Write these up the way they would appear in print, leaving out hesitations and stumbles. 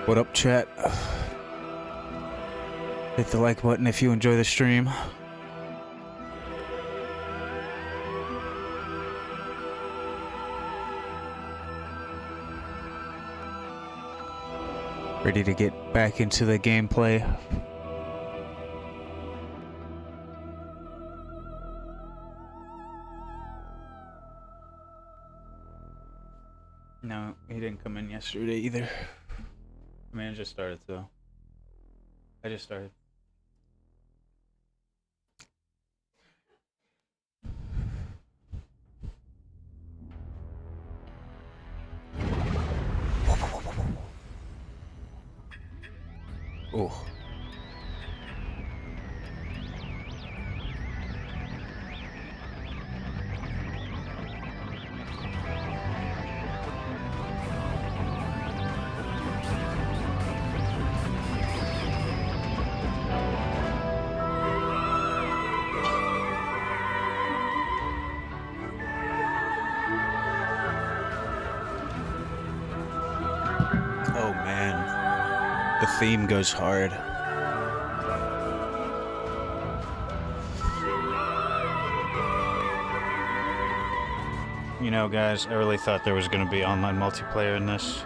What up, chat? Hit the like button if you enjoy the stream. Ready to get back into the gameplay. No, he didn't come in yesterday either. I mean, I just started, so. I just started. Oh. Oh man, the theme goes hard. You know, guys, I really thought there was going to be online multiplayer in this.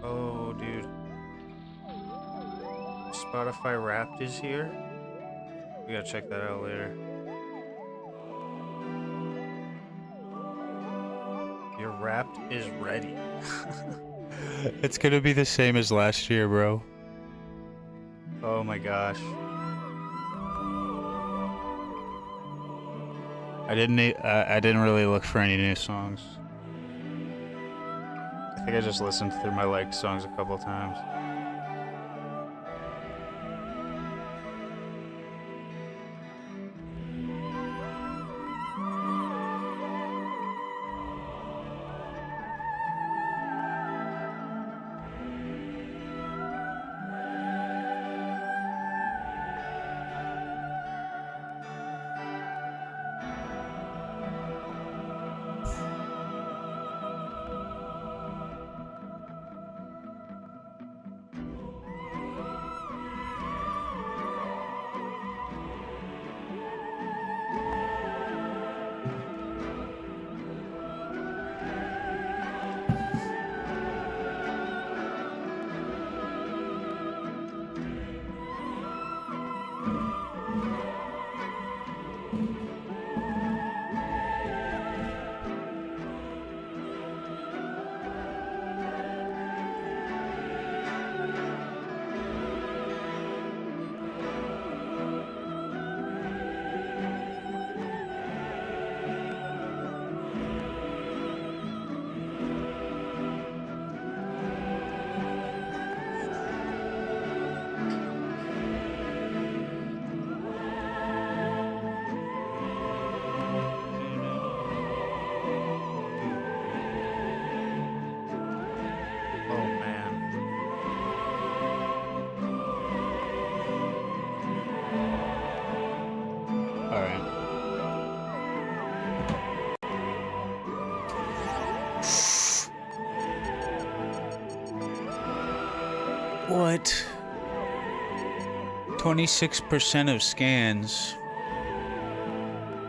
Oh, dude. Spotify Wrapped is here? We gotta check that out later. Your Wrapped is ready. It's gonna be the same as last year, bro. Oh my gosh. I didn't really look for any new songs. I think I just listened through my liked songs a couple times. What? 26% of scans,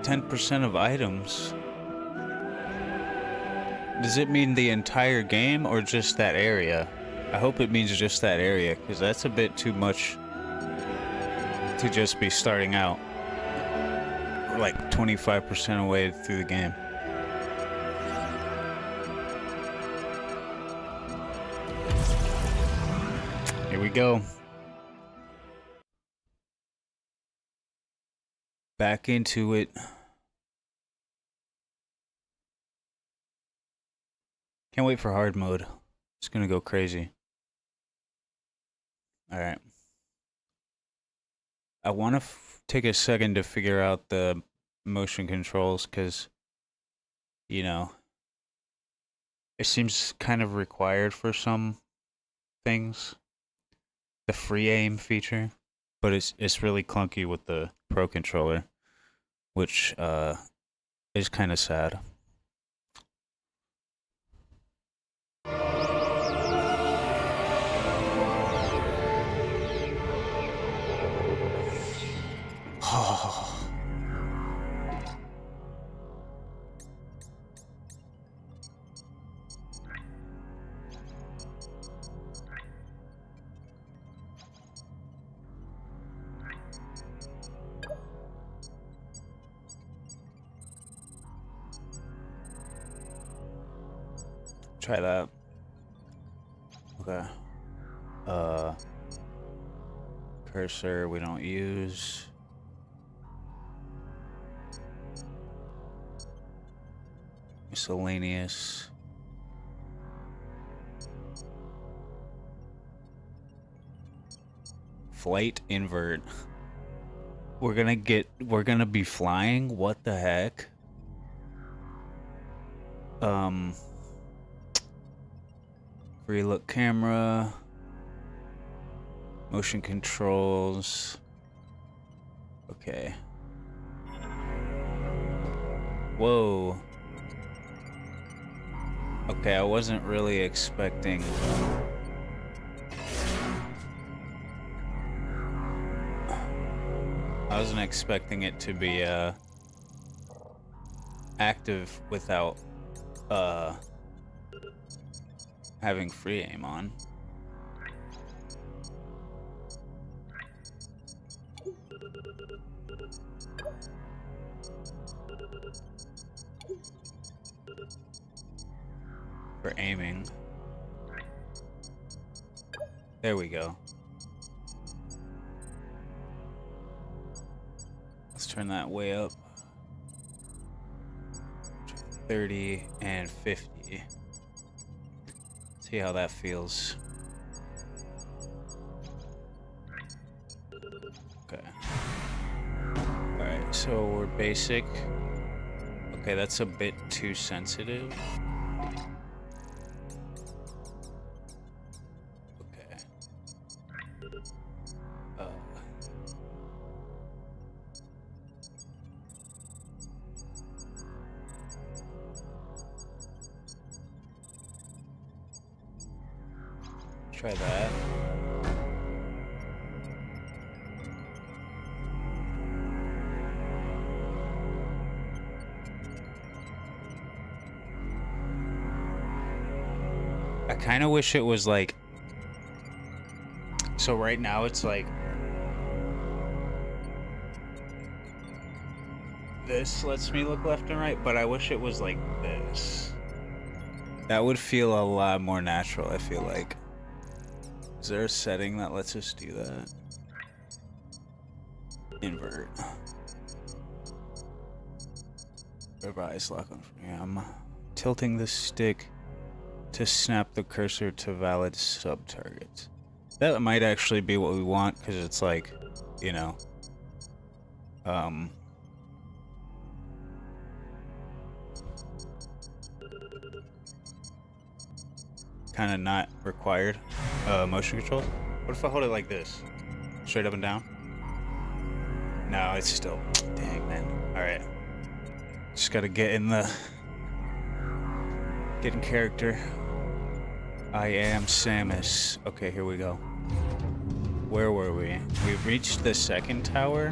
10% of items. Does it mean the entire game or just that area? I hope it means just that area, because that's a bit too much to just be starting out. We're like 25% away through the game. Here we go. Back into it. Can't wait for hard mode. It's gonna go crazy. Alright. I want to take a second to figure out the motion controls, because, you know, it seems kind of required for some things. The free aim feature. But it's really clunky with the Pro controller, which is kind of sad. Try that. Okay. Cursor we don't use. Miscellaneous. Flight invert. We're gonna be flying? What the heck? Free look camera. Motion controls. Okay. Whoa. Okay, I wasn't really expecting... I wasn't expecting it to be, active without, having free aim on. For aiming. There we go. Let's turn that way up. 30 and 50. See how that feels. Okay. Alright, so we're basic. Okay, that's a bit too sensitive. Try that. I kind of wish it was like... So right now it's like... This lets me look left and right, but I wish it was like this. That would feel a lot more natural, I feel like. Is there a setting that lets us do that? Invert. Revise lock on. Yeah, I'm tilting the stick to snap the cursor to valid sub-targets. That might actually be what we want, because it's like, you know, kind of not required. Motion control. What if I hold it like this? Straight up and down? No, it's still... Dang, man. Alright. Just gotta get in the... Get in character. I am Samus. Okay, here we go. Where were we? We reached the second tower.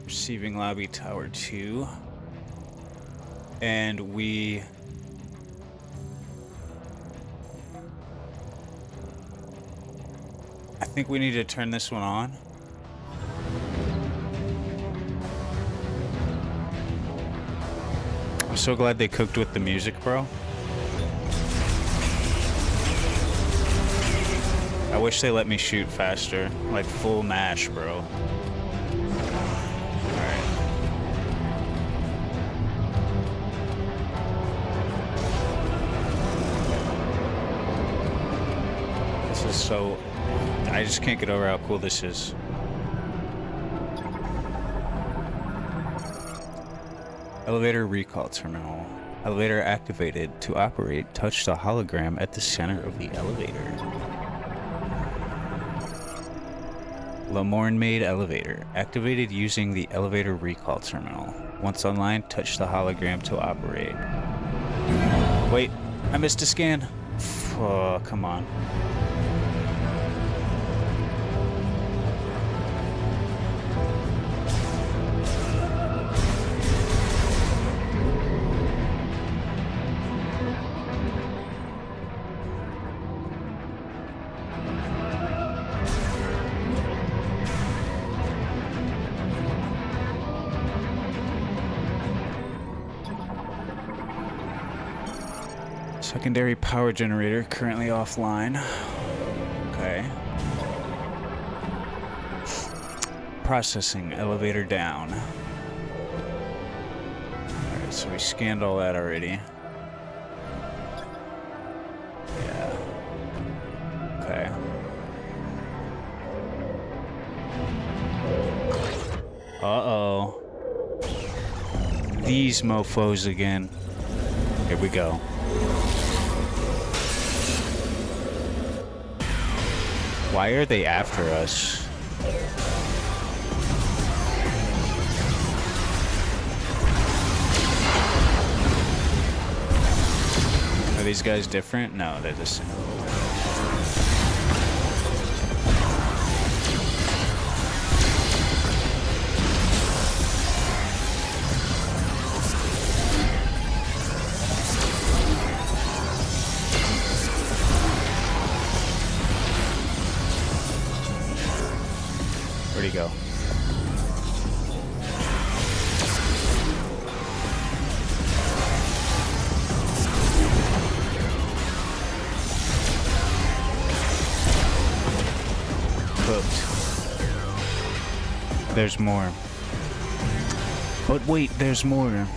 Receiving lobby tower 2. And we... I think we need to turn this one on. I'm so glad they cooked with the music, bro. I wish they let me shoot faster. Like full mash, bro. Alright. This is so... I just can't get over how cool this is. Elevator recall terminal. Elevator activated. To operate, touch the hologram at the center of the elevator. Lamorne-made elevator. Activated using the elevator recall terminal. Once online, touch the hologram to operate. Wait, I missed a scan. Oh, come on. Secondary power generator currently offline. Okay. Processing elevator down. Alright, so we scanned all that already. Yeah. Okay. Uh-oh. These mofos again. Here we go. Why are they after us? Are these guys different? No, they're the same. Where'd he go? Cooked. There's more. But wait, there's more.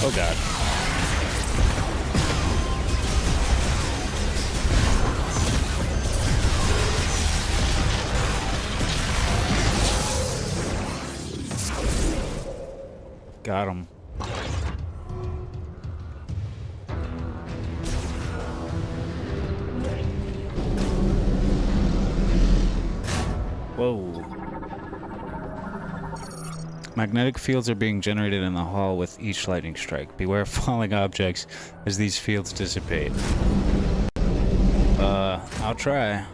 Oh god. Got him. Whoa. Magnetic fields are being generated in the hall with each lightning strike. Beware of falling objects as these fields dissipate. I'll try.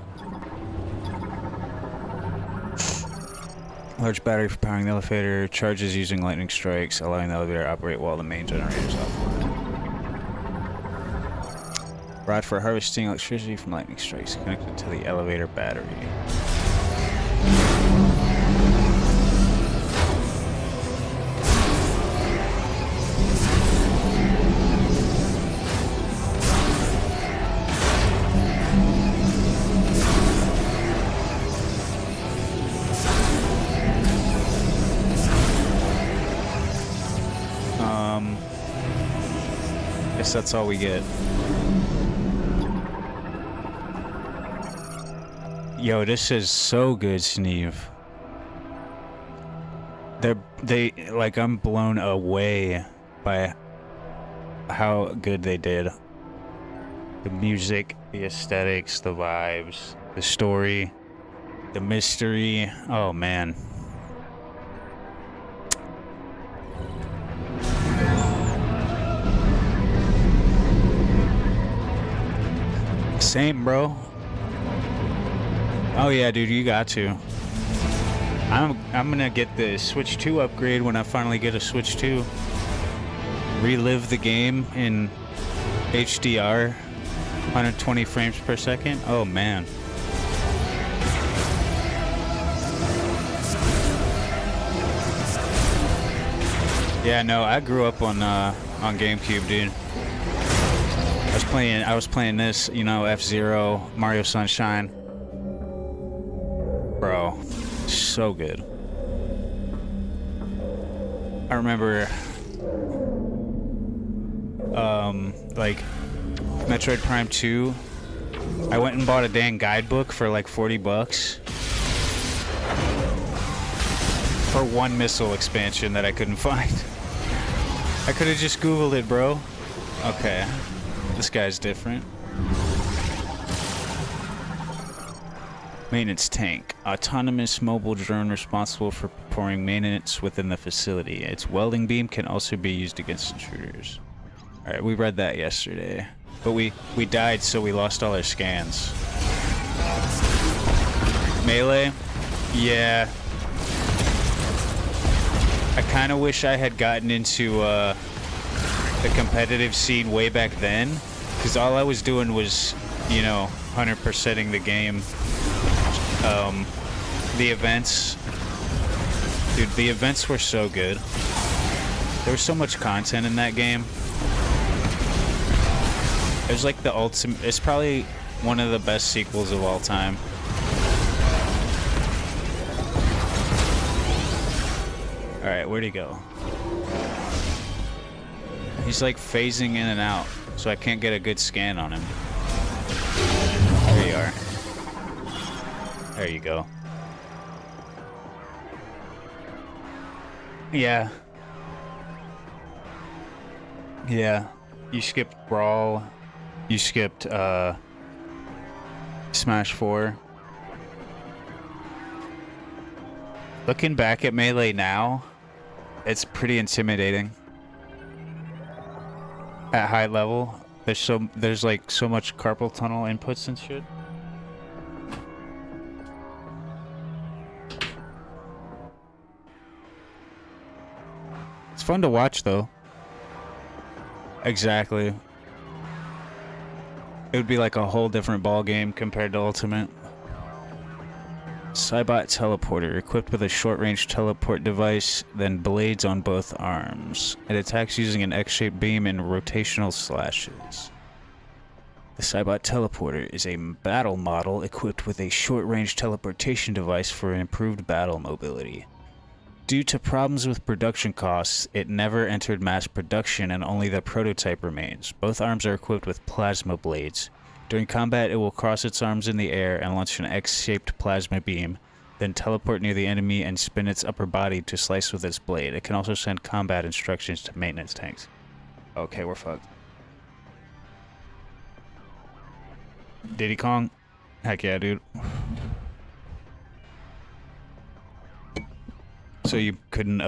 Large battery for powering the elevator. Charges using lightning strikes, allowing the elevator to operate while the main generator is offline. Rod for harvesting electricity from lightning strikes connected to the elevator battery. Guess that's all we get. Yo, this is so good, Sneeve. I'm blown away by how good they did. The music, the aesthetics, the vibes, the story, the mystery. Oh man. Same, bro. Oh yeah, dude, you got to. I'm gonna get the Switch 2 upgrade when I finally get a Switch 2. Relive the game in HDR, 120 frames per second. Oh man. Yeah, no, I grew up on GameCube, dude. I was playing this, you know, F-Zero, Mario Sunshine. Bro, so good. I remember like Metroid Prime 2. I went and bought a dang guidebook for like $40 for one missile expansion that I couldn't find. I could have just Googled it, bro. Okay. This guy's different. Maintenance tank. Autonomous mobile drone responsible for performing maintenance within the facility. Its welding beam can also be used against intruders. Alright, we read that yesterday. But we died, so we lost all our scans. Melee? Yeah. I kind of wish I had gotten into the competitive scene way back then, because all I was doing was, you know, 100%ing the game. The events, dude, the events were so good. There was so much content in that game. It was like the ultimate. It's probably one of the best sequels of all time. All right, where'd he go? He's like phasing in and out, so I can't get a good scan on him. There you are. There you go. Yeah. Yeah. You skipped Brawl. You skipped Smash 4. Looking back at Melee now, it's pretty intimidating. At high level, there's like so much carpal tunnel inputs and shit. It's fun to watch though. Exactly. It would be like a whole different ball game compared to Ultimate. Cybot teleporter, equipped with a short-range teleport device, then blades on both arms. It attacks using an X-shaped beam and rotational slashes. The Cybot teleporter is a battle model equipped with a short-range teleportation device for improved battle mobility. Due to problems with production costs, it never entered mass production and only the prototype remains. Both arms are equipped with plasma blades. During combat, it will cross its arms in the air and launch an X-shaped plasma beam, then teleport near the enemy and spin its upper body to slice with its blade. It can also send combat instructions to maintenance tanks. Okay, we're fucked. Diddy Kong? Heck yeah, dude. So you couldn't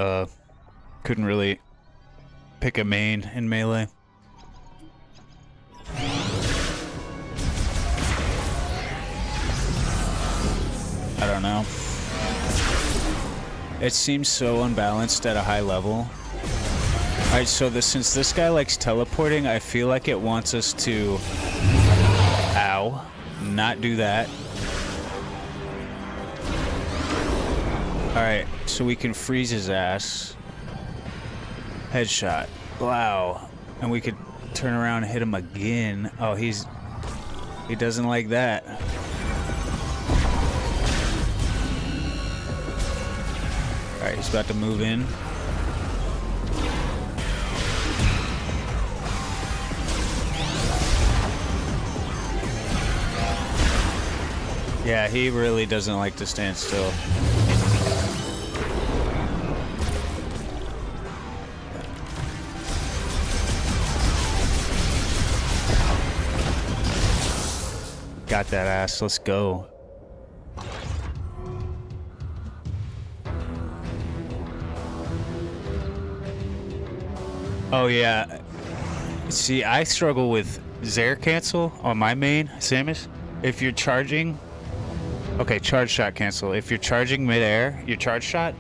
really pick a main in Melee? I don't know. It seems so unbalanced at a high level. Alright, so since this guy likes teleporting, I feel like it wants us to... Ow. Not do that. Alright, so we can freeze his ass. Headshot. Wow. And we could turn around and hit him again. Oh, he doesn't like that. Alright, he's about to move in. Yeah, he really doesn't like to stand still. Got that ass. Let's go. Oh yeah. See, I struggle with Zaire cancel on my main, Samus. If you're charging... Okay, charge shot cancel. If you're charging mid-air, your charge shot...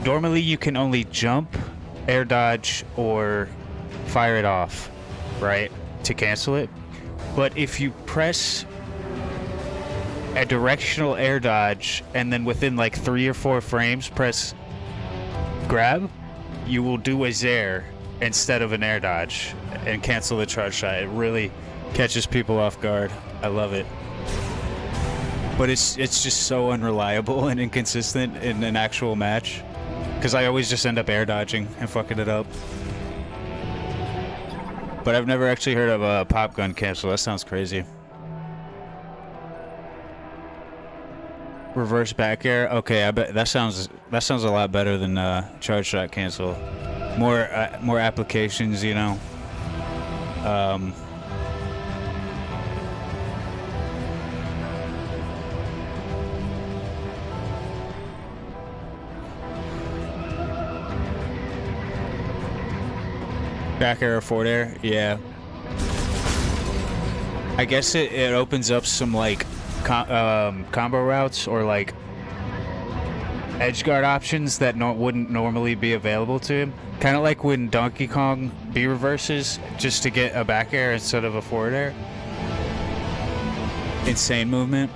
Normally you can only jump, air dodge, or fire it off, right? To cancel it. But if you press a directional air dodge, and then within like 3 or 4 frames press grab, you will do a Zaire instead of an air dodge and cancel the charge shot. It really catches people off guard. I love it. But it's just so unreliable and inconsistent in an actual match. Because I always just end up air dodging and fucking it up. But I've never actually heard of a pop gun cancel. That sounds crazy. Reverse back air. Okay, I bet that sounds a lot better than charge shot cancel. More applications, you know. Back air or forward air, yeah. I guess it opens up some like combo routes or like edge guard options that wouldn't normally be available to him. Kind of like when Donkey Kong B reverses just to get a back air instead of a forward air. Insane movement.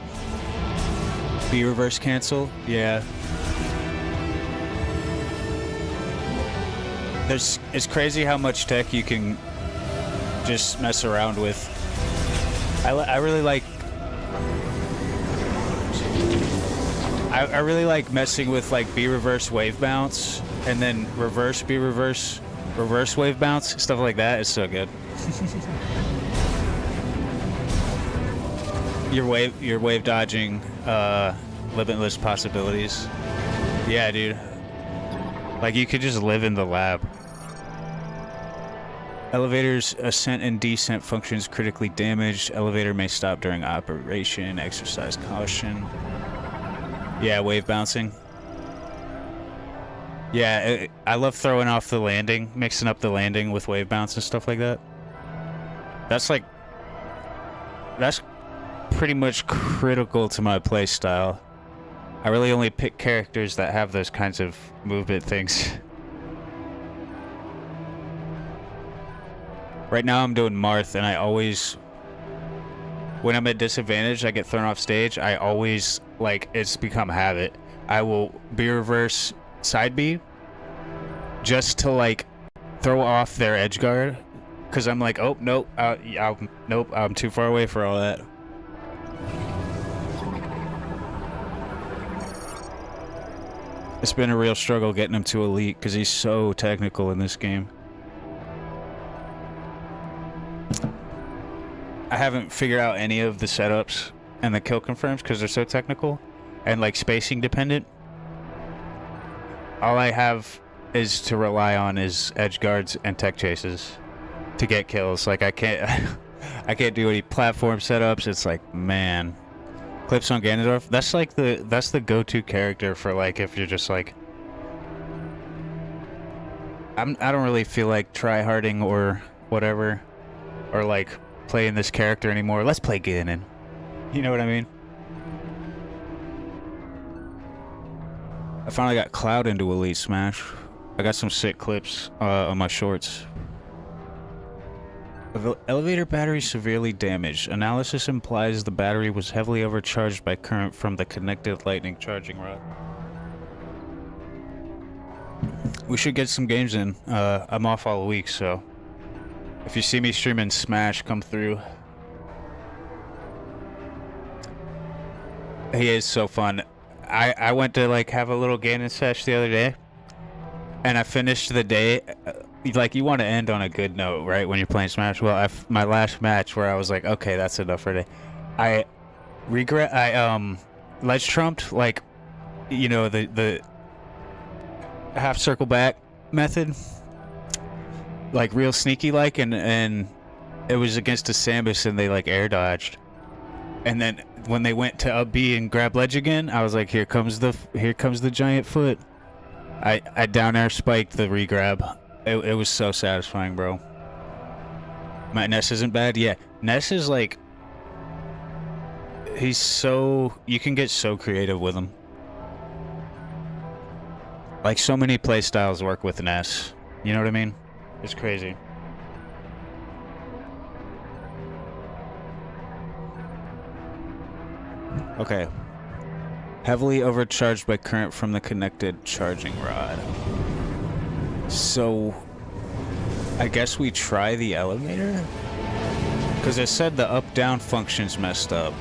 B reverse cancel, yeah. It's crazy how much tech you can just mess around with. I really like... I really like messing with like B reverse wave bounce and then reverse B reverse wave bounce, stuff like that is so good. your wave dodging limitless possibilities. Yeah, dude. Like you could just live in the lab. Elevator's ascent and descent functions critically damaged. Elevator may stop during operation. Exercise caution. Yeah, wave bouncing. Yeah, I love throwing off the landing, mixing up the landing with wave bounce and stuff like that. That's pretty much critical to my play style. I really only pick characters that have those kinds of movement things. Right now I'm doing Marth, and I always... When I'm at disadvantage, I get thrown off stage. I always, like, it's become habit. I will B reverse side B just to, like, throw off their edge guard. Because I'm like, oh, nope, nope, I'm too far away for all that. It's been a real struggle getting him to Elite because he's so technical in this game. I haven't figured out any of the setups and the kill confirms because they're so technical and like spacing dependent. All I have is to rely on is edge guards and tech chases to get kills. Like I can't do any platform setups. It's like, man. Clips on Ganondorf. That's like that's the go-to character for like if you're just like I don't really feel like try-harding or whatever or like playing this character anymore. Let's play Ganon. You know what I mean? I finally got Cloud into Elite Smash. I got some sick clips on my shorts. Elevator battery severely damaged. Analysis implies the battery was heavily overcharged by current from the connected lightning charging rod. We should get some games in. I'm off all week, so if you see me streaming Smash, come through. He is so fun. I went to like have a little Ganon sesh the other day, and I finished the day. Like, you want to end on a good note, right, when you're playing Smash? Well, my last match where I was like, okay, that's enough for today. I ledge trumped, like, you know, the half circle back method, like real sneaky like, and it was against a Samus and they like air dodged. And then when they went to up B and grab ledge again, I was like, here comes the giant foot. I down air spiked the regrab. It was so satisfying, bro. My Ness isn't bad. Yeah, Ness is like, he's so, you can get so creative with him. Like, so many playstyles work with Ness. You know what I mean? It's crazy. Okay. Heavily overcharged by current from the connected charging rod. So, I guess we try the elevator? Because it said the up-down function's messed up.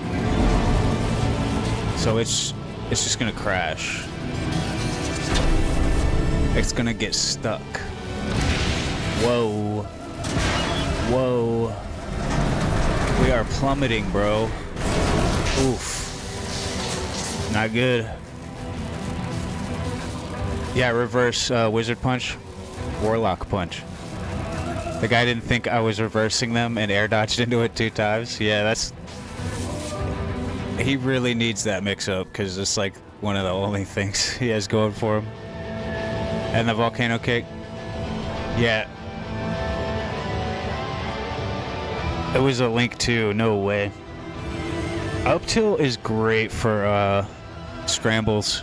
So it's just gonna crash. It's gonna get stuck. Whoa. Whoa. We are plummeting, bro. Oof. Not good. Yeah, reverse wizard punch. Warlock punch. The guy didn't think I was reversing them and air dodged into it 2 times. Yeah, that's... He really needs that mix-up because it's like one of the only things he has going for him. And the volcano kick. Yeah. It was a Link too, no way. Up tilt is great for scrambles.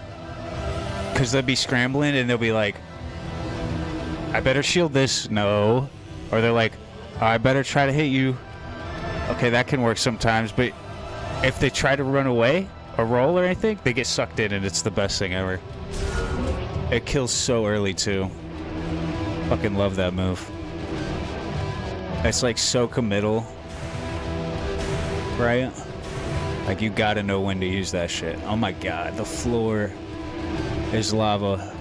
Because they'll be scrambling and they'll be like, I better shield this. No. Or they're like, oh, I better try to hit you. Okay, that can work sometimes, but if they try to run away or roll or anything, they get sucked in and it's the best thing ever. It kills so early too. Fucking love that move. It's like so committal. Right? Like you gotta know when to use that shit. Oh my god, the floor is lava.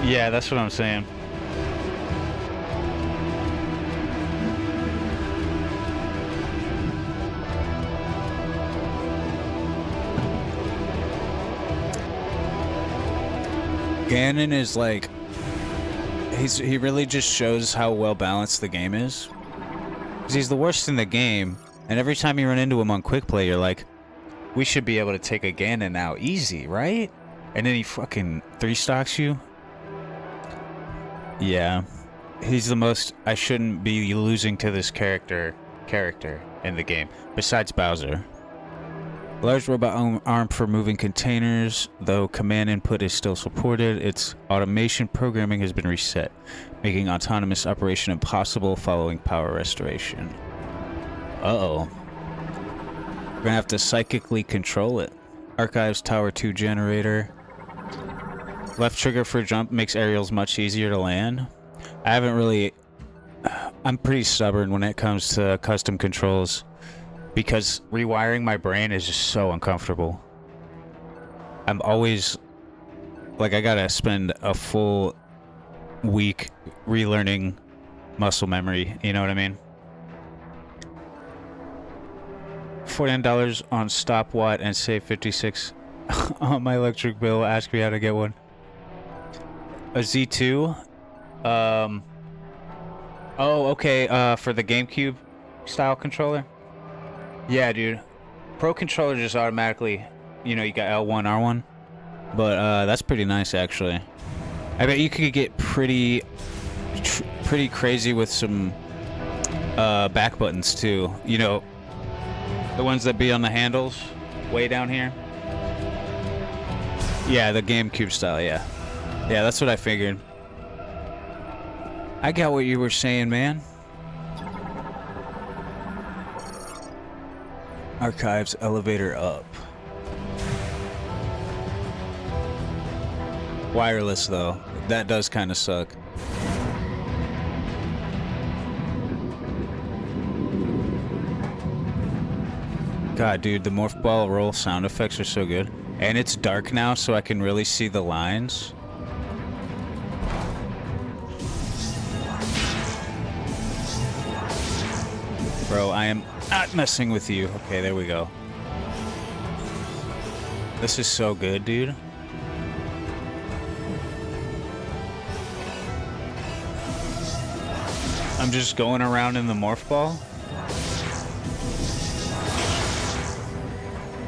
Yeah, that's what I'm saying. Ganon is like, he really just shows how well balanced the game is. 'Cause he's the worst in the game, and every time you run into him on quick play, you're like, we should be able to take a Ganon now easy, right? And then he fucking 3-stocks you. Yeah, he's the most, I shouldn't be losing to this character in the game, besides Bowser. Large robot arm for moving containers. Though command input is still supported, its automation programming has been reset, making autonomous operation impossible following power restoration. Uh-oh. We're gonna have to psychically control it. Archives Tower 2 generator. Left trigger for jump makes aerials much easier to land. I haven't really... I'm pretty stubborn when it comes to custom controls. Because rewiring my brain is just so uncomfortable. I'm always... Like, I gotta spend a full week relearning muscle memory, you know what I mean? $49 on stopwatt and save $56 on my electric bill. Ask me how to get one. A Z2? Oh, okay, for the GameCube style controller? Yeah, dude. Pro controller just automatically, you know, you got L1, R1. But that's pretty nice, actually. I bet you could get pretty crazy with some back buttons, too. You know, the ones that be on the handles, way down here. Yeah, the GameCube style, yeah. Yeah, that's what I figured. I got what you were saying, man. Archives elevator up. Wireless though, that does kind of suck. God, dude, the morph ball roll sound effects are so good, and it's dark now, so I can really see the lines. Bro, I am not messing with you. Okay, there we go. This is so good, dude. I'm just going around in the morph ball.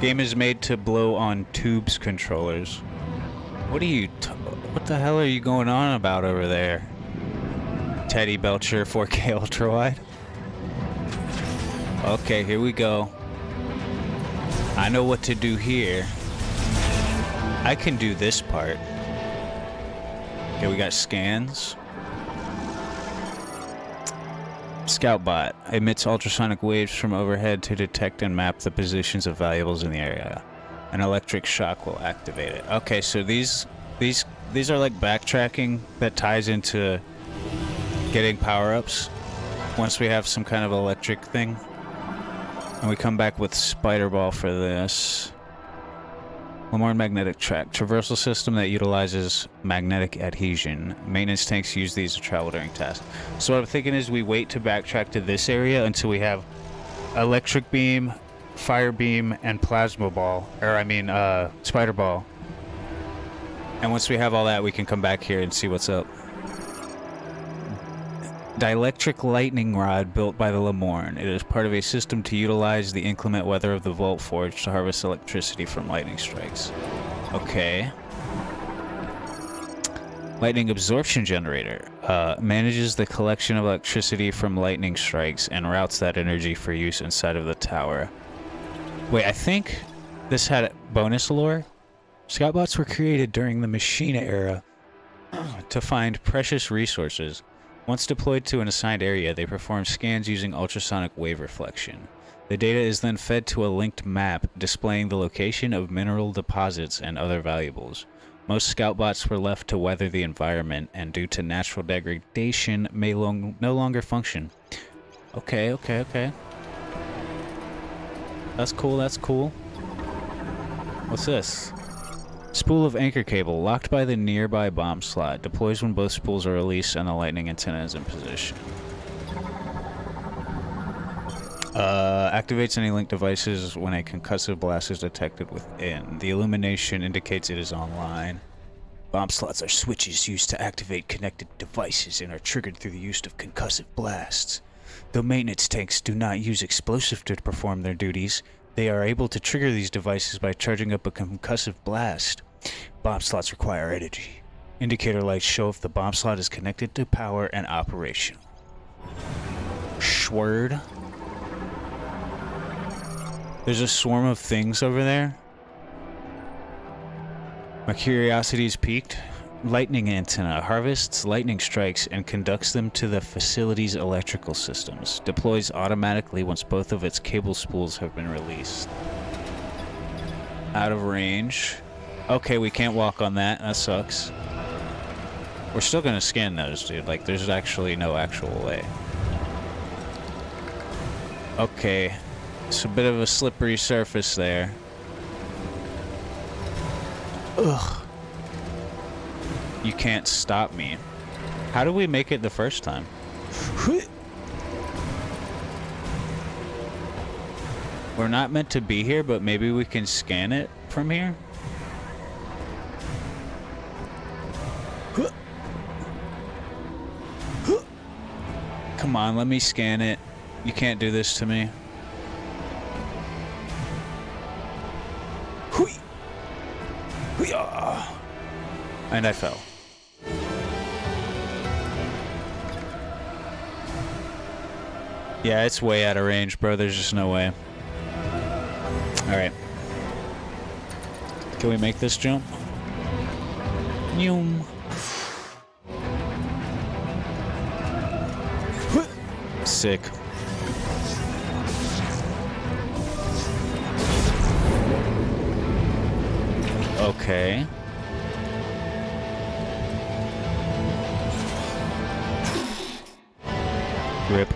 Game is made to blow on tubes controllers. What the hell are you going on about over there? Teddy Belcher 4K ultra wide. Okay, here we go. I know what to do here. I can do this part. Okay, we got scans. Scoutbot emits ultrasonic waves from overhead to detect and map the positions of valuables in the area. An electric shock will activate it. Okay, so these are like backtracking that ties into getting power-ups once we have some kind of electric thing. And we come back with Spider Ball for this. Lemoyne magnetic track. Traversal system that utilizes magnetic adhesion. Maintenance tanks use these to travel during tasks. So what I'm thinking is we wait to backtrack to this area until we have electric beam, fire beam, and plasma ball. Or I mean, spider ball. And once we have all that, we can come back here and see what's up. Dielectric lightning rod built by the Lemoyne. It is part of a system to utilize the inclement weather of the Vault Forge to harvest electricity from lightning strikes. Okay. Lightning absorption generator. Manages the collection of electricity from lightning strikes and routes that energy for use inside of the tower. Wait, I think this had bonus lore. Scoutbots were created during the Machina era to find precious resources. Once deployed to an assigned area, they perform scans using ultrasonic wave reflection. The data is then fed to a linked map displaying the location of mineral deposits and other valuables. Most scoutbots were left to weather the environment and due to natural degradation may no longer function. Okay. That's cool. What's this? Spool of anchor cable, locked by the nearby bomb slot. Deploys when both spools are released and the lightning antenna is in position. Activates any linked devices when a concussive blast is detected within. The illumination indicates it is online. Bomb slots are switches used to activate connected devices and are triggered through the use of concussive blasts. Though maintenance tanks do not use explosive to perform their duties, they are able to trigger these devices by charging up a concussive blast. Bomb slots require energy. Indicator lights show if the bomb slot is connected to power and operational. Schwerd. There's a swarm of things over there. My curiosity is piqued. Lightning antenna harvests lightning strikes and conducts them to the facility's electrical systems. Deploys automatically once both of its cable spools have been released. Out of range. Okay, we can't walk on that. That sucks. We're still gonna scan those, dude. Like, there's actually no actual way. Okay. It's a bit of a slippery surface there. Ugh. You can't stop me. How did we make it the first time? We're not meant to be here, but maybe we can scan it from here? Come on, let me scan it. You can't do this to me. And I fell. Yeah, it's way out of range, bro. There's just no way. Alright. Can we make this jump? Noom. Sick. Okay. Rip.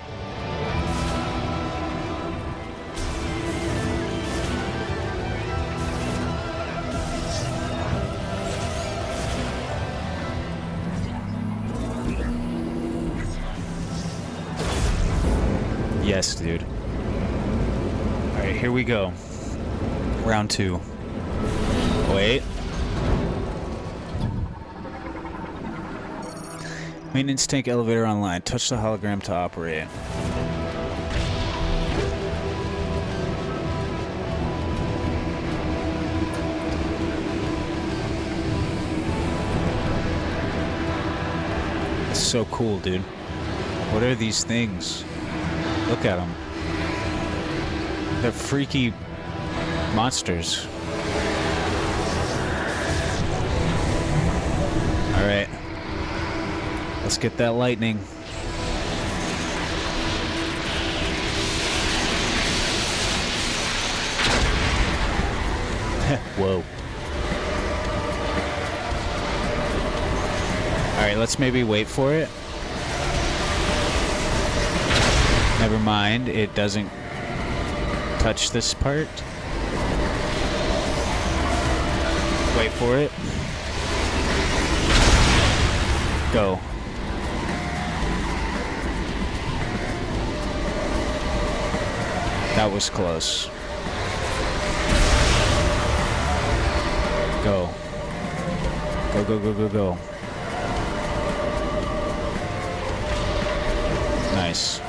Yes, dude. Alright, here we go. Round 2. Wait. Maintenance tank elevator online. Touch the hologram to operate. That's so cool, dude. What are these things? Look at them. They're freaky monsters. Alright. Let's get that lightning. Whoa. Alright, let's maybe wait for it. Never mind, it doesn't touch this part. Wait for it. Go. That was close. Go. Go, go, go, go, go. Nice.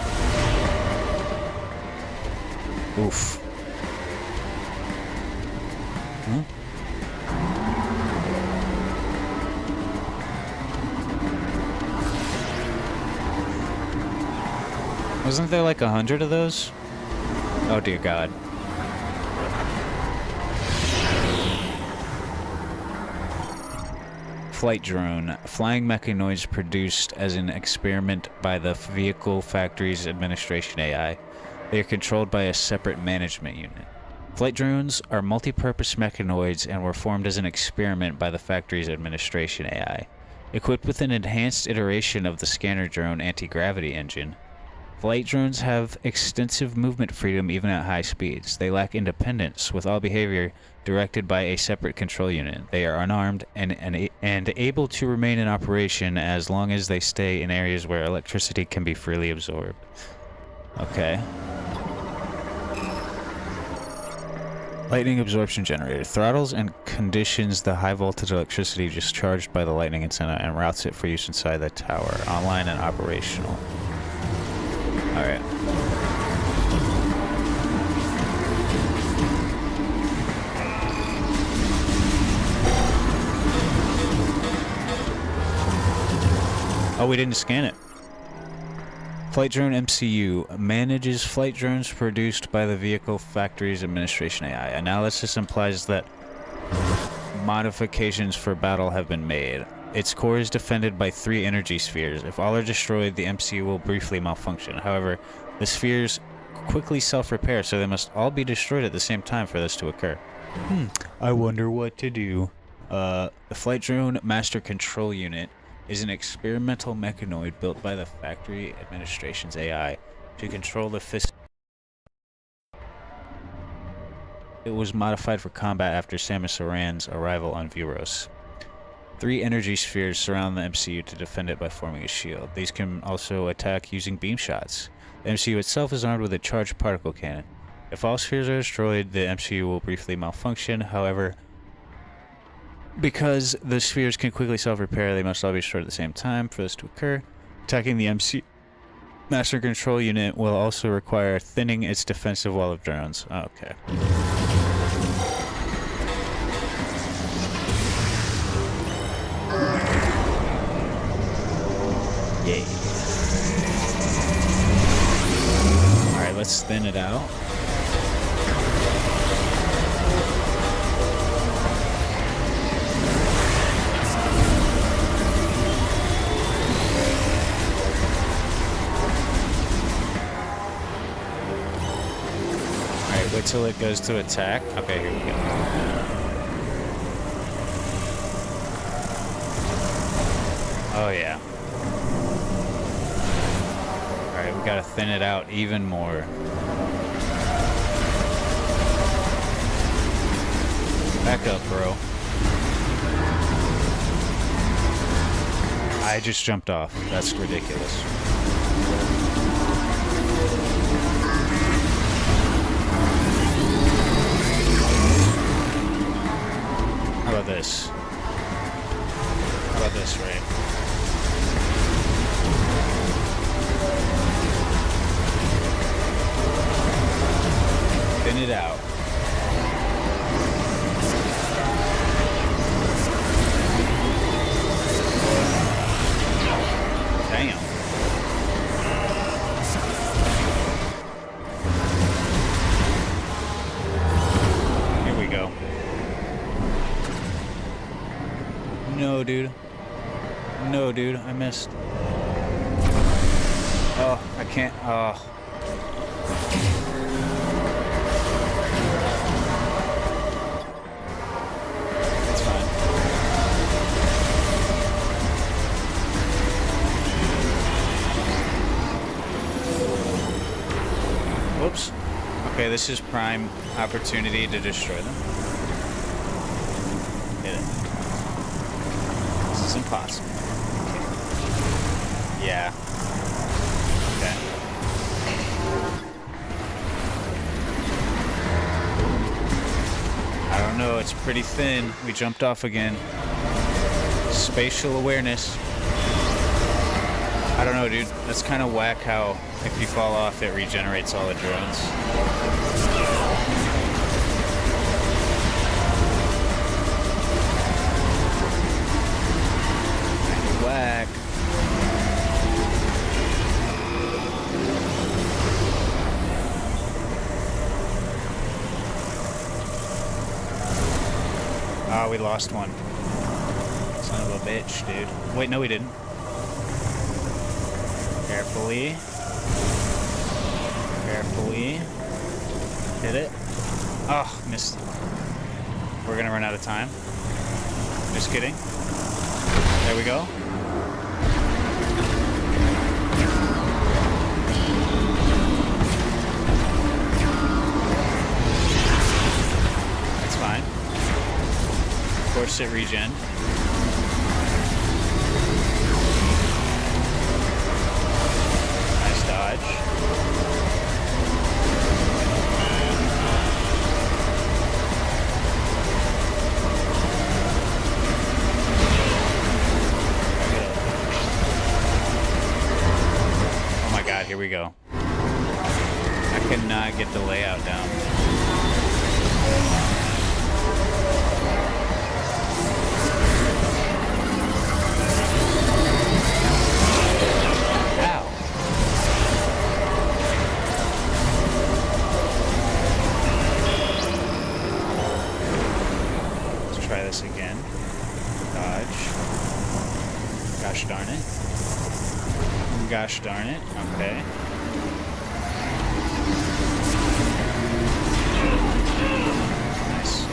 Oof. Huh? Wasn't there like 100 of those? Oh dear God. Flight drone. Flying mechanoids produced as an experiment by the Vehicle Factories Administration AI. They are controlled by a separate management unit. Flight drones are multi-purpose mechanoids and were formed as an experiment by the Factories Administration AI. Equipped with an enhanced iteration of the scanner drone anti-gravity engine, flight drones have extensive movement freedom even at high speeds. They lack independence, with all behavior directed by a separate control unit. They are unarmed and able to remain in operation as long as they stay in areas where electricity can be freely absorbed. Okay. Lightning absorption generator. Throttles and conditions the high voltage electricity discharged by the lightning antenna and routes it for use inside the tower. Online and operational. Alright. Oh, we didn't scan it. Flight Drone MCU manages flight drones produced by the Vehicle Factories Administration AI. Analysis implies that modifications for battle have been made. Its core is defended by 3 energy spheres. If all are destroyed, the MCU will briefly malfunction. However, the spheres quickly self-repair, so they must all be destroyed at the same time for this to occur. I wonder what to do. The Flight Drone Master Control Unit is an experimental mechanoid built by the Factory Administration's AI to control the It was modified for combat after Samus Aran's arrival on Vuros. 3 energy spheres surround the MCU to defend it by forming a shield. These can also attack using beam shots. The MCU itself is armed with a charged particle cannon. If all spheres are destroyed, the MCU will briefly malfunction. However, because the spheres can quickly self-repair, they must all be destroyed at the same time for this to occur. Attacking the MCU Master Control Unit will also require thinning its defensive wall of drones. Oh, okay. Yay. Alright, let's thin it out. Alright, wait till it goes to attack. Okay, here we go. Oh yeah. Alright, we gotta thin it out even more. Back up, bro. I just jumped off. That's ridiculous. How about this? How about this, right? it out. Damn. Here we go. No, dude. No, dude. I missed. Oh, I can't. Oh. That's fine. Whoops. Okay, this is prime opportunity to destroy them. Hit it. This is impossible. Okay. Yeah. Okay. I don't know, it's pretty thin. We jumped off again. Spatial awareness. I don't know, dude. That's kind of whack how if you fall off, it regenerates all the drones. Whack. Ah, we lost one. Son of a bitch, dude. Wait, no, we didn't. Carefully. Carefully. Hit it. Oh, missed. We're gonna run out of time. Just kidding. There we go. That's fine. Of course it regen. Nice dodge. Oh my god, here we go. I cannot get the layout down. Again. Dodge. Gosh darn it. Gosh darn it. Okay. Nice.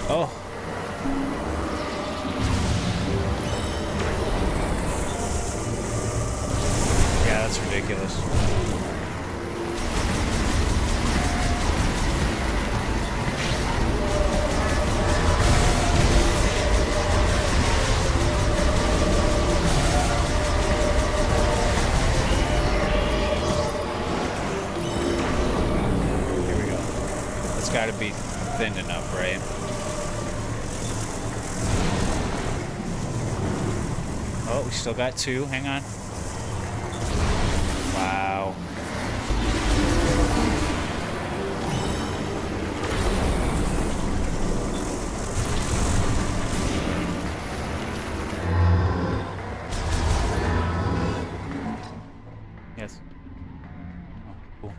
Oh. Yeah, that's ridiculous. Here we go. It's got to be thin enough, right? Oh, we still got two. Hang on. Wow. Yes. Oh, cool.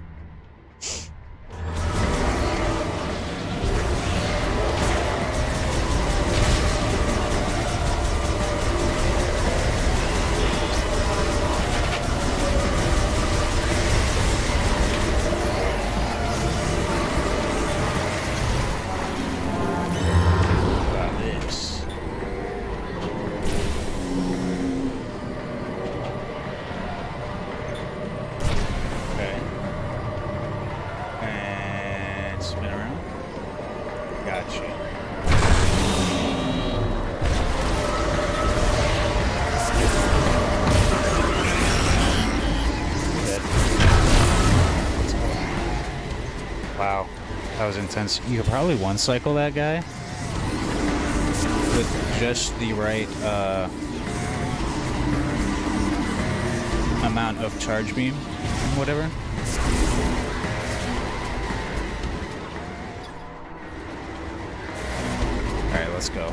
Wow, that was intense. You could probably one-cycle that guy with just the right amount of charge beam, whatever. Alright, let's go.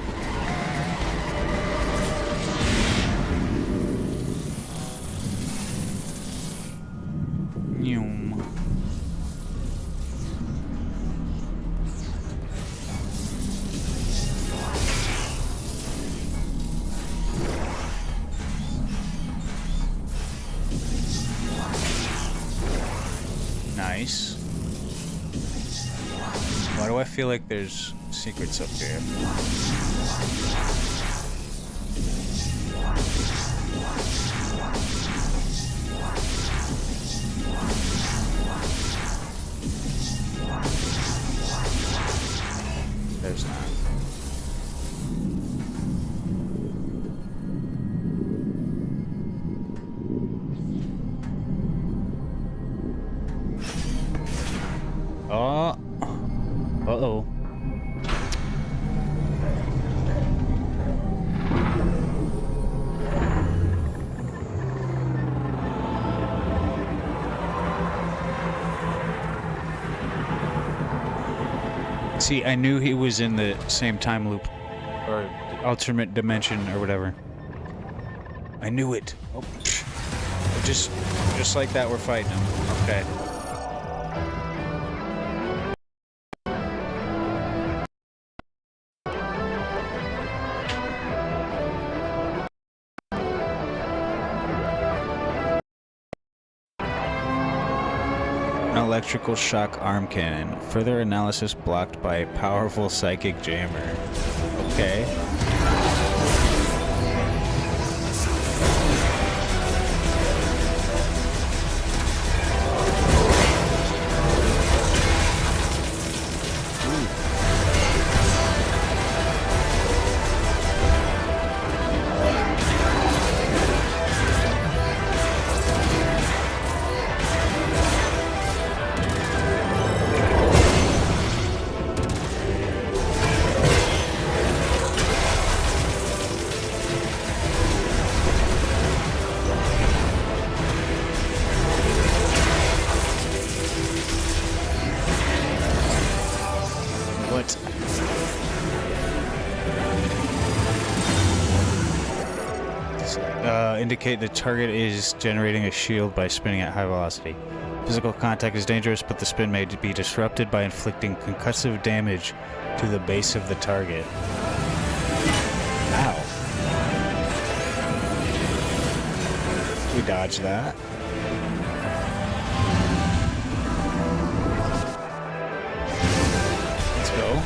Nice. Why do I feel like there's secrets up here? There's not. Oh. Uh-oh. See, I knew he was in the same time loop, or alternate dimension, or whatever. I knew it. Oh, just like that, we're fighting him. Okay. Electrical shock arm cannon. Further analysis blocked by a powerful psychic jammer. Okay. Indicate the target is generating a shield by spinning at high velocity. Physical contact is dangerous, but the spin may be disrupted by inflicting concussive damage to the base of the target. Ow. We dodged that. Let's go.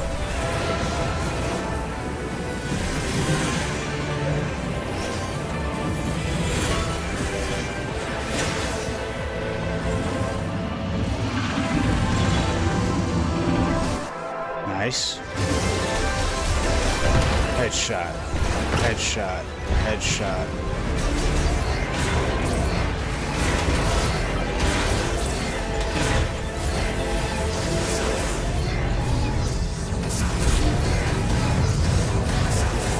Nice. Headshot. Headshot. Headshot.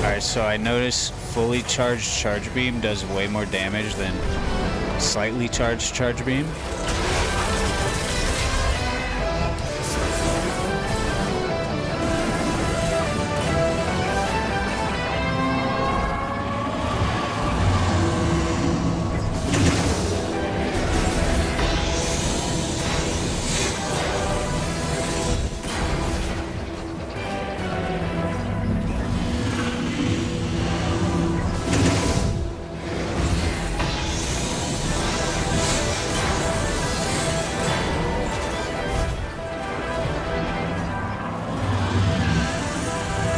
Alright, so I notice fully charged charge beam does way more damage than slightly charged charge beam.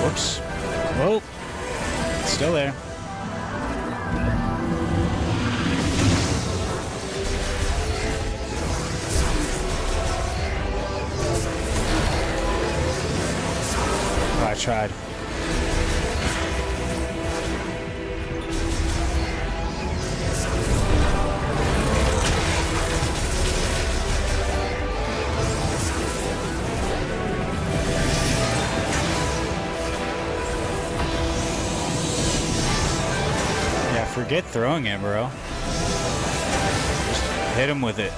Whoops. Whoa. It's still there. Oh, I tried. Forget throwing it, bro. Just hit him with it.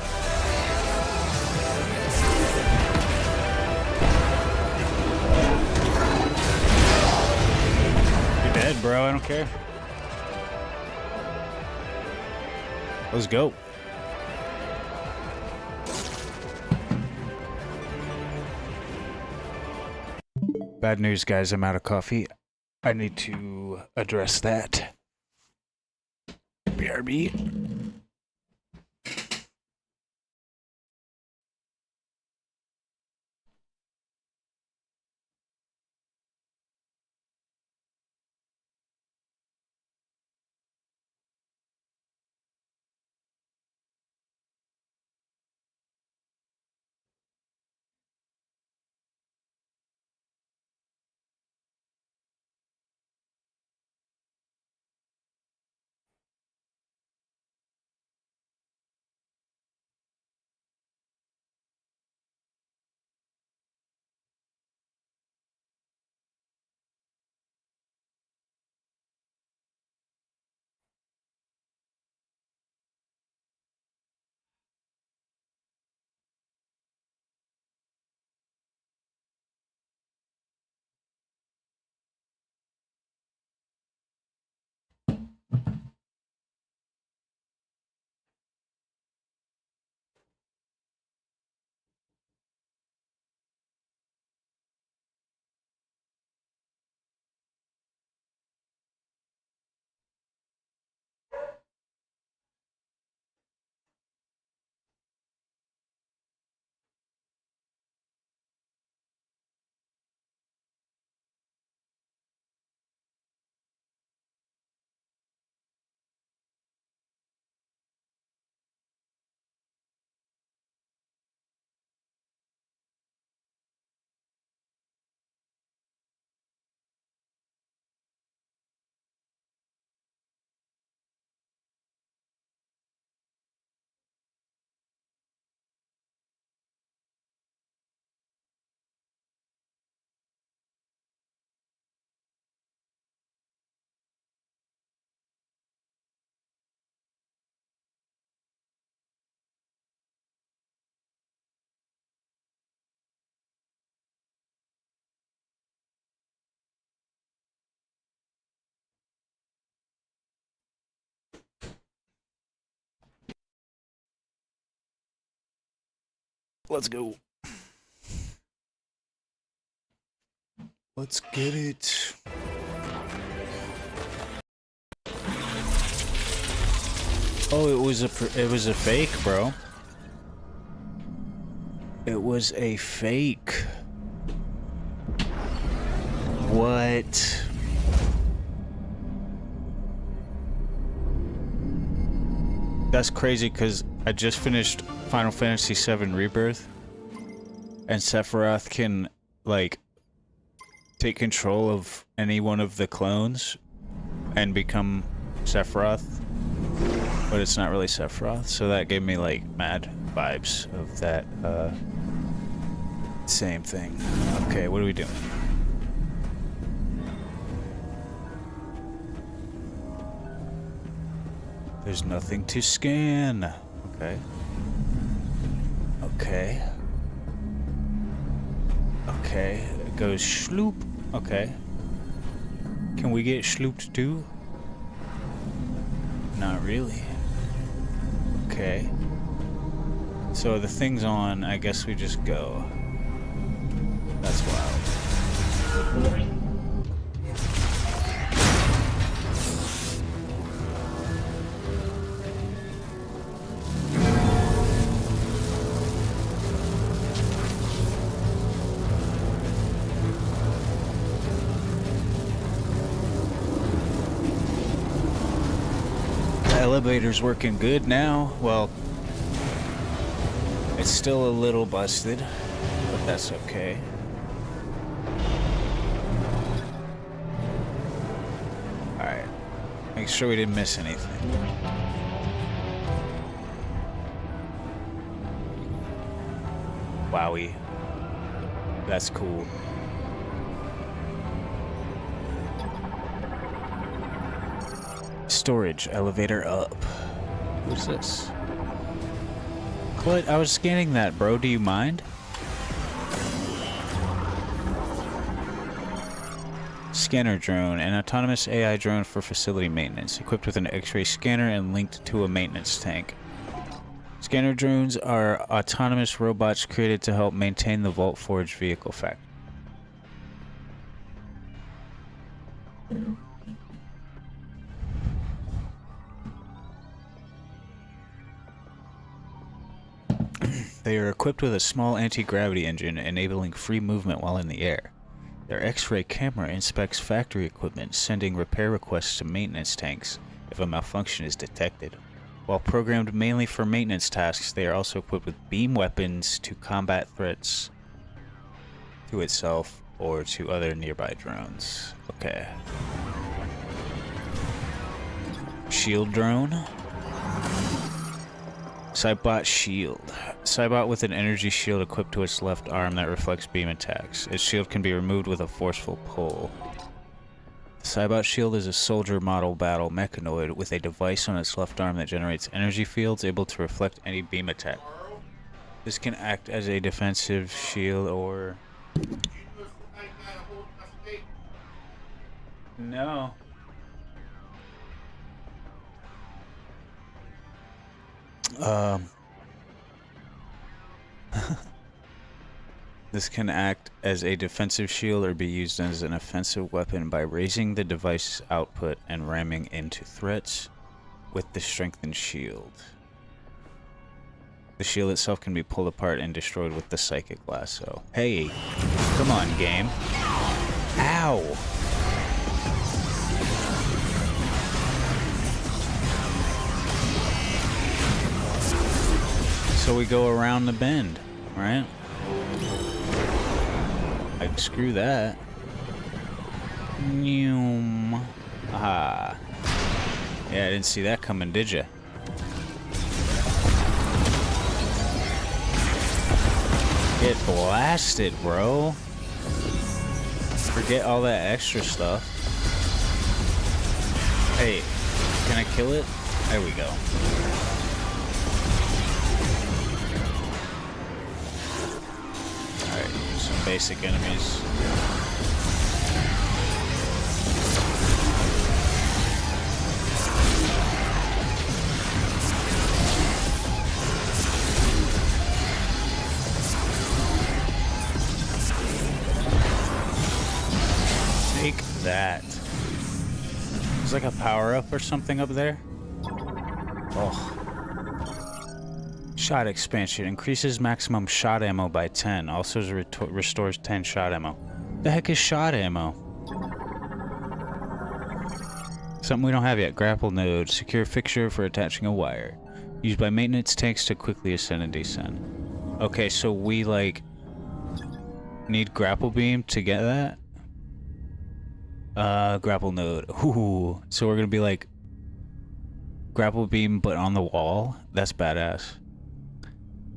You're dead, bro. I don't care. Let's go. Bad news, guys. I'm out of coffee. I need to address that. BRB. Let's go. Let's get it. Oh, it was a fake, bro. It was a fake. What? That's crazy because I just finished Final Fantasy VII Rebirth, and Sephiroth can, like, take control of any one of the clones and become Sephiroth, but it's not really Sephiroth, so that gave me, like, mad vibes of that, same thing. Okay, what are we doing? There's nothing to scan. Okay. Okay. Okay. It goes shloop. Okay. Can we get shlooped too? Not really. Okay. So the thing's on. I guess we just go. That's wild. Elevator's working good now. Well, it's still a little busted, but that's okay. Alright. Make sure we didn't miss anything. Wowie. That's cool. Storage elevator up. Who's this? What? I was scanning that, bro. Do you mind? Scanner drone, an autonomous AI drone for facility maintenance, equipped with an X-ray scanner and linked to a maintenance tank. Scanner drones are autonomous robots created to help maintain the Vault Forge vehicle factory. They are equipped with a small anti-gravity engine, enabling free movement while in the air. Their X-ray camera inspects factory equipment, sending repair requests to maintenance tanks if a malfunction is detected. While programmed mainly for maintenance tasks, they are also equipped with beam weapons to combat threats to itself or to other nearby drones. Okay. Shield drone. Cybot shield. Cybot with an energy shield equipped to its left arm that reflects beam attacks. Its shield can be removed with a forceful pull. The Cybot shield is a soldier model battle mechanoid with a device on its left arm that generates energy fields able to reflect any beam attack. This can act as a defensive shield or... No. This can act as a defensive shield or be used as an offensive weapon by raising the device's output and ramming into threats with the strengthened shield. The shield itself can be pulled apart and destroyed with the psychic lasso. Hey, come on, game. Ow! So we go around the bend, right? Like, screw that. Aha. Yeah, I didn't see that coming, did ya? Get blasted, bro. Forget all that extra stuff. Hey, can I kill it? There we go. Alright, some basic enemies. Take that. There's like a power-up or something up there. Oh. Shot expansion. Increases maximum shot ammo by 10. Also restores 10 shot ammo. The heck is shot ammo? Something we don't have yet. Grapple node. Secure fixture for attaching a wire. Used by maintenance tanks to quickly ascend and descend. Okay, so we like need grapple beam to get that? Grapple node. Ooh. So we're gonna be like grapple beam but on the wall? That's badass.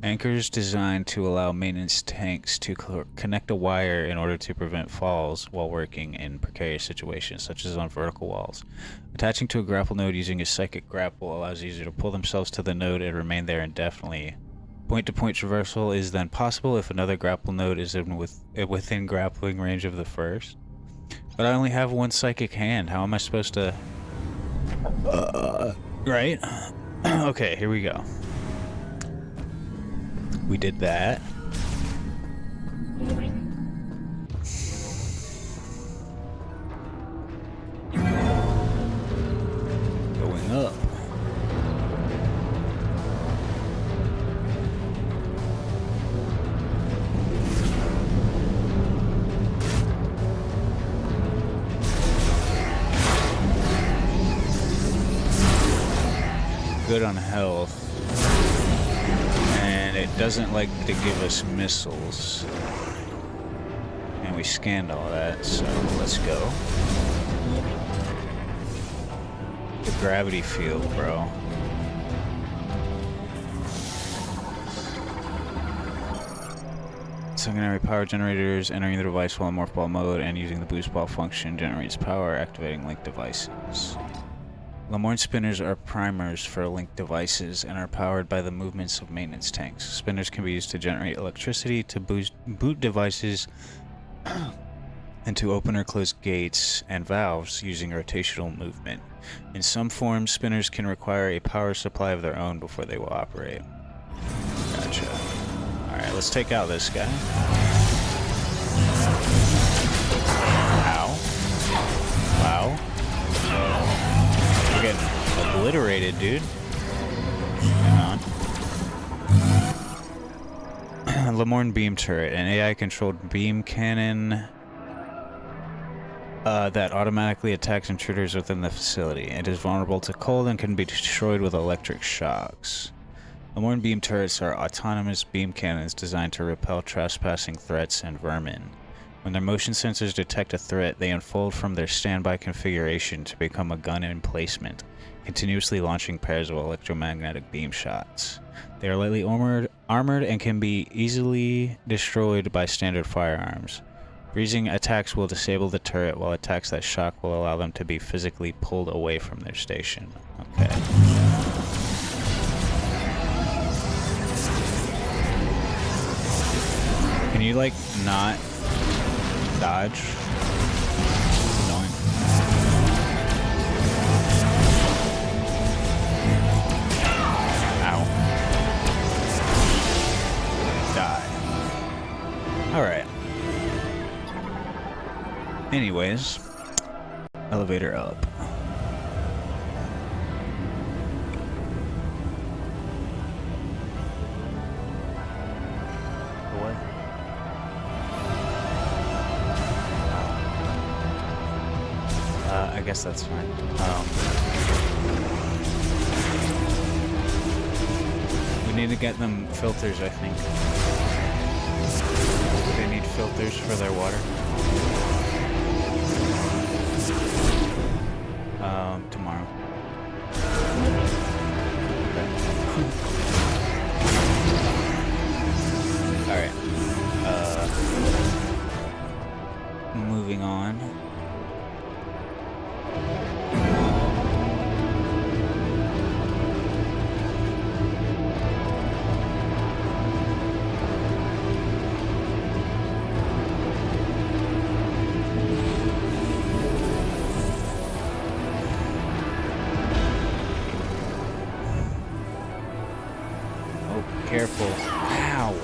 Anchors designed to allow maintenance tanks to connect a wire in order to prevent falls while working in precarious situations, such as on vertical walls. Attaching to a grapple node using a psychic grapple allows the user to pull themselves to the node and remain there indefinitely. Point-to-point traversal is then possible if another grapple node is within grappling range of the first. But I only have one psychic hand. How am I supposed to... right? Okay, here we go. We did that. Going up. Good on health. And it doesn't like to give us missiles. And we scanned all that, so let's go. The gravity field, bro. Secondary power generators, entering the device while in morph ball mode and using the boost ball function generates power, activating linked devices. Lemoyne spinners are primers for linked devices and are powered by the movements of maintenance tanks. Spinners can be used to generate electricity, to boot devices, and to open or close gates and valves using rotational movement. In some forms, spinners can require a power supply of their own before they will operate. Gotcha. Alright, let's take out this guy. Ow. Wow. We're getting obliterated, dude. Hang on. Lemoyne beam turret, an AI-controlled beam cannon that automatically attacks intruders within the facility. It is vulnerable to cold and can be destroyed with electric shocks. Lemoyne beam turrets are autonomous beam cannons designed to repel trespassing threats and vermin. When their motion sensors detect a threat, they unfold from their standby configuration to become a gun in placement, continuously launching pairs of electromagnetic beam shots. They are lightly armored and can be easily destroyed by standard firearms. Freezing attacks will disable the turret, while attacks that shock will allow them to be physically pulled away from their station. Okay. Can you, like, not dodge? Annoying. Ow. Die. Alright. Anyways, elevator up. What? I guess that's fine. We need to get them filters, I think. They need filters for their water. Tomorrow. Okay. Alright. Moving on. Careful. Ow.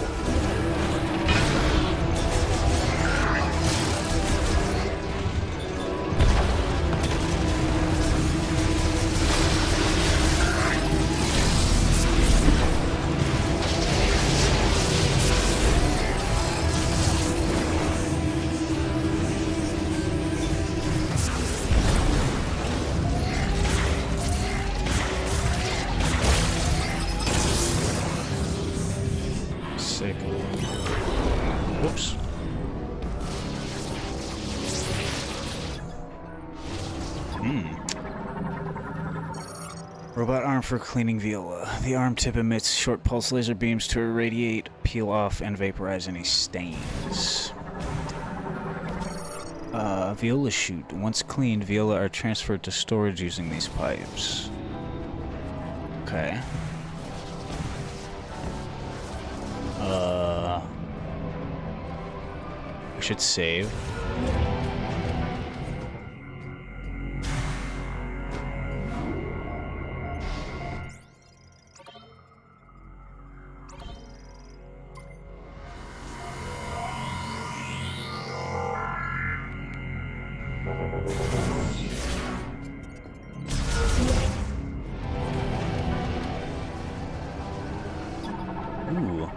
Sick. Whoops. Robot arm for cleaning viola. The arm tip emits short pulse laser beams to irradiate, peel off, and vaporize any stains. Viola chute. Once cleaned, viola are transferred to storage using these pipes. Okay. We should save. Ooh.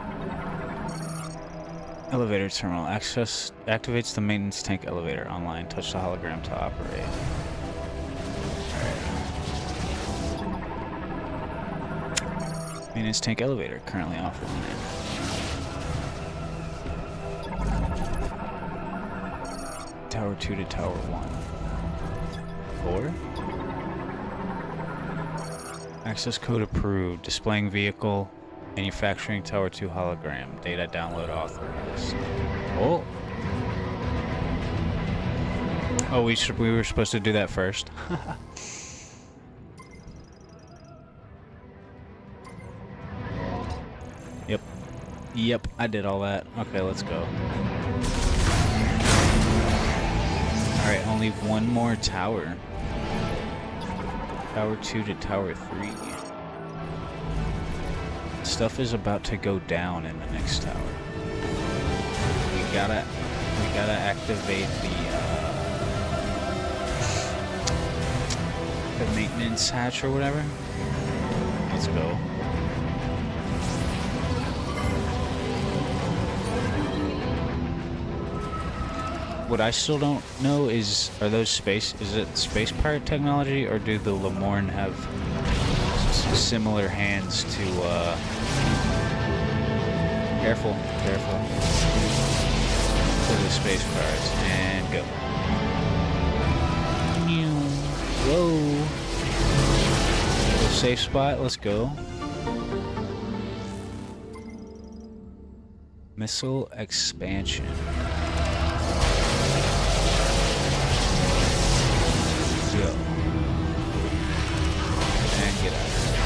Elevator terminal. Access activates the maintenance tank elevator online. Touch the hologram to operate. Alright. Maintenance tank elevator currently offline. Tower 2 to Tower 1. 4? Access code approved. Displaying vehicle. Manufacturing Tower 2 hologram. Data download authorized. Oh. Oh, we were supposed to do that first. Yep, I did all that. Okay, let's go. Alright, only one more tower. Tower 2 to Tower 3. Stuff is about to go down in the next tower. We gotta activate the maintenance hatch or whatever. Let's go. What I still don't know is, is it space pirate technology, or do the Lemorn have similar hands to, careful, to the space pirates, and go. Whoa. Safe spot, let's go. Missile expansion. Go. And get out of here.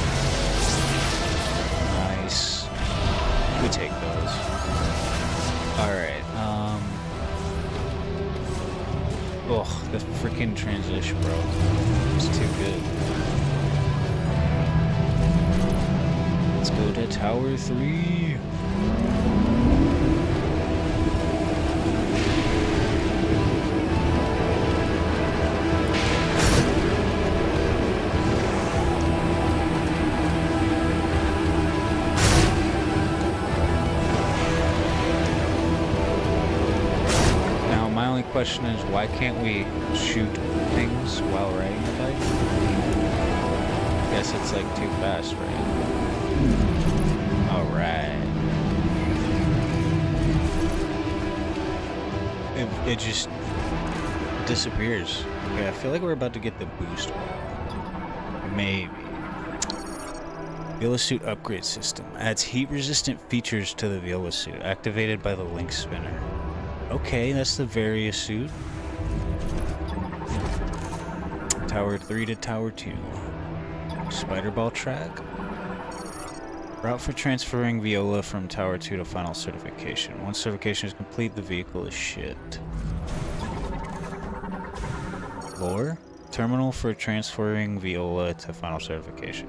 Nice. We take those. Alright, oh, the freaking transition, bro. It's too good. Let's go to Tower 3. Question is, why can't we shoot things while riding the bike? I guess it's like too fast, right? Alright. It just disappears. Okay, I feel like we're about to get the boost. Maybe. Viola suit upgrade system adds heat resistant features to the Viola suit, activated by the link spinner. Okay, that's the various suit. Tower 3 to Tower 2. Spider ball track. Route for transferring Viola from Tower 2 to final certification. Once certification is complete, the vehicle is shipped. Lore. Terminal for transferring Viola to final certification.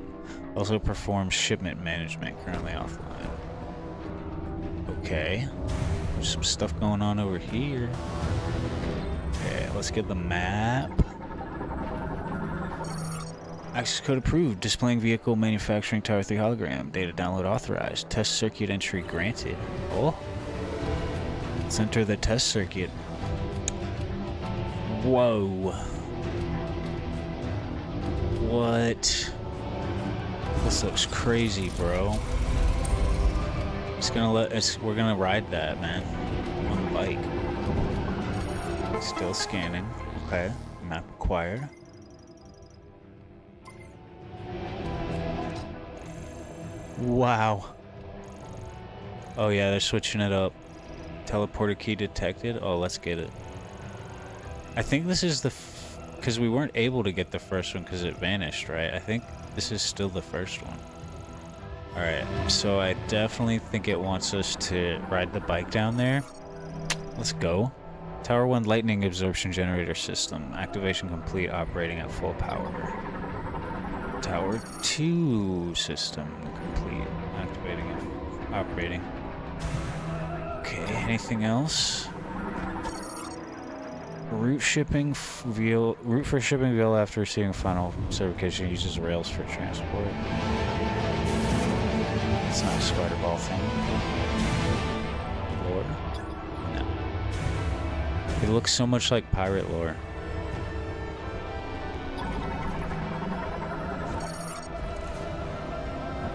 Also performs shipment management, currently offline. Okay. There's some stuff going on over here. Okay, let's get the map. Access code approved. Displaying vehicle manufacturing Tower 3 hologram. Data download authorized. Test circuit entry granted. Oh. Let's enter the test circuit. Whoa. What? This looks crazy, bro. It's gonna we're gonna ride that, man, on the bike. Still scanning. Okay, map acquired. Wow. Oh yeah, they're switching it up. Teleporter key detected. Oh, let's get it. I think this is the, because we weren't able to get the first one because it vanished, right? I think this is still the first one. Alright, so I definitely think it wants us to ride the bike down there. Let's go. Tower 1 lightning absorption generator system. Activation complete, operating at full power. Tower 2 system complete. Activating and operating. Okay, anything else? Route for shipping vehicle after receiving final certification uses rails for transport. It's not a spider ball thing. Lore? No. It looks so much like pirate lore.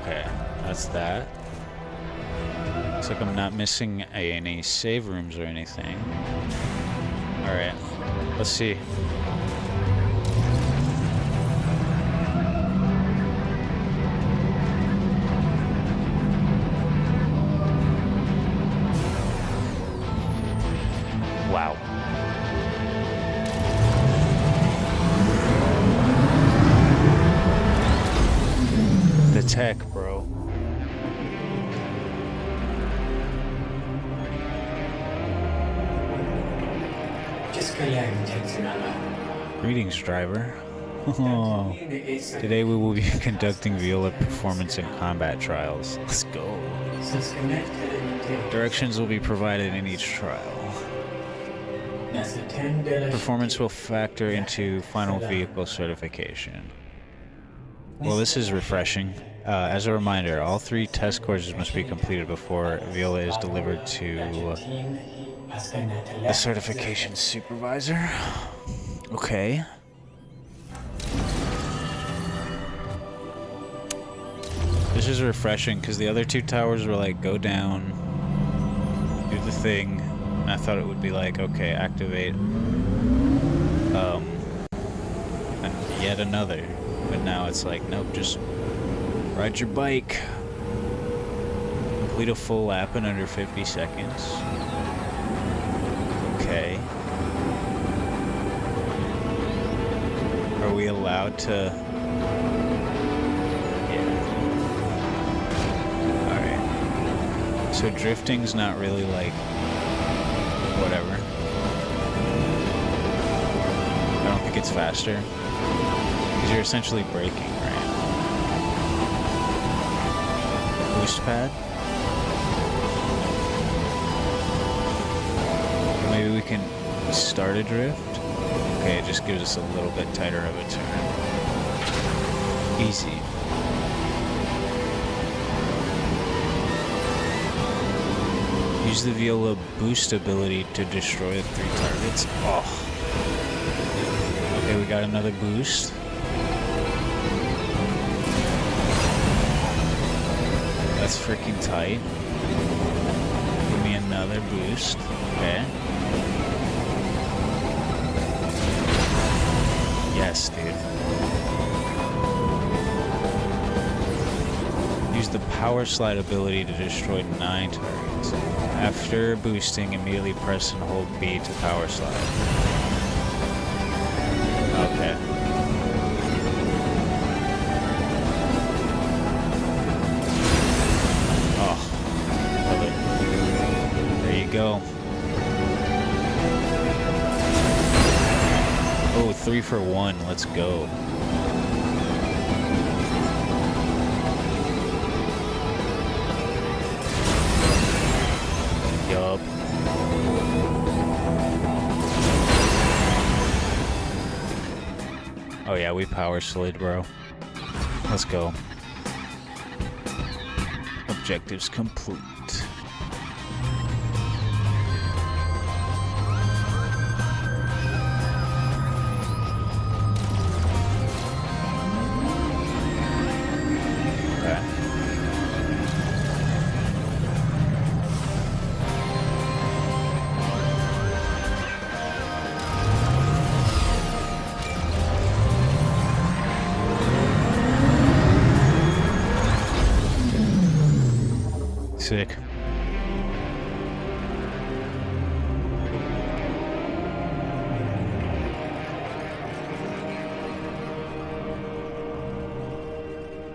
Okay, that's that. Looks like I'm not missing any save rooms or anything. Alright, let's see. Wow. The tech, bro. Greetings, driver. Oh, today we will be conducting Viola performance and combat trials. Let's go. Directions will be provided in each trial. Performance will factor into final vehicle certification. Well, this is refreshing. As a reminder, all 3 test courses must be completed before Viola is delivered to the certification supervisor. Okay. This is refreshing because the other 2 towers were like, go down, do the thing, and I thought it would be like, okay, activate, and yet another. But now it's like, nope, just ride your bike. Complete a full lap in under 50 seconds. Okay. Are we allowed to... So drifting's not really like, whatever. I don't think it's faster. Because you're essentially braking, right? Boost pad? Or maybe we can start a drift? Okay, it just gives us a little bit tighter of a turn. Easy. Use the Viola boost ability to destroy 3 targets. Oh. Okay, we got another boost. That's freaking tight. Give me another boost. Okay. Yes, dude. Use the power slide ability to destroy 9 targets. After boosting, immediately press and hold B to power slide. Okay. Oh, love it. There you go. Oh, 3 for 1. Let's go. Yup. Oh yeah, we power slid, bro. Let's go. Objectives complete. Sick.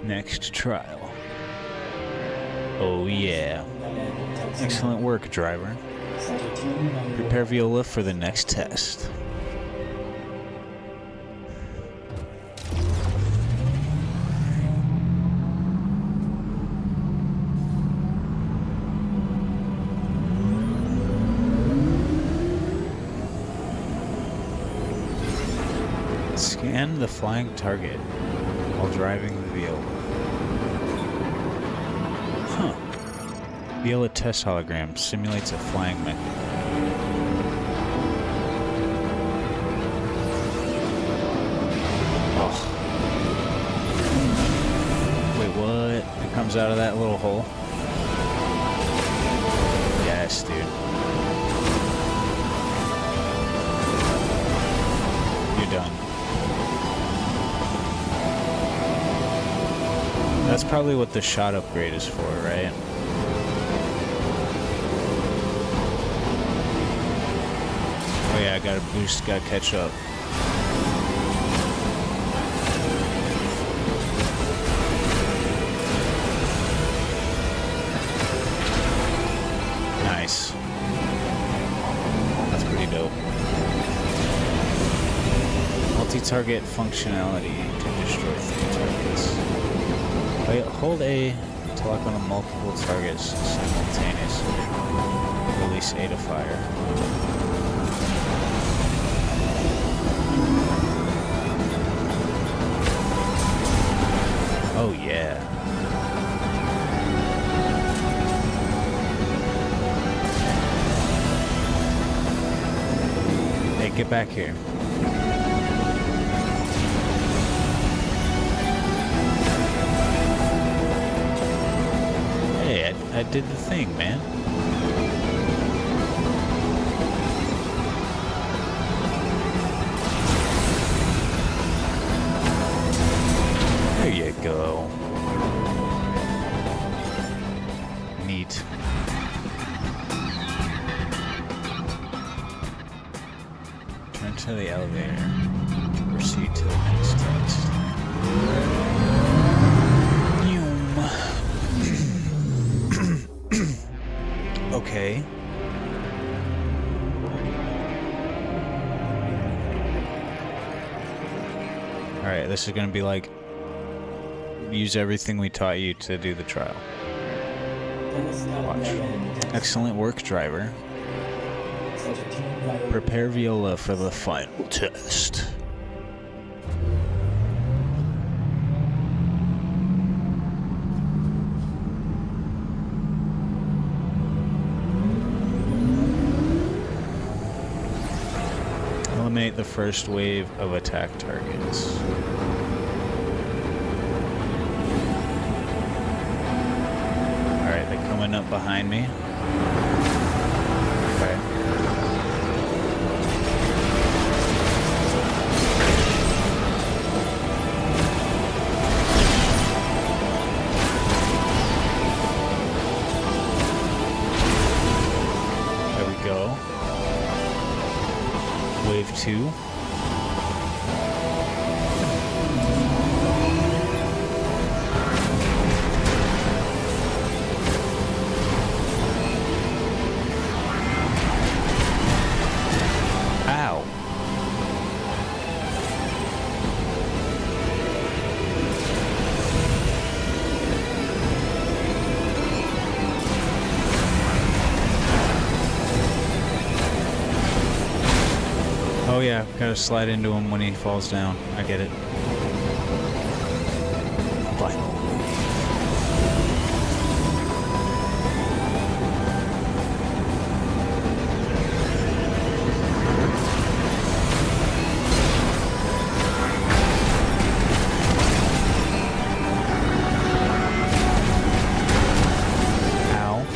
Next trial. Oh yeah. Excellent work, driver. Prepare Viola for the next test. Scan the flying target while driving the Viola. Huh. Viola test hologram simulates a flying method. Oh. Wait, what? It comes out of that little hole? Yes, dude. You're done. That's probably what the shot upgrade is for, right? Oh yeah, I gotta boost, gotta catch up. Nice. That's pretty dope. Multi-target functionality to destroy 3 targets. Wait, hold A to lock on multiple targets simultaneously. Release A to fire. Oh yeah. Hey, get back here. Hey, I did the thing, man. There you go. Neat. Turn to the elevator. Proceed to the next test. Okay. Alright, this is gonna be like use everything we taught you to do the trial. Watch. Excellent work, driver. Prepare Viola for the final test. Eliminate the first wave of attack targets. Alright, they're coming up behind me. Okay. There we go. Wave 2. Ow. Oh yeah, gotta slide into him when he falls down. I get it. Final. Ow.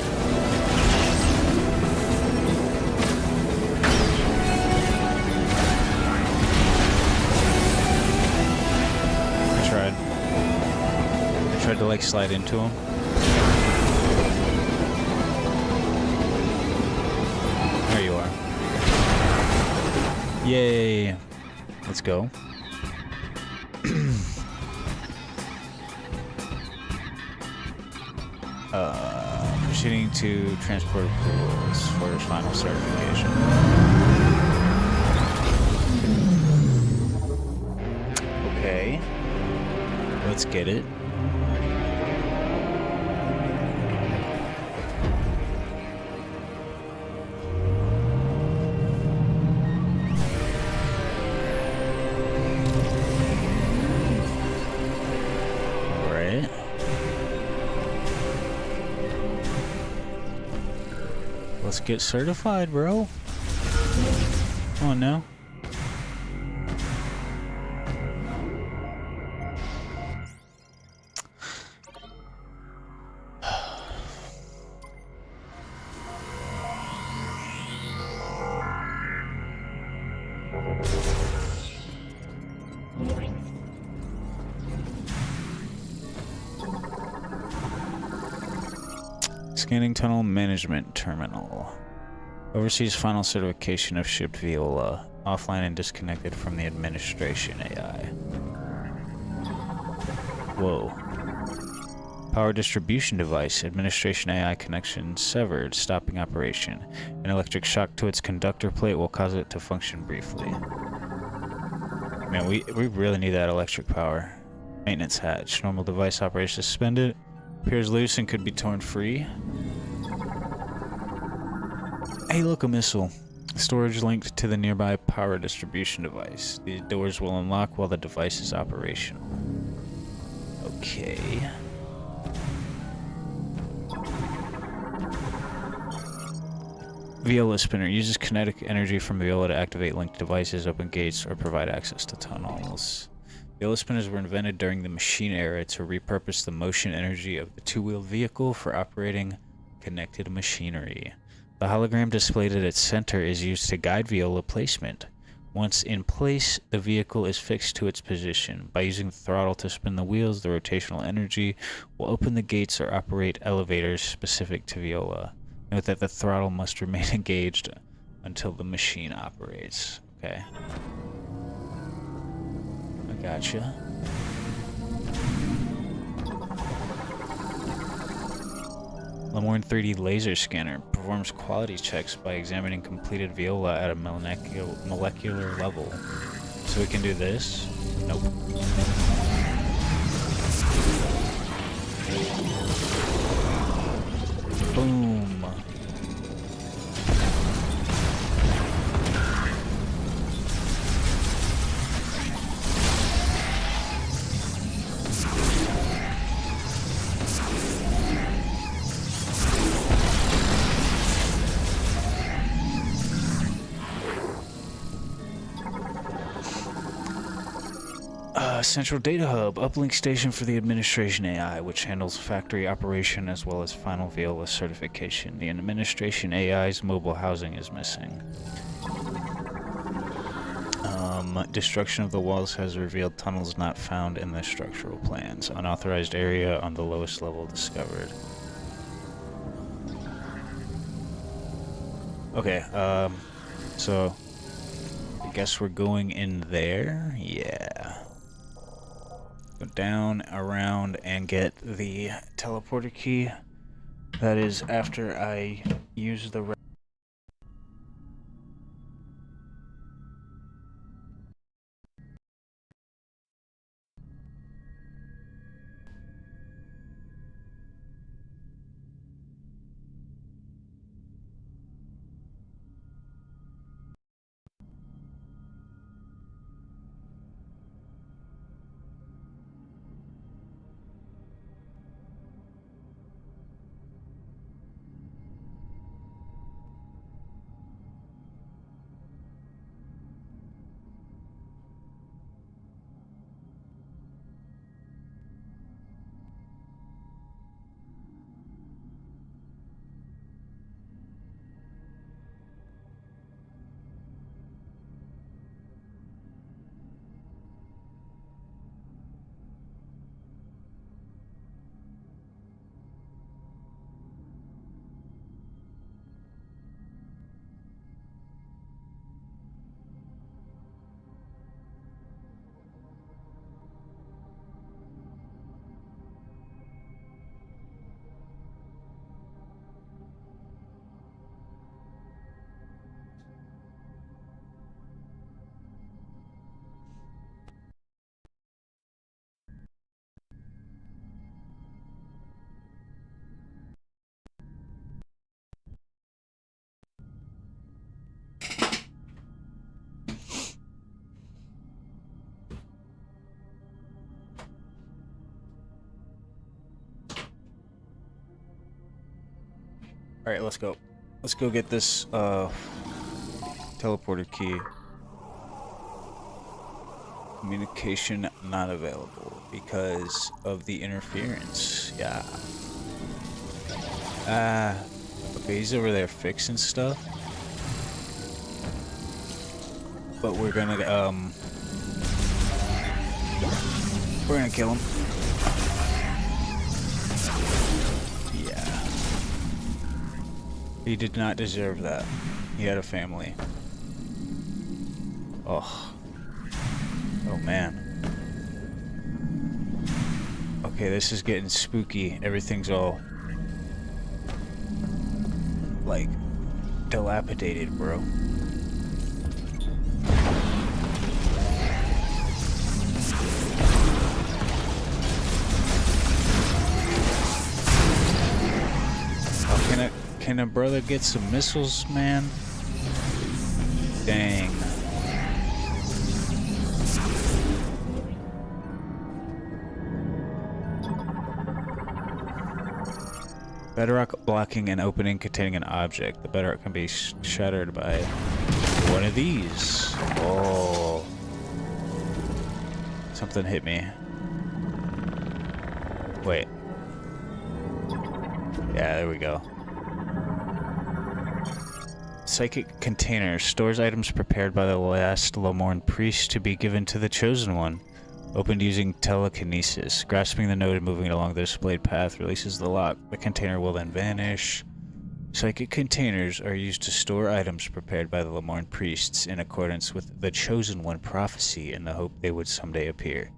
Tried to like slide into him. There you are. Yay. Let's go. Proceeding to transport approvals for his final certification. Okay. Let's get it. Let's get certified, bro. Come on now. Scanning tunnel management terminal. Oversees final certification of shipped Viola. Offline and disconnected from the administration AI. Whoa. Power distribution device. Administration AI connection severed. Stopping operation. An electric shock to its conductor plate will cause it to function briefly. Man, we really need that electric power. Maintenance hatch. Normal device operation suspended. Appears loose and could be torn free. Hey, look, a missile. Storage linked to the nearby power distribution device. These doors will unlock while the device is operational. Okay. Viola spinner. Uses kinetic energy from Viola to activate linked devices, open gates, or provide access to tunnels. Viola spinners were invented during the machine era to repurpose the motion energy of the two-wheeled vehicle for operating connected machinery. The hologram displayed at its center is used to guide Viola placement. Once in place, the vehicle is fixed to its position. By using the throttle to spin the wheels, the rotational energy will open the gates or operate elevators specific to Viola. Note that the throttle must remain engaged until the machine operates. Okay. I gotcha. Lemoyne 3D laser scanner performs quality checks by examining completed Viola at a molecular level. So we can do this? Nope. Boom. Central Data Hub, uplink station for the administration AI, which handles factory operation as well as final Viola certification. The administration AI's mobile housing is missing. Destruction of the walls has revealed tunnels not found in the structural plans. Unauthorized area on the lowest level discovered. Okay, so I guess we're going in there. Yeah. Go down, around, and get the teleporter key. That is after I use the... Alright, let's go. Let's go get this, teleporter key. Communication not available because of the interference. Yeah. Okay, he's over there fixing stuff. But we're gonna kill him. Yeah. He did not deserve that. He had a family. Oh. Oh man. Okay, this is getting spooky. Everything's all like dilapidated, bro. Can a brother get some missiles, man? Dang. Bedrock blocking an opening containing an object. The bedrock can be shattered by one of these. Oh. Something hit me. Wait. Yeah, there we go. Psychic container stores items prepared by the last Lemorne priest to be given to the chosen one. Opened using telekinesis. Grasping the node and moving it along the displayed path releases the lock. The container will then vanish. Psychic containers are used to store items prepared by the Lemorne priests in accordance with the chosen one prophecy in the hope they would someday appear.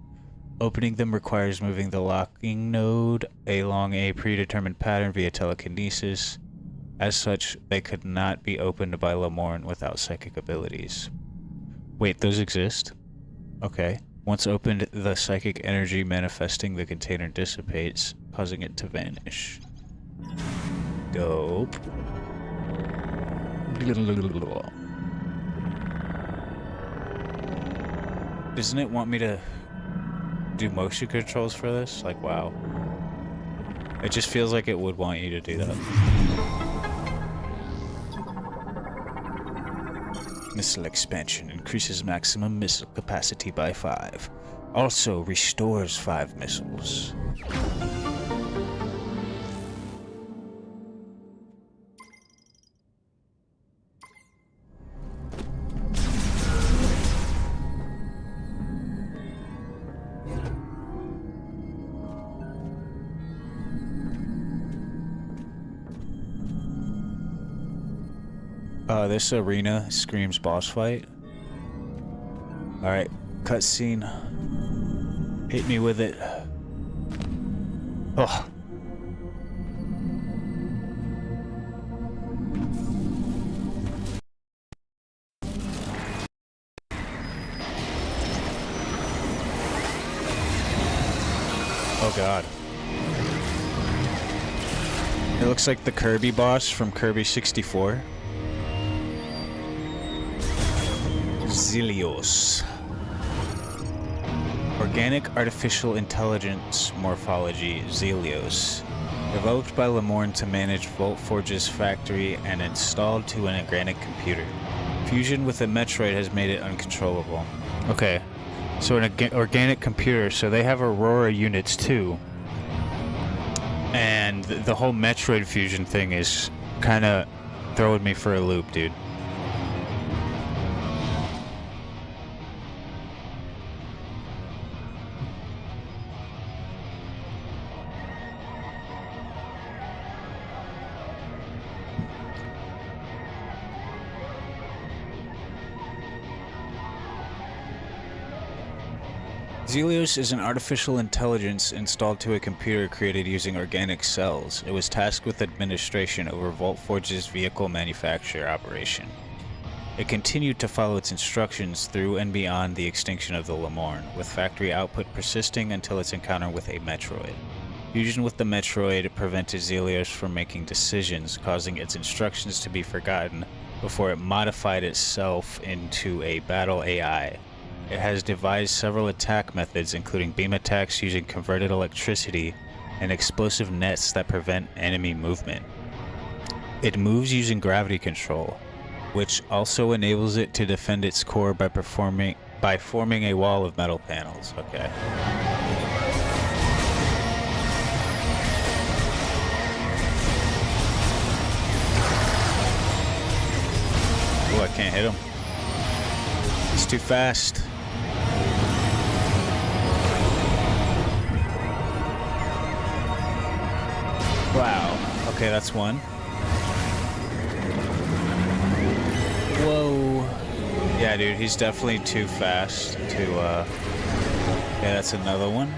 Opening them requires moving the locking node along a predetermined pattern via telekinesis. As such, they could not be opened by Lemorne without psychic abilities. Wait, those exist? Okay. Once opened, the psychic energy manifesting the container dissipates, causing it to vanish. Dope. Doesn't it want me to do motion controls for this? Like, wow. It just feels like it would want you to do that. Missile expansion increases maximum missile capacity by 5. Also restores 5 missiles. This arena screams boss fight. Alright, cutscene. Hit me with it. Oh. Oh god. It looks like the Kirby boss from Kirby 64. Zelios. Organic Artificial Intelligence Morphology, Zelios. Developed by Lemorne to manage Vault Forge's factory and installed to an organic computer. Fusion with a Metroid has made it uncontrollable. Okay, so an organic computer, so they have Aurora units too. And the whole Metroid fusion thing is kind of throwing me for a loop, dude. Zelios is an artificial intelligence installed to a computer created using organic cells. It was tasked with administration over Vault Forge's vehicle manufacture operation. It continued to follow its instructions through and beyond the extinction of the Lemorne, with factory output persisting until its encounter with a Metroid. Fusion with the Metroid prevented Zelios from making decisions, causing its instructions to be forgotten before it modified itself into a battle AI. It has devised several attack methods, including beam attacks using converted electricity and explosive nets that prevent enemy movement. It moves using gravity control, which also enables it to defend its core by forming a wall of metal panels. Okay. Oh, I can't hit him. He's too fast. Wow. Okay, that's one. Whoa. Yeah, dude, he's definitely too fast to, Yeah, that's another one.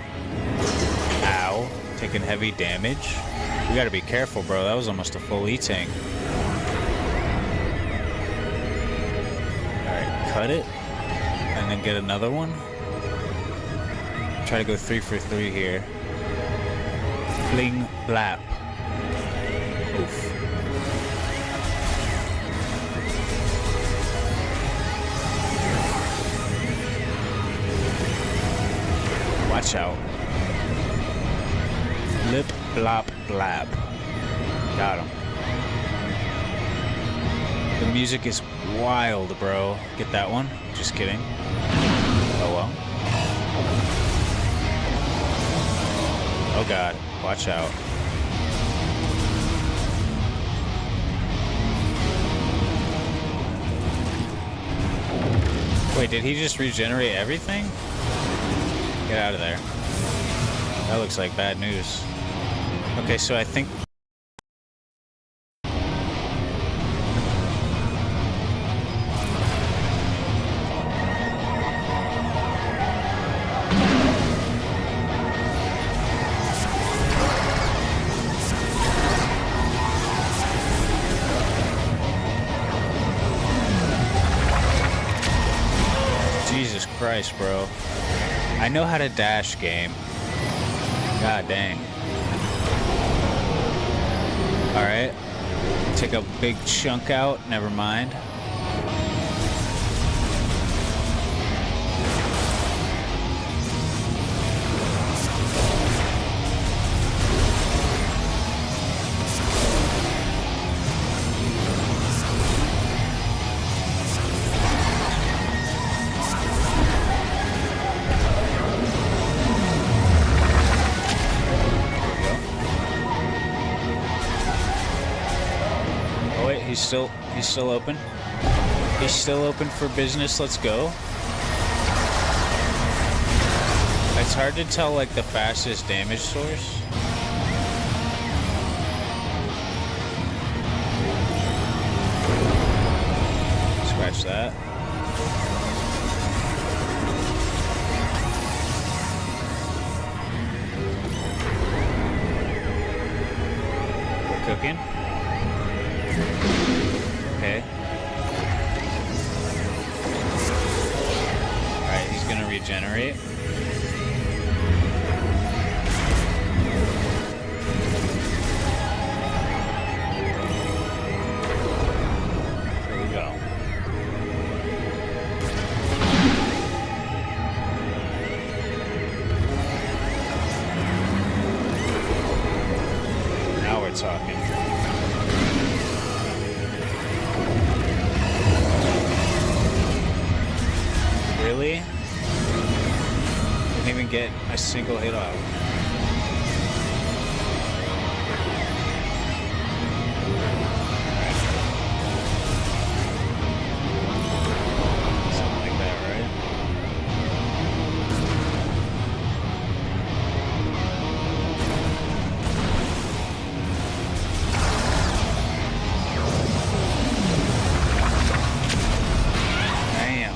Ow. Taking heavy damage. We gotta be careful, bro. That was almost a full E-tank. Alright, cut it. And then get another one. Try to go 3 for 3 here. Fling, blap. Oof. Watch out. Lip, blop, blab. Got him. The music is wild, bro. Get that one? Just kidding. Oh well. Oh god. Watch out. Wait, did he just regenerate everything? Get out of there. That looks like bad news. Okay, so I think... Jesus Christ, bro. I know how to dash, game. God dang. Alright. Take a big chunk out. Never mind. He's still open. He's still open for business. Let's go. It's hard to tell like the fastest damage source. Scratch that. We're cooking. Okay. Alright, he's gonna regenerate. Here we go. Now we're talking. Really? Didn't even get a single hit off. Something like that, right? Damn.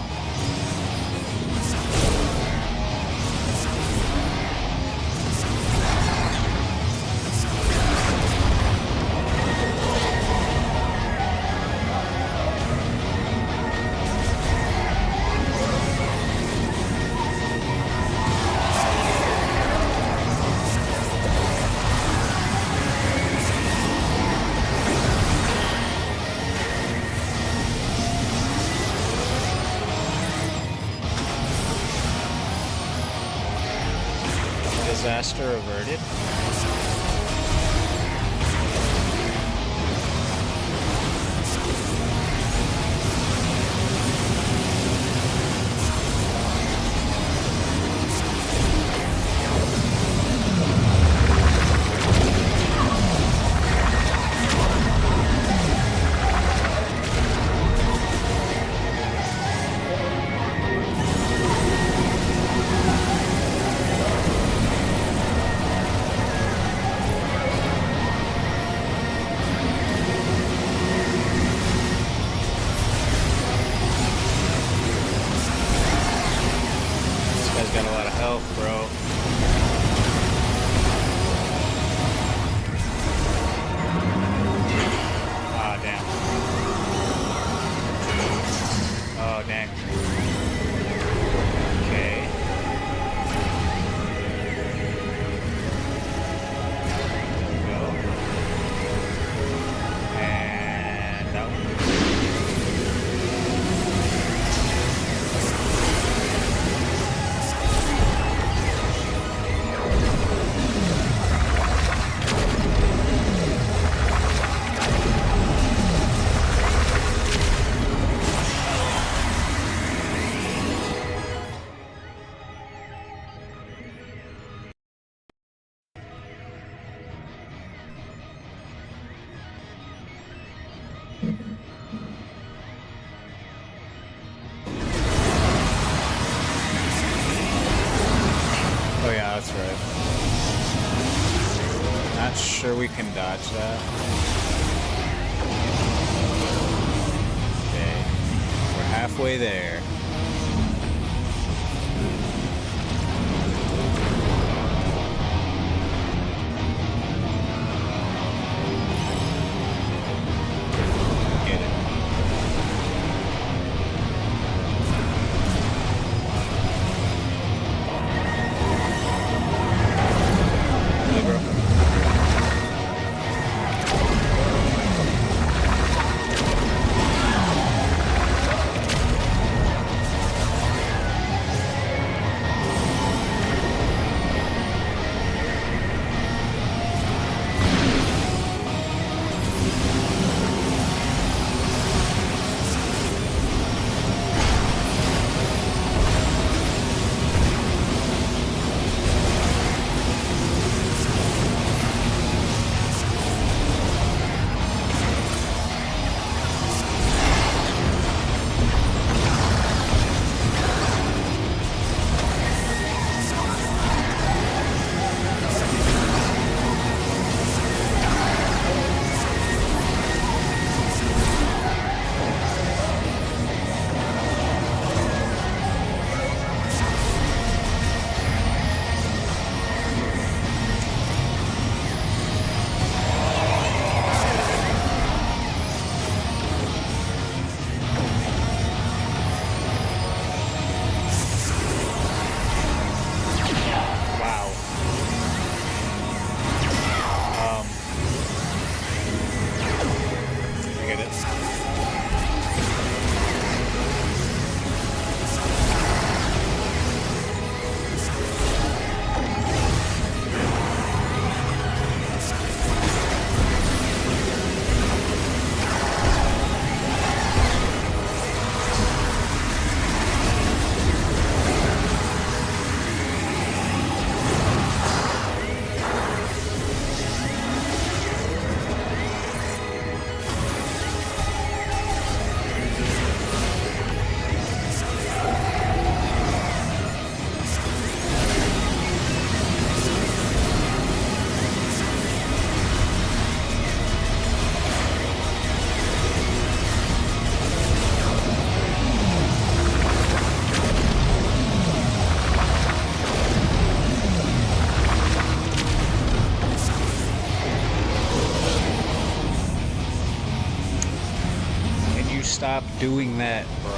Disaster averted. Got a lot of health, bro. Ah, damn. Oh, dang. Okay. Go. And that one. sure we can dodge that? Okay. We're halfway there. Get it. Hey, bro. Wow. I get it. Can you stop doing that, bro?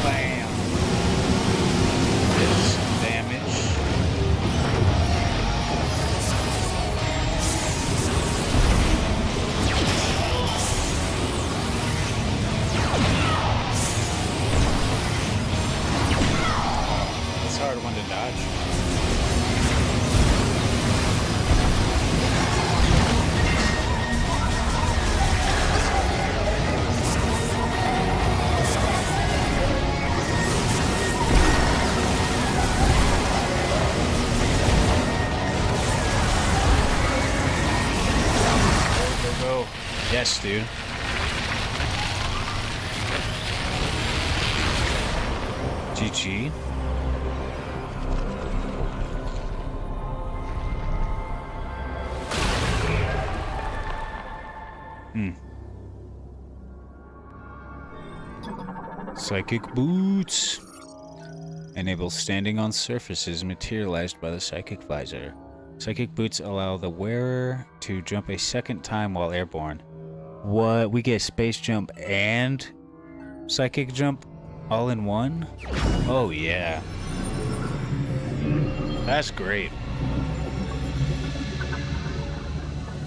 Bam. Did some damage. It's a hard one to dodge. Go. Yes, dude. GG. Psychic boots. Enable standing on surfaces materialized by the psychic visor. Psychic boots allow the wearer to jump a second time while airborne. What? We get space jump and psychic jump all in one? Oh yeah. That's great.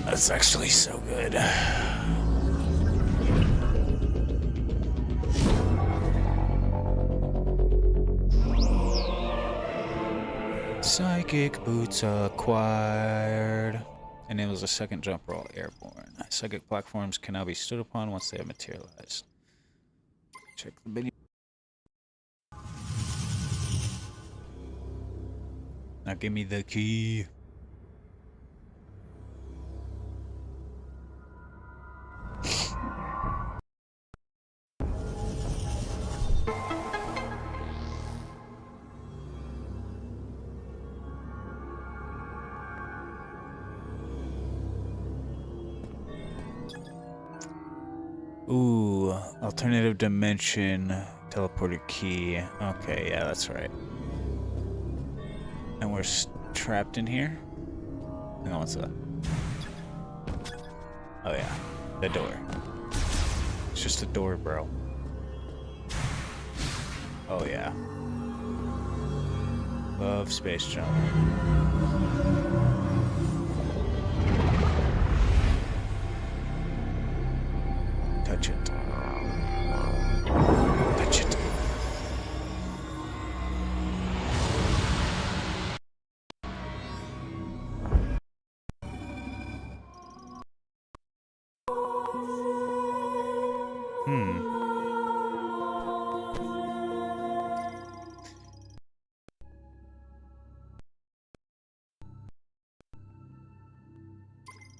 That's actually so good. Psychic boots acquired. Enables a second jump roll airborne. Psychic platforms can now be stood upon once they have materialized. Check the menu. Now give me the key. Ooh, alternative dimension, teleporter key. Okay, yeah, that's right. And we're trapped in here? Hang on, what's that? Oh yeah, the door. It's just a door, bro. Oh yeah. Love space jump. Touch it. Touch it.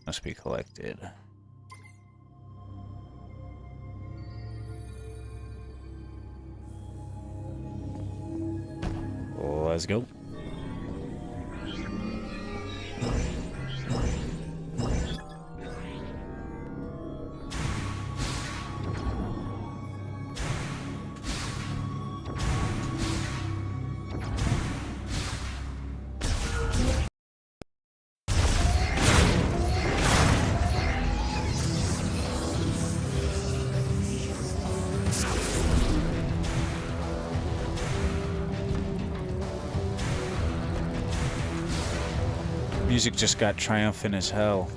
Must be collected. Let's go. Music just got triumphant as hell.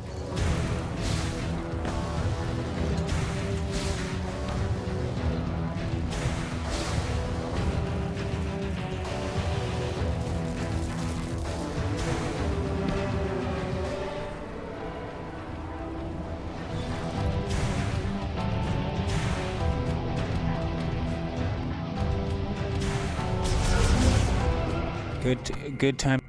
Good time.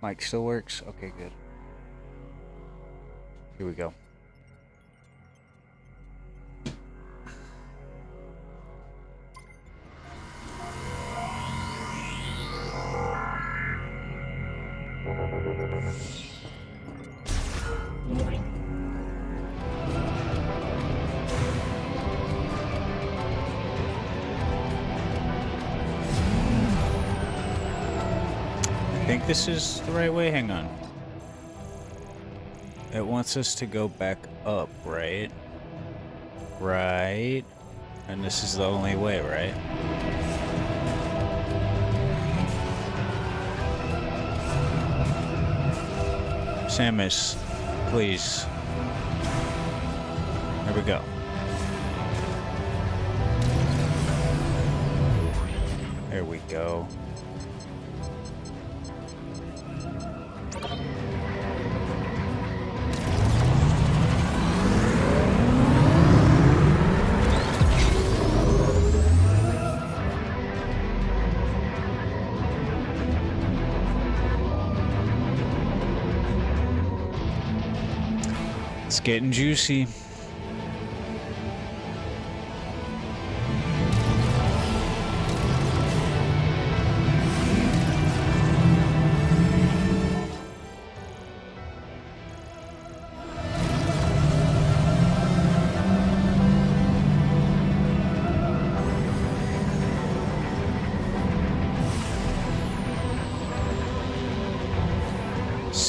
Mic still works? Okay, good. Here we go. I think this is the right way. Hang on. It wants us to go back up, right? Right. And this is the only way, right? Samus, please. There we go. There we go. It's getting juicy.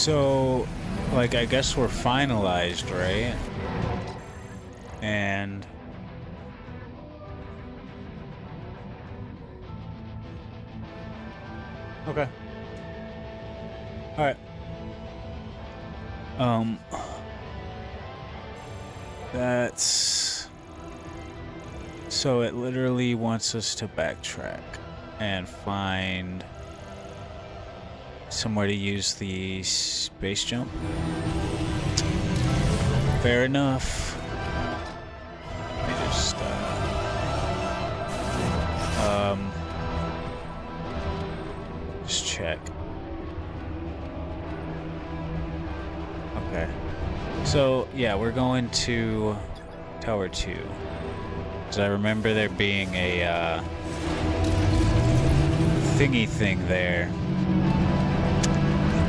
So, like, I guess we're finalized, right? And... Okay. Alright. That's... So it literally wants us to backtrack and find somewhere to use the space jump. Fair enough. Let me just, just check. Okay. So, yeah, we're going to Tower 2. Because I remember there being a, thingy thing there.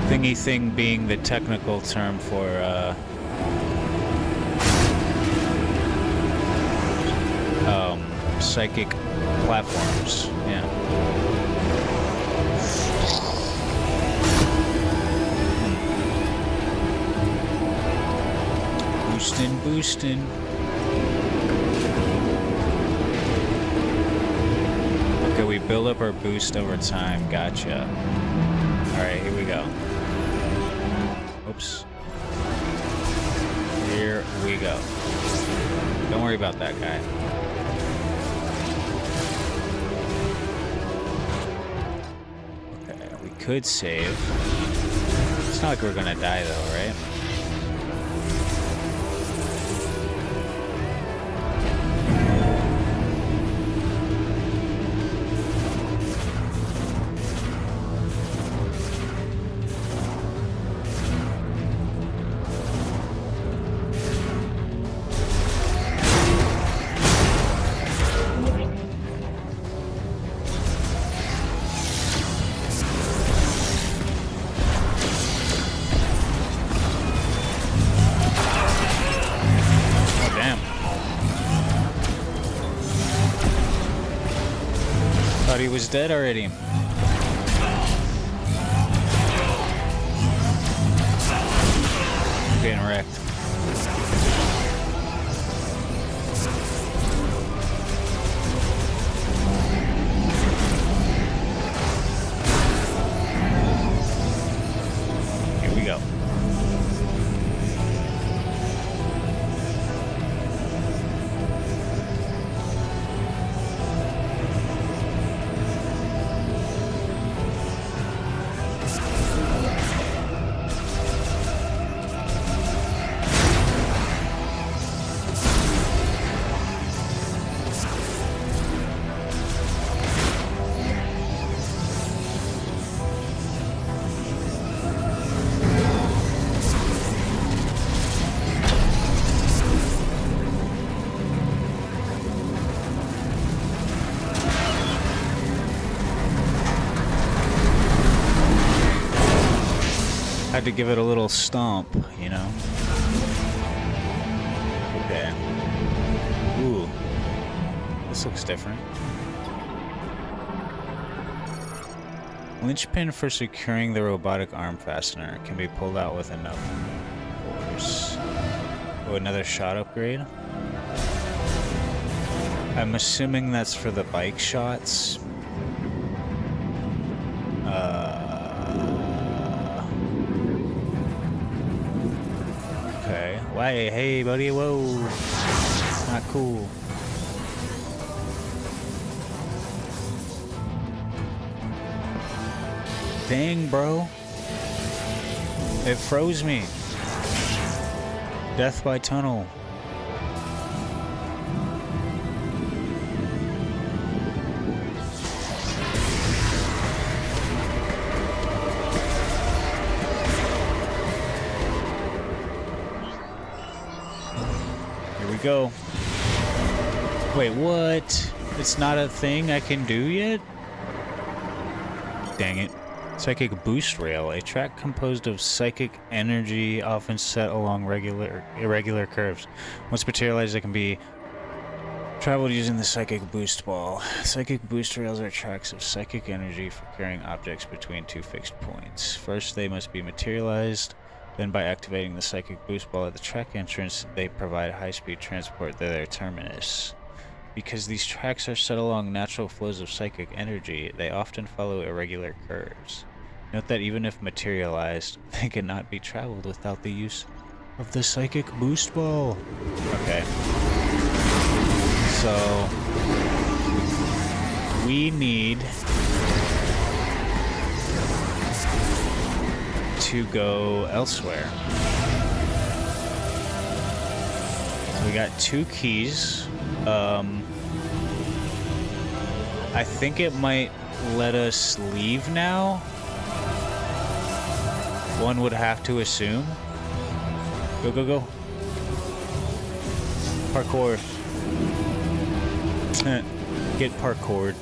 Thingy thing being the technical term for, psychic platforms. Yeah. Boostin'. Okay, we build up our boost over time. Gotcha. Alright, here we go. Oops. Here we go. Don't worry about that guy. Okay, we could save. It's not like we're gonna die though, right? He was dead already. Getting wrecked. Here we go. Had to give it a little stomp, you know? Okay. Ooh. This looks different. Linchpin for securing the robotic arm fastener can be pulled out with enough force. Oh, another shot upgrade? I'm assuming that's for the bike shots. Okay. Why? Hey, buddy. Whoa. Not cool. Dang, bro. It froze me. Death by tunnel. Go. Wait, what? It's not a thing I can do yet? Dang it. Psychic boost rail, a track composed of psychic energy often set along irregular curves. Once materialized, it can be Traveled using the Psychic Boost Ball. Psychic Boost rails are tracks of psychic energy for carrying objects between two fixed points. First, they must be materialized. Then, by activating the Psychic Boost Ball at the track entrance, they provide high-speed transport to their terminus. Because these tracks are set along natural flows of psychic energy, they often follow irregular curves. Note that even if materialized, they cannot be traveled without the use of the Psychic Boost Ball. Okay. So, we need to go elsewhere. So we got 2 keys. I think it might let us leave now. One would have to assume. Go, go, go. Parkour. Get parkoured.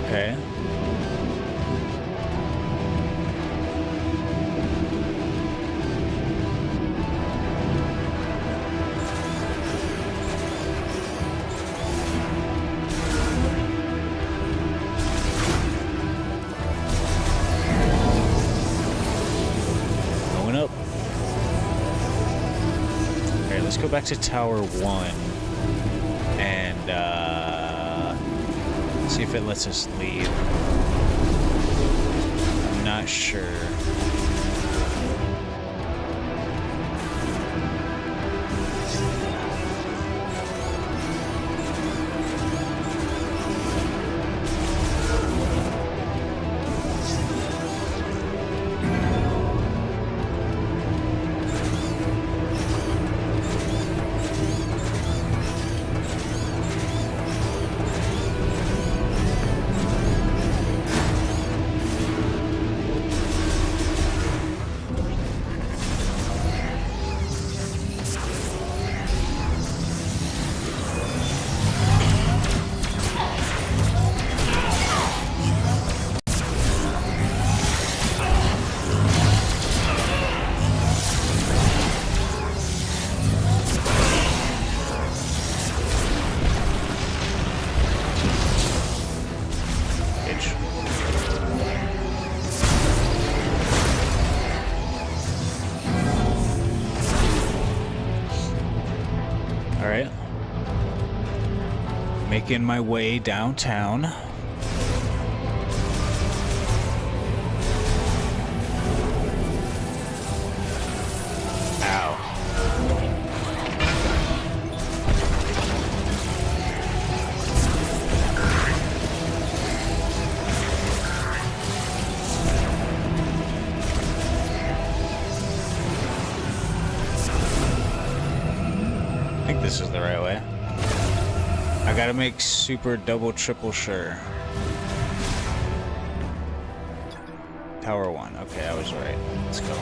Okay. Going up. Okay, let's go back to Tower 1. And see if it lets us leave. I'm not sure. Alright. Making my way downtown. Ow. I think this is the right way. I gotta make super double triple sure. Tower 1. Okay, I was right. Let's go.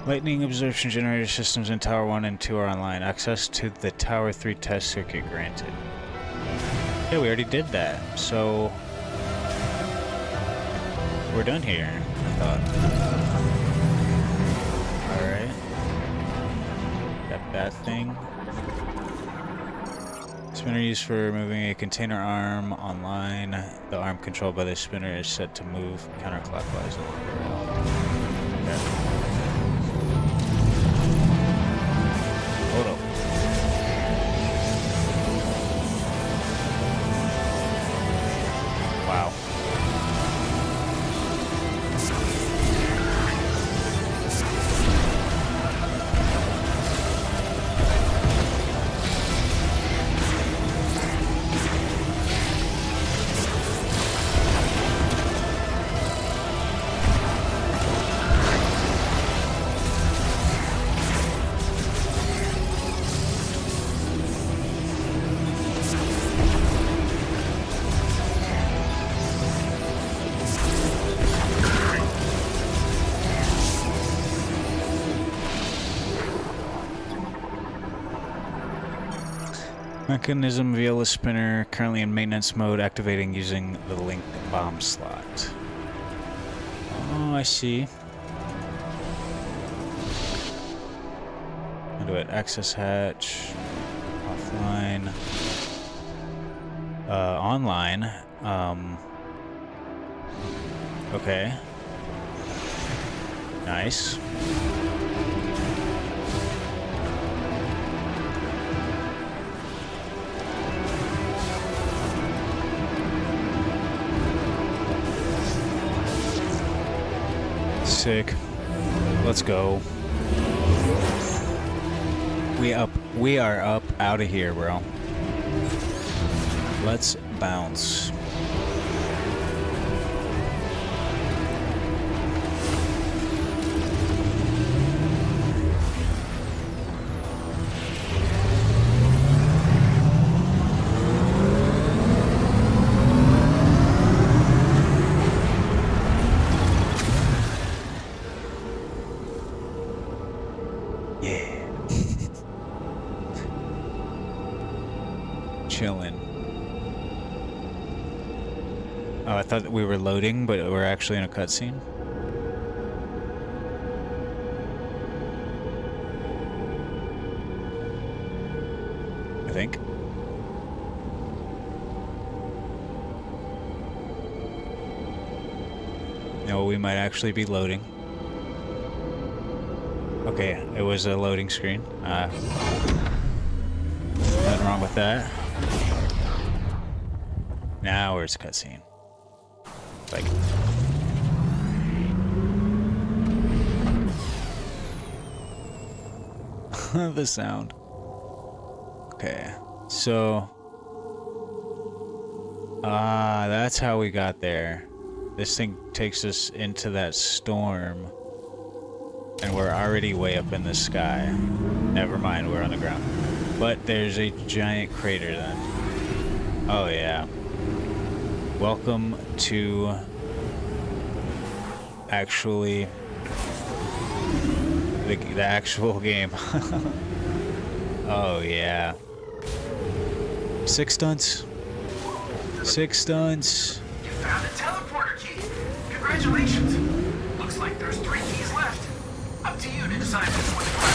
Lightning absorption generator systems in Tower 1 and 2 are online. Access to the Tower 3 test circuit granted. Yeah, we already did that. So we're done here, I thought. Alright. Got that thing. Spinner used for removing a container arm online. The arm controlled by the spinner is set to move counterclockwise along the rail. Okay. Hold up. Wow. Mechanism viola spinner currently in maintenance mode, activating using the linked bomb slot. Oh, I see. I'll do it. Access hatch. Offline. Online. Okay. Nice. Sick. Let's go. We are up out of here, bro. Let's bounce. Chilling. Oh, I thought that we were loading, but we're actually in a cutscene. I think. No, we might actually be loading. Okay, it was a loading screen. Nothing wrong with that. Now where's the cutscene? Like, the sound. Okay, so that's how we got there. This thing takes us into that storm, and we're already way up in the sky. Never mind, we're on the ground. But there's a giant crater then. Oh yeah. Welcome to actually the actual game. Oh yeah. 6 stunts. 6 stunts. You found a teleporter key. Congratulations. Looks like there's 3 keys left. Up to you to decide which one to grab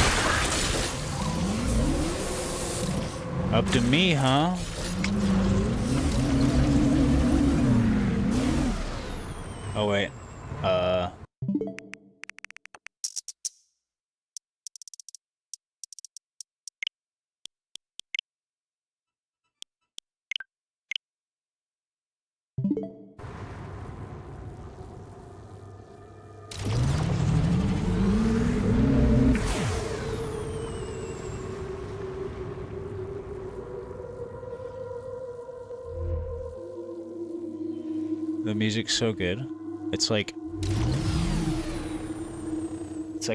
first. Up to me, huh? Oh wait. The music's so good. It's like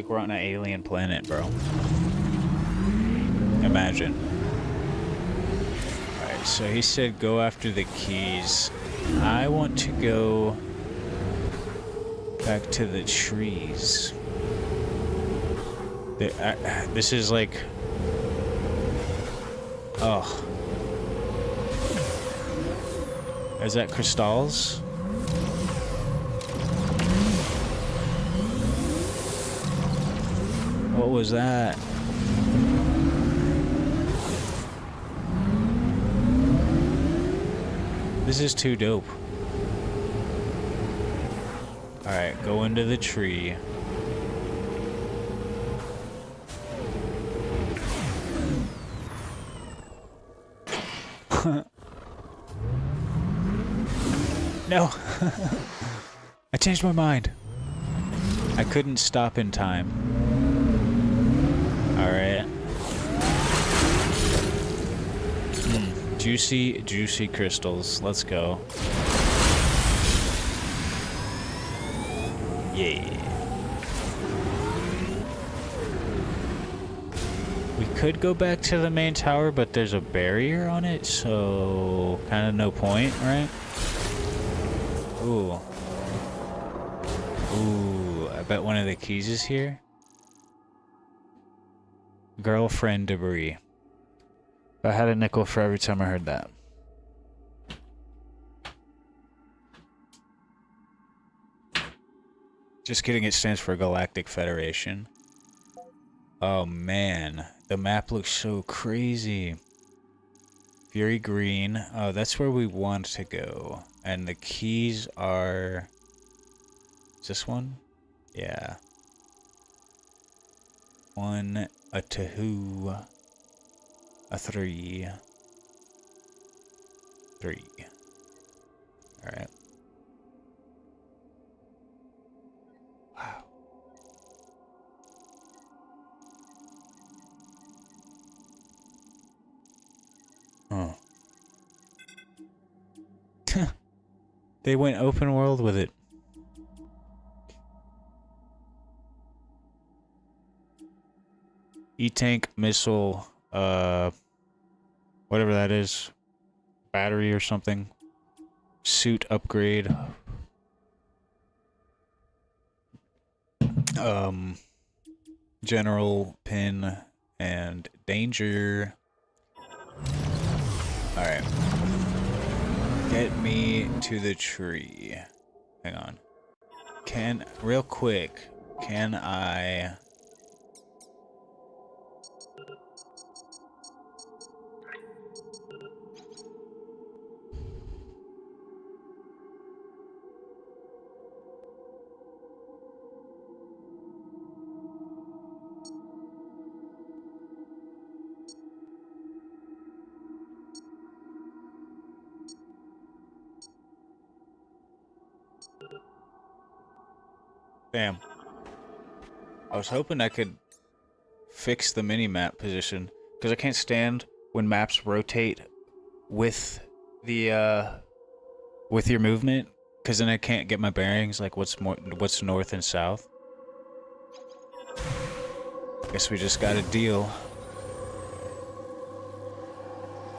we're on an alien planet, bro. Imagine. Alright, so he said go after the keys. I want to go back to the trees. This is like... Oh. Is that crystals? What was that? This is too dope. Alright, go into the tree. No! I changed my mind. I couldn't stop in time. Alright. Juicy, juicy crystals. Let's go. Yeah. We could go back to the main tower, but there's a barrier on it, so kind of no point, right? Ooh. Ooh, I bet one of the keys is here. Girlfriend debris. I had a nickel for every time I heard that. Just kidding, it stands for Galactic Federation. Oh man, the map looks so crazy. Fury Green. Oh, that's where we want to go. And the keys are... Is this one? Yeah. 1, a 2, a 3. 3. Alright. Wow. Huh. They went open world with it. E-tank, missile, whatever that is. Battery or something. Suit upgrade. General pin and danger. Alright. Get me to the tree. Hang on. Real quick, can I... Bam. I was hoping I could fix the mini-map position, because I can't stand when maps rotate with the, with your movement, because then I can't get my bearings, like what's north and south. Guess we just got a deal.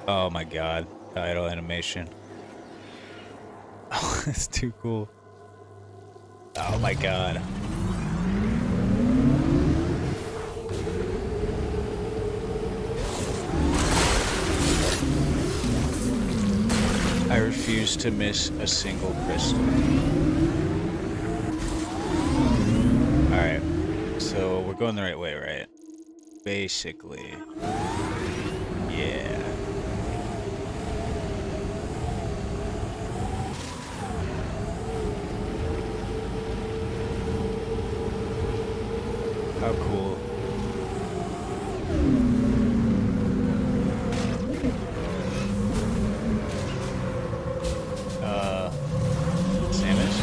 Oh my god, the idle animation. Oh, that's too cool. Oh my god. I refuse to miss a single crystal. Alright, so we're going the right way, right? Basically. Yeah. How cool. Samus?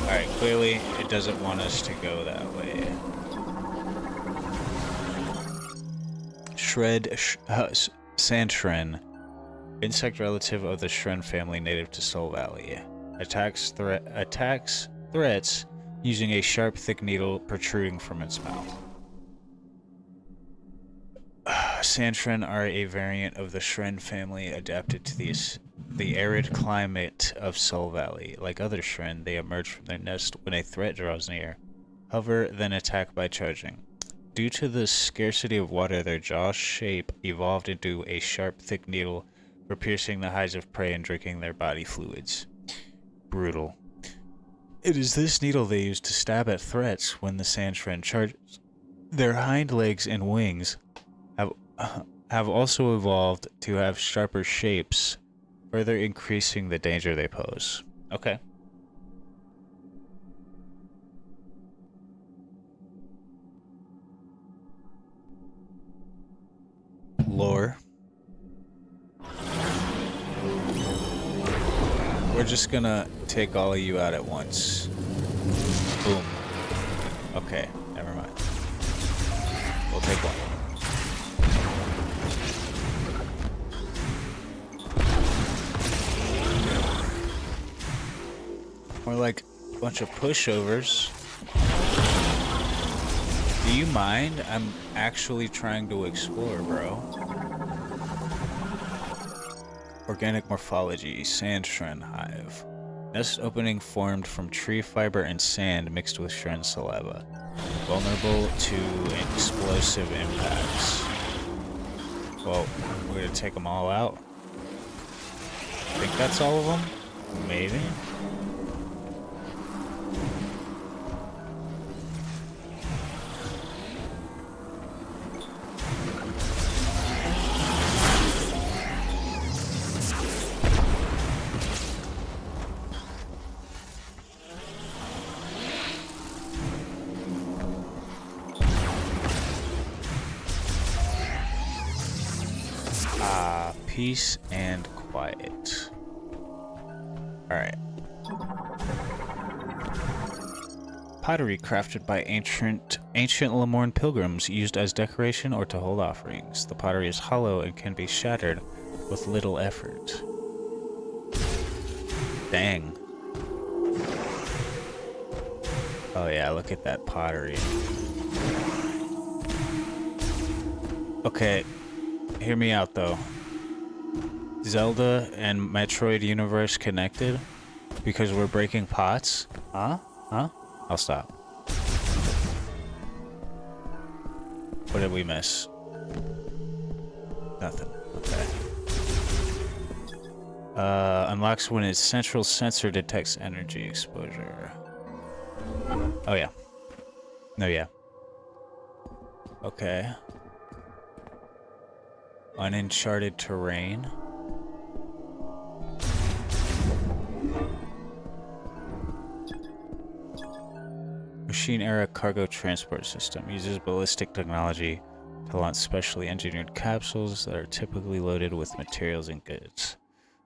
Alright, clearly it doesn't want us to go that way. Sand Shren. Insect relative of the Shren family native to Soul Valley. Attacks threats using a sharp, thick needle protruding from its mouth. Sand Shren are a variant of the Shren family adapted to the arid climate of Soul Valley. Like other Shren, they emerge from their nest when a threat draws near, hover, then attack by charging. Due to the scarcity of water, their jaw shape evolved into a sharp, thick needle for piercing the hides of prey and drinking their body fluids. Brutal. It is this needle they use to stab at threats when the Sand Shren charges. Their hind legs and wings have also evolved to have sharper shapes, further increasing the danger they pose. Okay. Lore. We're just gonna take all of you out at once. Boom. Okay, never mind. We'll take one. We're like a bunch of pushovers. Do you mind? I'm actually trying to explore, bro. Organic morphology, Sand Shren hive. Nest opening formed from tree fiber and sand mixed with Shren saliva. Vulnerable to explosive impacts. Well, we're gonna take them all out. I think that's all of them? Maybe? Peace and quiet. Alright. Pottery crafted by ancient Lemorne pilgrims, used as decoration or to hold offerings. The pottery is hollow and can be shattered with little effort. Dang. Oh yeah, look at that pottery. Okay, hear me out though. Zelda and Metroid universe connected because we're breaking pots? Huh? Huh? I'll stop. What did we miss? Nothing. Okay. Unlocks when its central sensor detects energy exposure. Oh yeah. No, yeah. Okay. Uncharted terrain. Machine-era cargo transport system uses ballistic technology to launch specially engineered capsules that are typically loaded with materials and goods.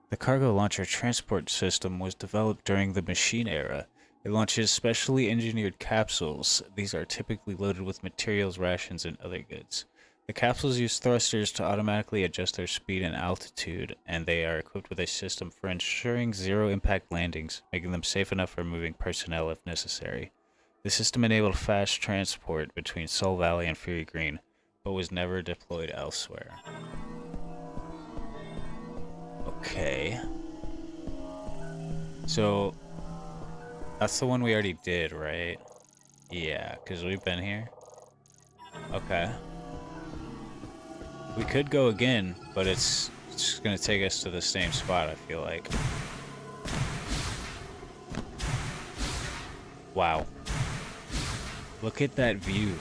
The cargo launcher transport system was developed during the machine era. It launches specially engineered capsules. These are typically loaded with materials, rations, and other goods. The capsules use thrusters to automatically adjust their speed and altitude, and they are equipped with a system for ensuring zero-impact landings, making them safe enough for moving personnel if necessary. The system enabled fast transport between Soul Valley and Fury Green, but was never deployed elsewhere. Okay. So, that's the one we already did, right? Yeah, because we've been here. Okay. We could go again, but it's just gonna take us to the same spot, I feel like. Wow. Look at that view.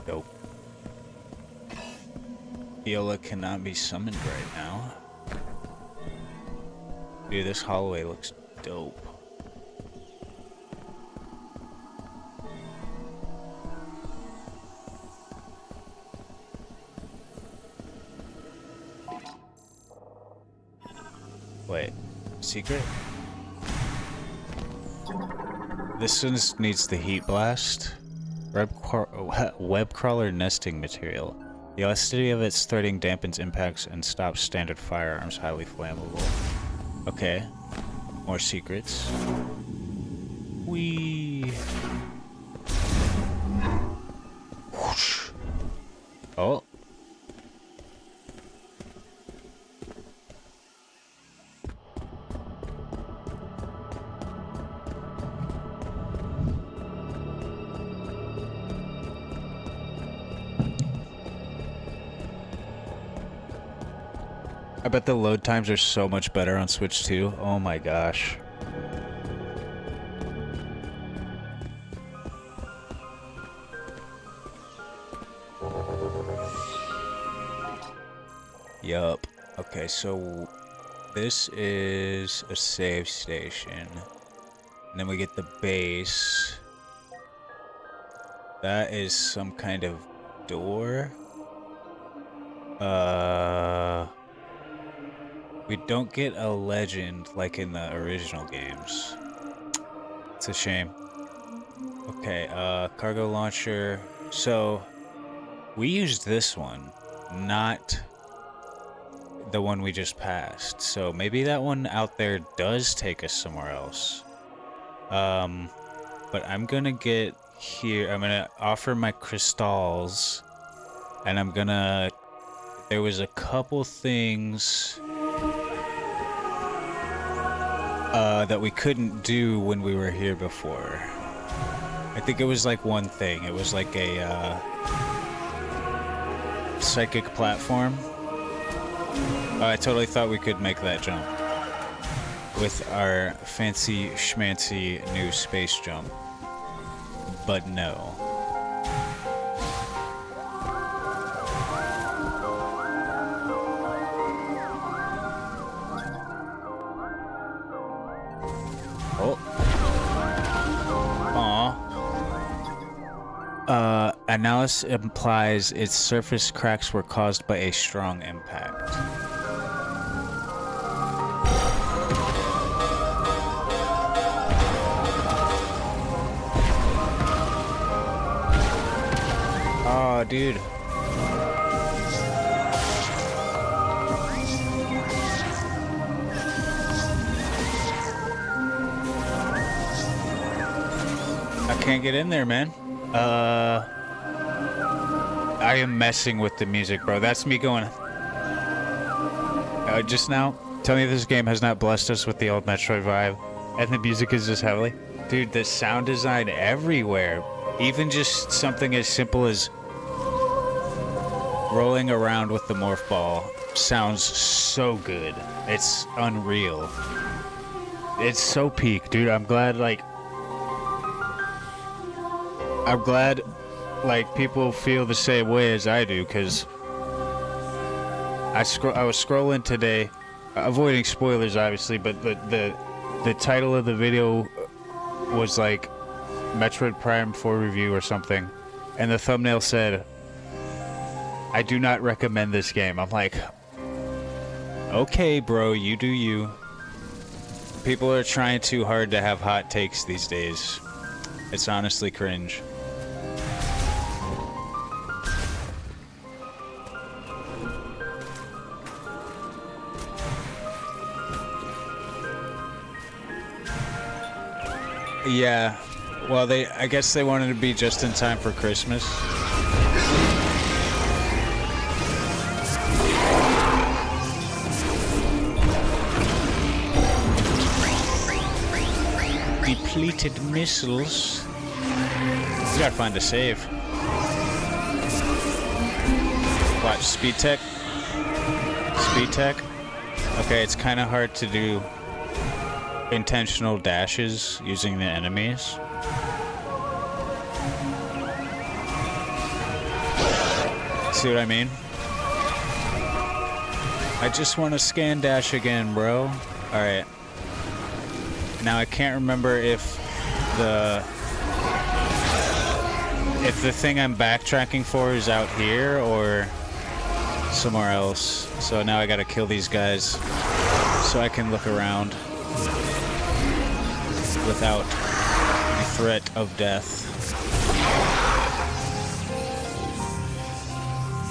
Dope. Viola cannot be summoned right now. Dude, this hallway looks dope. Wait, secret? This one needs the heat blast. Web crawler nesting material. The elasticity of its threading dampens impacts and stops standard firearms, highly flammable. Okay, more secrets. Whee! Whoosh. Oh. I bet the load times are so much better on Switch 2. Oh my gosh. Yup. Okay, so this is a save station. And then we get the base. That is some kind of door. We don't get a legend like in the original games. It's a shame. Okay, cargo launcher. So, we used this one, not the one we just passed. So maybe that one out there does take us somewhere else. But I'm gonna get here. I'm gonna offer my crystals, and I'm gonna. There was a couple things that we couldn't do when we were here before. I I think it was like one thing. It was like a psychic platform. Oh, I totally thought we could make that jump with our fancy schmancy new space jump. But no. Oh. Aw. Analysis implies its surface cracks were caused by a strong impact. Oh, dude. I can't get in there, man. I am messing with the music, bro. That's me going. Just now, tell me this game has not blessed us with the old Metroid vibe, and the music is just heavily. Dude, the sound design everywhere. Even just something as simple as rolling around with the morph ball sounds so good. It's unreal. It's so peak, dude. I'm glad, like, people feel the same way as I do, because I was scrolling today, avoiding spoilers obviously, but the title of the video was like Metroid Prime 4 review or something, and the thumbnail said, "I do not recommend this game." I'm like, okay, bro, you do you. People are trying too hard to have hot takes these days. It's honestly cringe. Yeah, well, I guess they wanted to be just in time for Christmas. Depleted missiles. We gotta find a save. Watch, speed tech. Speed tech. Okay, it's kind of hard to do intentional dashes using the enemies. See what I mean? I just want to scan dash again, bro. Alright. Now I can't remember if the thing I'm backtracking for is out here or somewhere else. So now I gotta kill these guys so I can look around without the threat of death.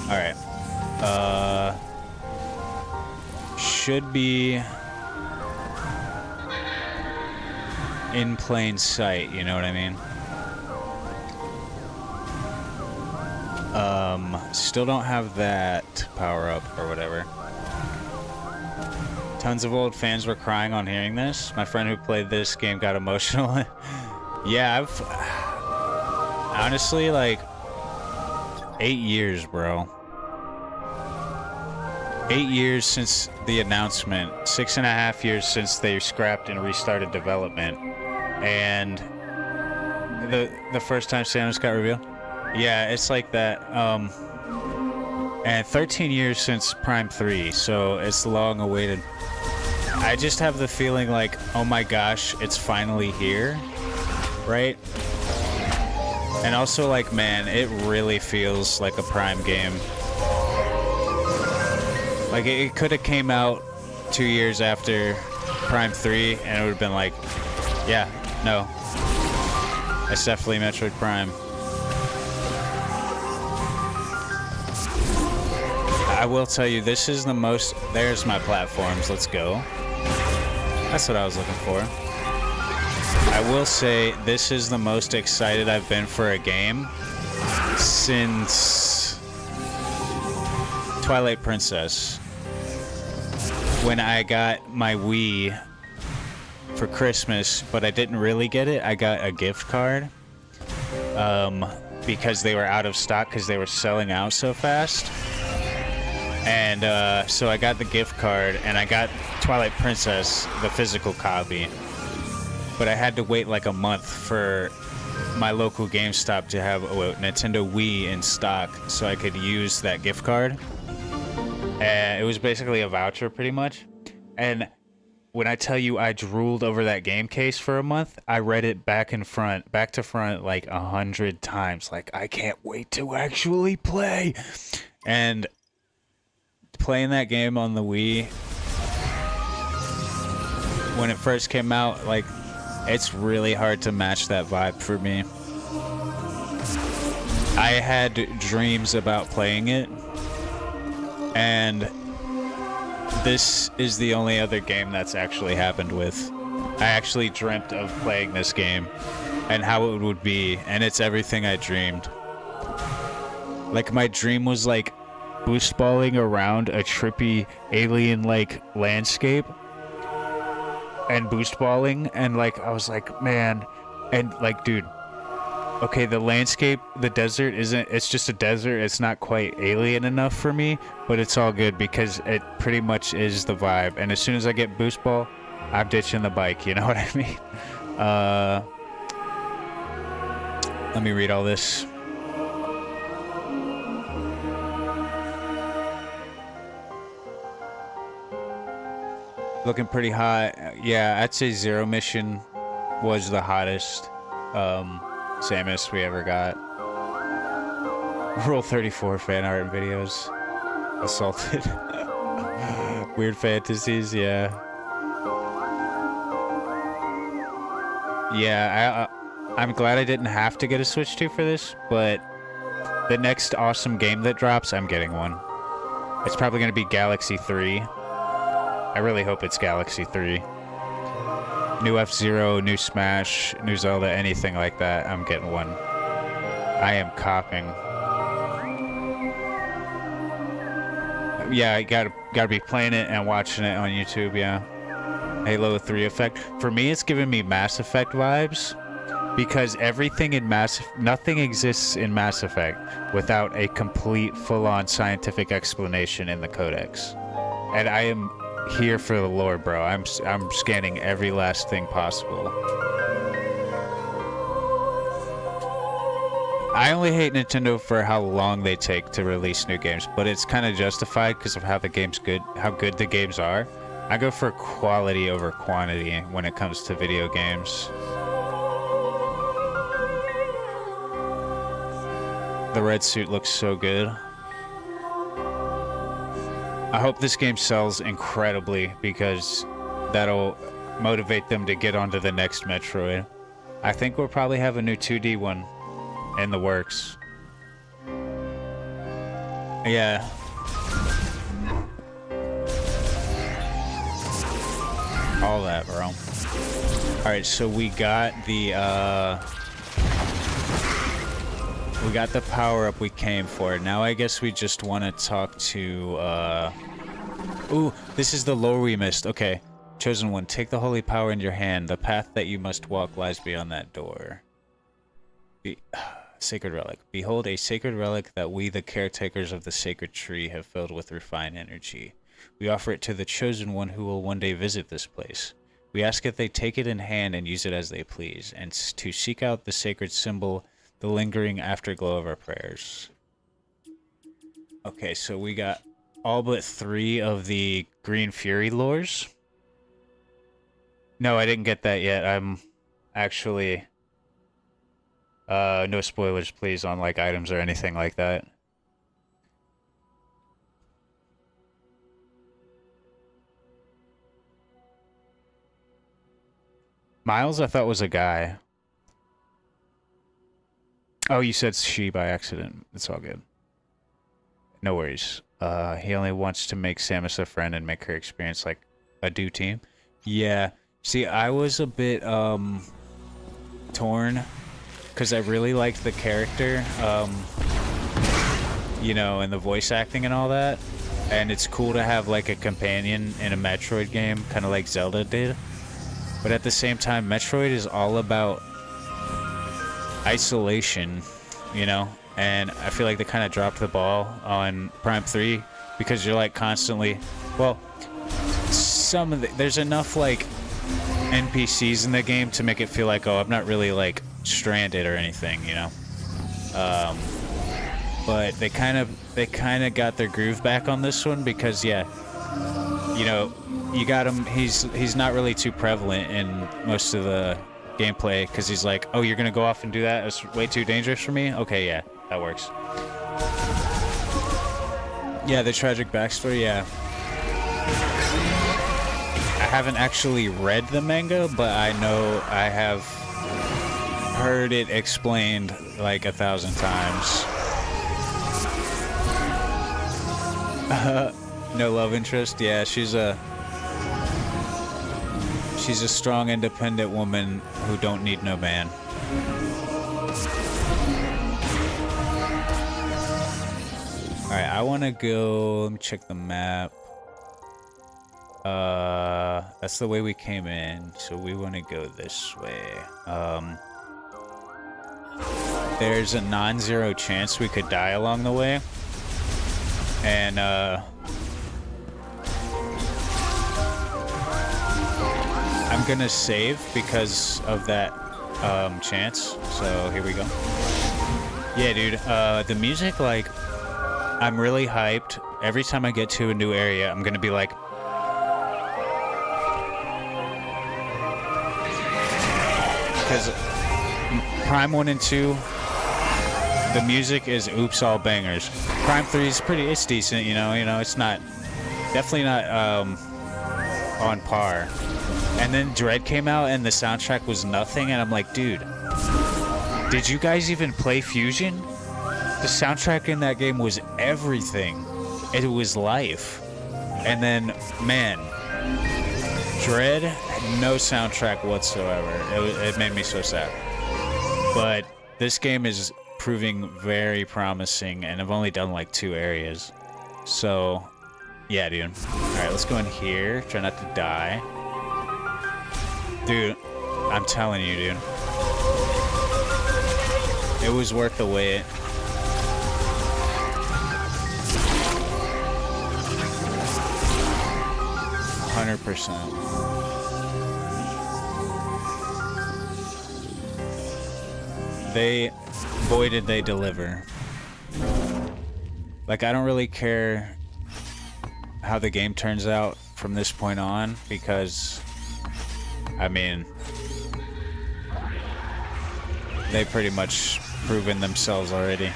Alright. Should be in plain sight, you know what I mean? Still don't have that power up or whatever. Tons of old fans were crying on hearing this. My friend who played this game got emotional. Yeah, I've honestly, like, 8 years, bro. 8 years since the announcement. 6.5 years since they scrapped and restarted development. And the first time Samus got revealed. Yeah, it's like that. And 13 years since Prime 3, so it's long awaited. I just have the feeling like, oh my gosh, it's finally here, right? And also, like, man, it really feels like a Prime game. Like, it could have came out 2 years after Prime 3, and it would have been like, yeah, no, it's definitely Metroid Prime. I will tell you, this is the most... There's my platforms, let's go. That's what I was looking for. I will say, this is the most excited I've been for a game since Twilight Princess. When I got my Wii for Christmas, but I didn't really get it. I got a gift card. because they were out of stock because they were selling out so fast. And so I got the gift card and I got Twilight Princess, the physical copy. But I had to wait like a month for my local GameStop to have a Nintendo Wii in stock so I could use that gift card. And it was basically a voucher pretty much. And when I tell you I drooled over that game case for a month, I read it back to front like 100 times. Like, I can't wait to actually play. And playing that game on the Wii, when it first came out, like, it's really hard to match that vibe for me. I had dreams about playing it, and this is the only other game that's actually happened with. I actually dreamt of playing this game and how it would be, and it's everything I dreamed. Like, my dream was like boost balling around a trippy alien-like landscape and boost balling, and like I was like, man, and like, dude, okay, the landscape, the desert it's just a desert. It's not quite alien enough for me, but it's all good because it pretty much is the vibe. And as soon as I get boost ball, I'm ditching the bike, you know what I mean? Let me read all this. Looking pretty hot. Yeah, I'd say Zero Mission was the hottest Samus we ever got. Rule 34 fan art and videos. Assaulted. Weird fantasies, yeah. Yeah, I'm glad I didn't have to get a Switch 2 for this, but the next awesome game that drops, I'm getting one. It's probably going to be Galaxy 3. I really hope it's Galaxy 3. New F-Zero, new Smash, new Zelda, anything like that, I'm getting one. I am copping. Yeah, I gotta be playing it and watching it on YouTube, yeah. Halo 3 effect. For me, it's giving me Mass Effect vibes, because nothing exists in Mass Effect without a complete, full-on scientific explanation in the codex. And I am here for the lore, bro. I'm scanning every last thing possible. I only hate Nintendo for how long they take to release new games, but it's kind of justified because of how good the games are. I go for quality over quantity when it comes to video games. The red suit looks so good. I hope this game sells incredibly because that'll motivate them to get onto the next Metroid. I think we'll probably have a new 2D one in the works. Yeah. All that, bro. Alright, so we got the power-up we came for. Now I guess we just want to talk to, Ooh, this is the lore we missed. Okay. Chosen One, take the holy power in your hand. The path that you must walk lies beyond that door. Sacred relic. Behold, a sacred relic that we, the caretakers of the sacred tree, have filled with refined energy. We offer it to the Chosen One who will one day visit this place. We ask that they take it in hand and use it as they please, and to seek out the sacred symbol, the lingering afterglow of our prayers. Okay, so we got all but 3 of the Green Fury lores. No, I didn't get that yet. I'm actually... no spoilers, please, on, like, items or anything like that. Miles, I thought was a guy. Oh, you said she by accident. It's all good. No worries. He only wants to make Samus a friend and make her experience like a do team. Yeah. See, I was a bit torn because I really liked the character, you know, and the voice acting and all that. And it's cool to have like a companion in a Metroid game, kind of like Zelda did. But at the same time, Metroid is all about isolation, you know, and I feel like they kind of dropped the ball on Prime 3 because you're like constantly, well, there's enough like NPCs in the game to make it feel like, oh, I'm not really like stranded or anything, you know. But they kind of got their groove back on this one because yeah, you know, you got him. He's not really too prevalent in most of the gameplay because he's like, oh, you're gonna go off and do that? It's way too dangerous for me. Okay, yeah, that works. Yeah, the tragic backstory. Yeah, I haven't actually read the manga, but I know I have heard it explained like 1,000 times. No love interest. Yeah, she's a strong, independent woman who don't need no man. All right, I want to go. Let me check the map. That's the way we came in, so we want to go this way. There's a non-zero chance we could die along the way, and I'm gonna save because of that chance. So here we go. Yeah, dude. The music, like, I'm really hyped. Every time I get to a new area, I'm gonna be like, because Prime 1 and 2, the music is oops all bangers. Prime 3 is it's decent, you know, it's definitely not on par. And then Dread came out and the soundtrack was nothing, and I'm like, dude, did you guys even play Fusion? The soundtrack in that game was everything. It was life. And then, man, Dread, no soundtrack whatsoever. It made me so sad. But this game is proving very promising, and I've only done like 2 areas. So, yeah, dude. Alright, let's go in here. Try not to die. Dude, I'm telling you, dude. It was worth the wait. %. Boy, did they deliver. Like, I don't really care how the game turns out from this point on, because, I mean, they pretty much proven themselves already.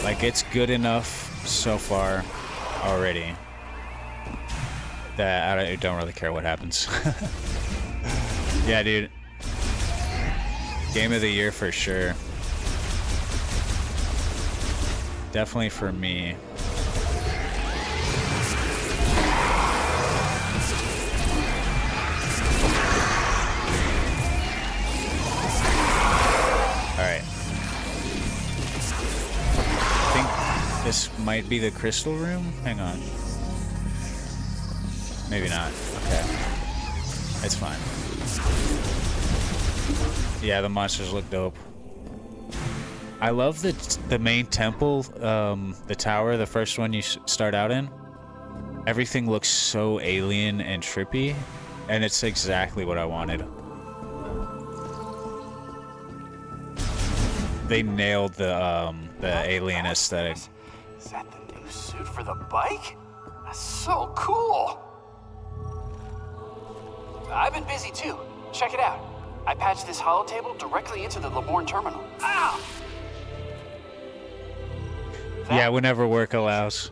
Like, it's good enough so far already that I don't really care what happens. Yeah, dude. Game of the year for sure. Definitely for me. Alright. I think this might be the crystal room? Hang on. Maybe not. Okay. It's fine. Yeah, the monsters look dope. I love the main temple, the tower, the first one you start out in. Everything looks so alien and trippy, and it's exactly what I wanted. They nailed the alien aesthetic. Is that the new suit for the bike? That's so cool. I've been busy too. Check it out. I patched this holo table directly into the Laborn terminal. Ow! Yeah, whenever work allows.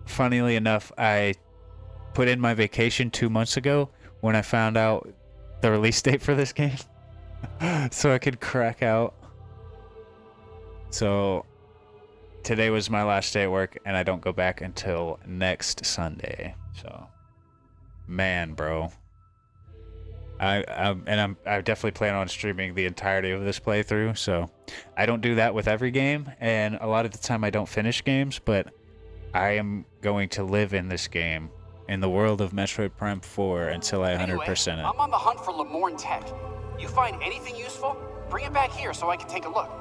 Funnily enough, I put in my vacation 2 months ago when I found out the release date for this game. So I could crack out. So today was my last day at work, and I don't go back until next Sunday. So, man, bro. I definitely plan on streaming the entirety of this playthrough, so I don't do that with every game, and a lot of the time I don't finish games, but I am going to live in this game, in the world of Metroid Prime 4, until I 100% it. I'm on the hunt for Lemoyne Tech. You find anything useful, bring it back here so I can take a look.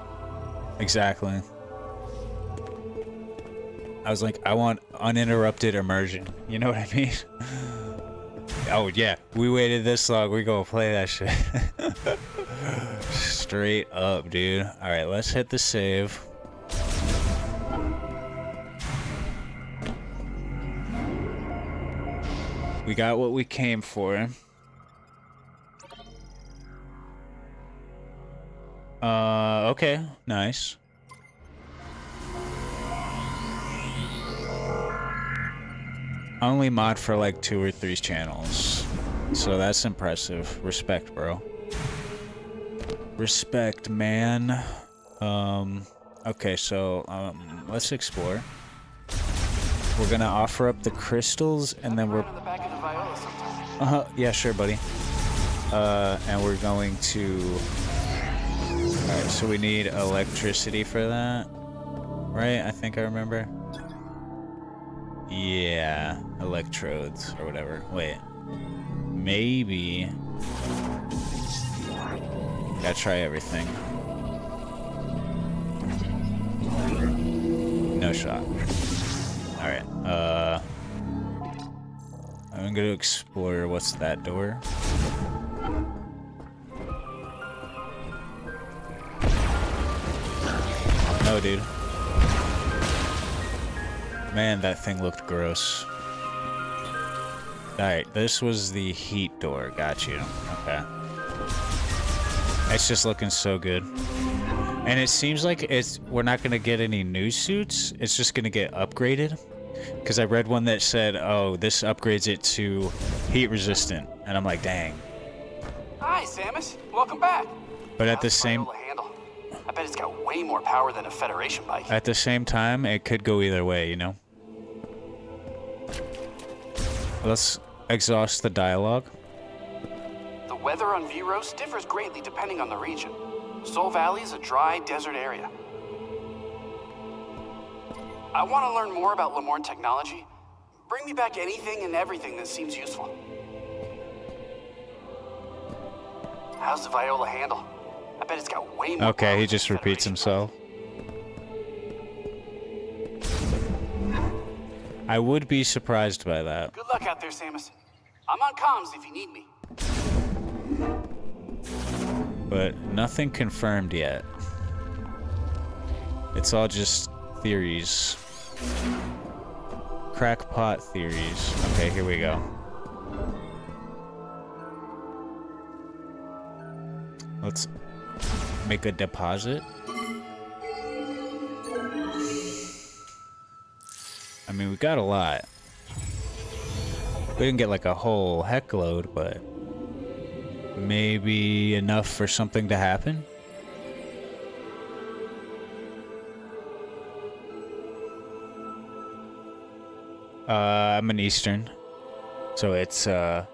Exactly. I was like, I want uninterrupted immersion. You know what I mean? Oh yeah, we waited this long. We gonna play that shit. Straight up, dude. All right, let's hit the save. We got what we came for. Okay, nice. I only mod for like 2 or 3 channels, so that's impressive. Respect, bro. Respect, man. Okay, so let's explore. We're gonna offer up the crystals, and then we're yeah, sure, buddy. And we're going to. All right, so we need electricity for that, right? I think I remember. Yeah, electrodes or whatever. Wait, maybe. Gotta try everything. No shot. All right. I'm gonna explore. What's that door? No, dude. Man, that thing looked gross. Alright, this was the heat door. Got you. Okay. It's just looking so good. And it seems like we're not gonna get any new suits. It's just gonna get upgraded. Because I read one that said, oh, this upgrades it to heat resistant. And I'm like, dang. Hi, Samus. Welcome back. But at the same... I bet it's got way more power than a Federation bike. At the same time, it could go either way, you know? Let's exhaust the dialogue. The weather on Viros differs greatly depending on the region. Soul Valley is a dry desert area. I want to learn more about Lemoyne technology. Bring me back anything and everything that seems useful. How's the Viola handle? I bet it's got way more. Okay, he just repeats himself. I would be surprised by that. Good luck out there, Samus. I'm on comms if you need me. But nothing confirmed yet. It's all just theories. Crackpot theories. Okay, here we go. Let's make a deposit. I mean, we got a lot. We didn't get like a whole heck load, but maybe enough for something to happen. I'm an Eastern, so it's about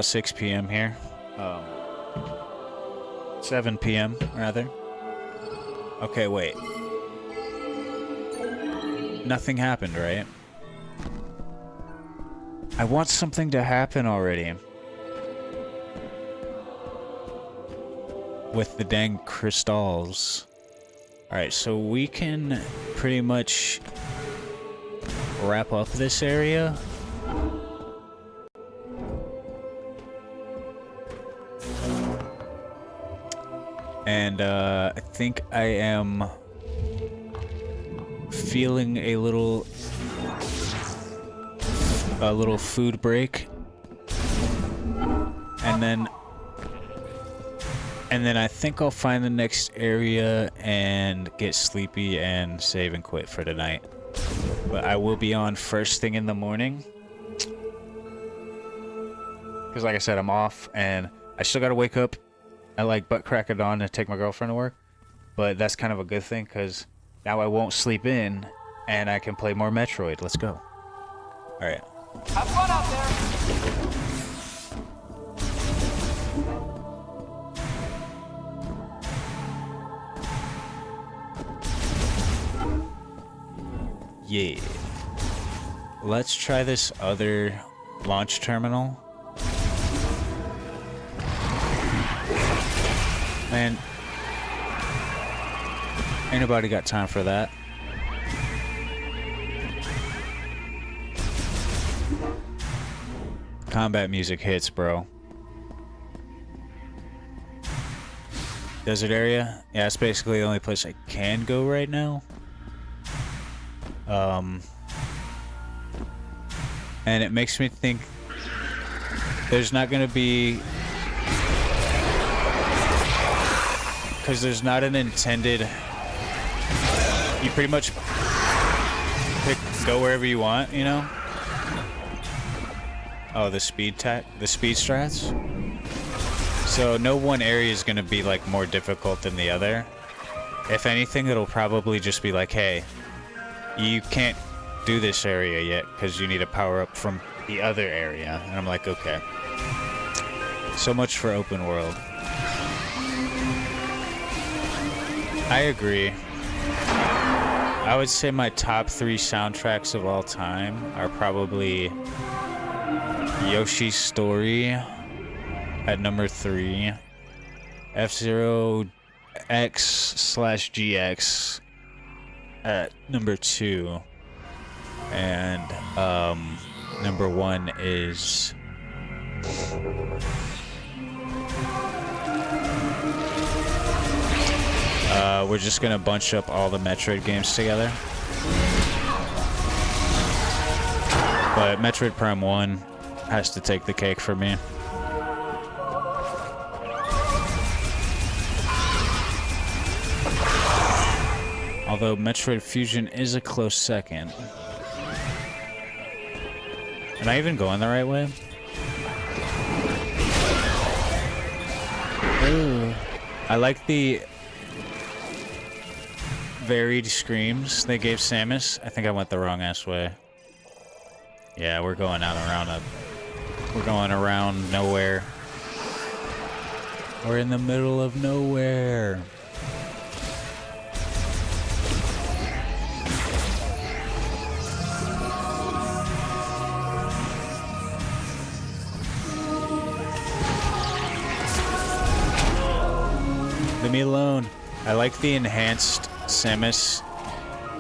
6 p.m. here. 7 p.m. rather. Okay, wait. Nothing happened, right? I want something to happen already. With the dang crystals. Alright, so we can pretty much wrap up this area. And I think I am feeling a little food break, and then I think I'll find the next area and get sleepy and save and quit for tonight. But I will be on first thing in the morning, because like I said, I'm off and I still gotta wake up at like butt crack of dawn to take my girlfriend to work. But that's kind of a good thing, because now I won't sleep in and I can play more Metroid. Let's go. Alright. Have fun out there! Yeah. Let's try this other launch terminal. Man, ain't nobody got time for that. Combat music hits, bro. Desert area? Yeah, it's basically the only place I can go right now. And it makes me think there's not gonna be... Because there's not an intended... You pretty much go wherever you want, you know? Oh, the speed strats? So no one area is gonna be like more difficult than the other. If anything, it'll probably just be like, hey, you can't do this area yet because you need a power up from the other area. And I'm like, okay. So much for open world. I agree. I would say my top 3 soundtracks of all time are probably Yoshi's Story at number 3, F-Zero X/GX at number 2, and number 1 is we're just gonna bunch up all the Metroid games together. But Metroid Prime 1 has to take the cake for me. Although Metroid Fusion is a close second. Am I even going the right way? Ooh. I like the varied screams they gave Samus. I think I went the wrong ass way. Yeah, we're going we're going around nowhere. We're in the middle of nowhere. Leave me alone. I like the enhanced Samus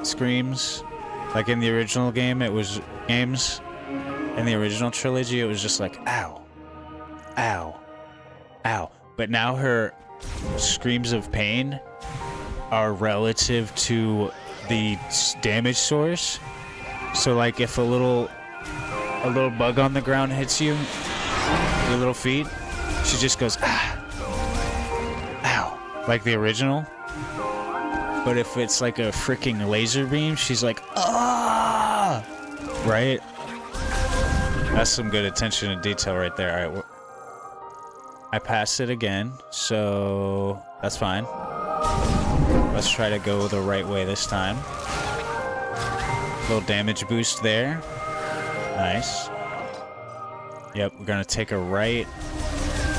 screams. Like in the original game, it was games. In the original trilogy, it was just like, ow, ow, ow. But now her screams of pain are relative to the damage source. So like if a little bug on the ground hits you, your little feet, she just goes, ah, ow, like the original. But if it's like a freaking laser beam, she's like, ah, right? That's some good attention to detail right there. All right, I passed it again, so that's fine. Let's try to go the right way this time. Little damage boost there. Nice. Yep, we're gonna take a right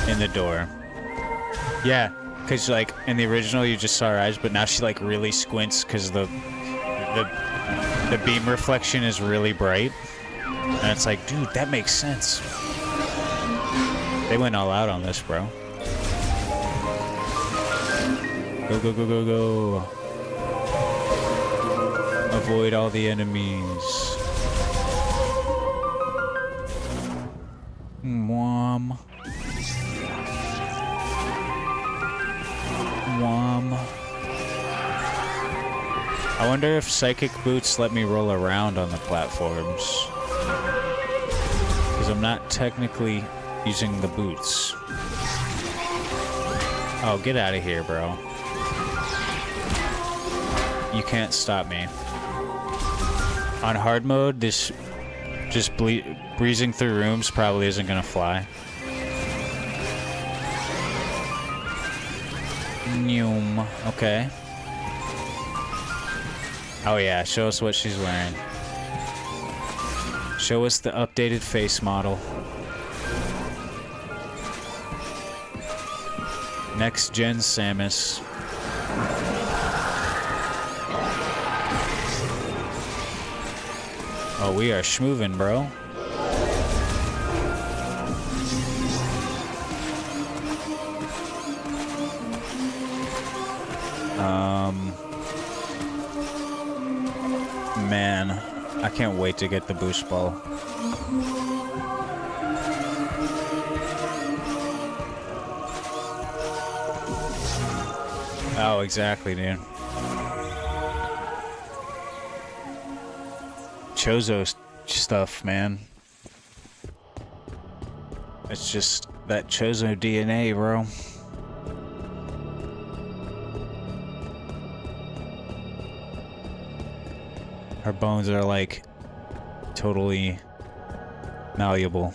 in the door. Yeah, because like in the original you just saw her eyes, but now she like really squints because the beam reflection is really bright. And it's like, dude, that makes sense. They went all out on this, bro. Go, go, go, go, go. Avoid all the enemies. Wham. Wham. I wonder if psychic boots let me roll around on the platforms. Because I'm not technically using the boots. Oh, get out of here, bro. You can't stop me. On hard mode, this just breezing through rooms probably isn't gonna fly. Noom. Okay. Oh yeah, show us what she's wearing. Show us the updated face model. Next gen Samus. Oh, we are schmoving, bro. Man, I can't wait to get the boost ball. Oh, exactly, dude. Chozo stuff, man. It's just that Chozo DNA, bro. Her bones are like totally malleable.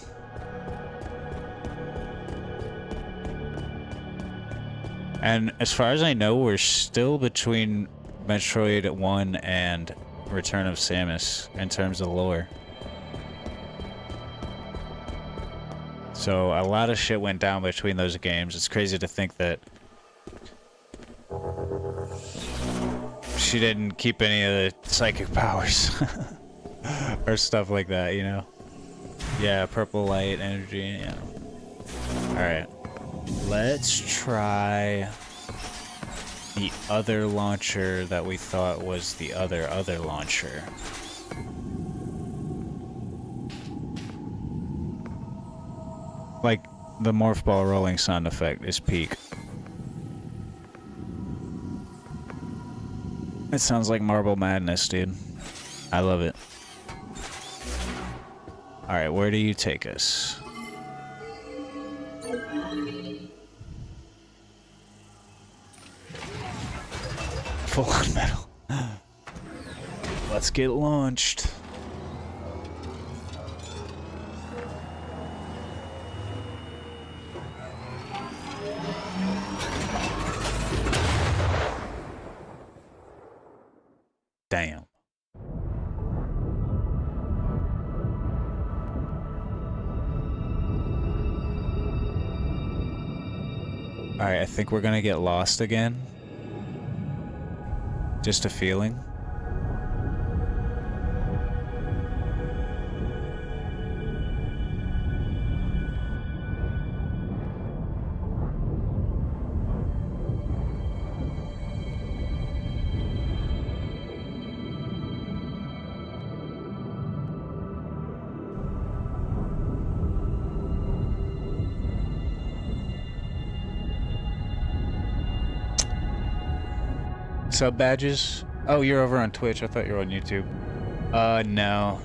And as far as I know, we're still between Metroid 1 and Return of Samus in terms of lore. So a lot of shit went down between those games. It's crazy to think that she didn't keep any of the psychic powers or stuff like that, you know? Yeah, purple light, energy, yeah. Alright. Let's try the other launcher that we thought was the other launcher. Like, the morph ball rolling sound effect is peak. It sounds like Marble Madness, dude. I love it. Alright, where do you take us? Full on metal. Let's get launched. Damn. Alright, I think we're gonna get lost again. Just a feeling. Sub badges? Oh, you're over on Twitch. I thought you were on YouTube. No.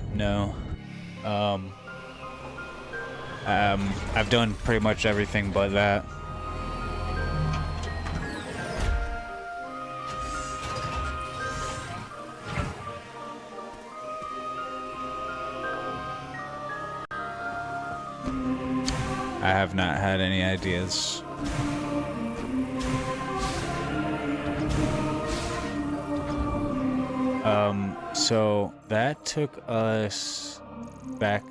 I've done pretty much everything but that. I have not had any ideas. So that took us back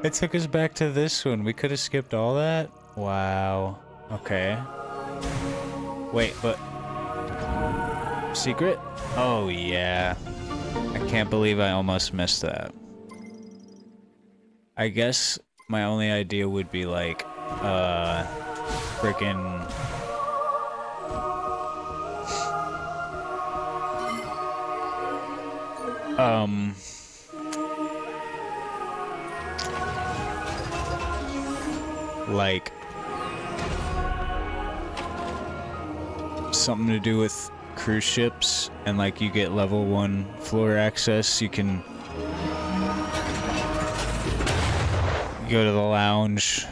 it took us back to this one. We could have skipped all that? Wow. Okay. Wait, but secret? Oh yeah. I can't believe I almost missed that. I guess my only idea would be like freaking like something to do with cruise ships, and like you get level 1 floor access, you can go to the lounge,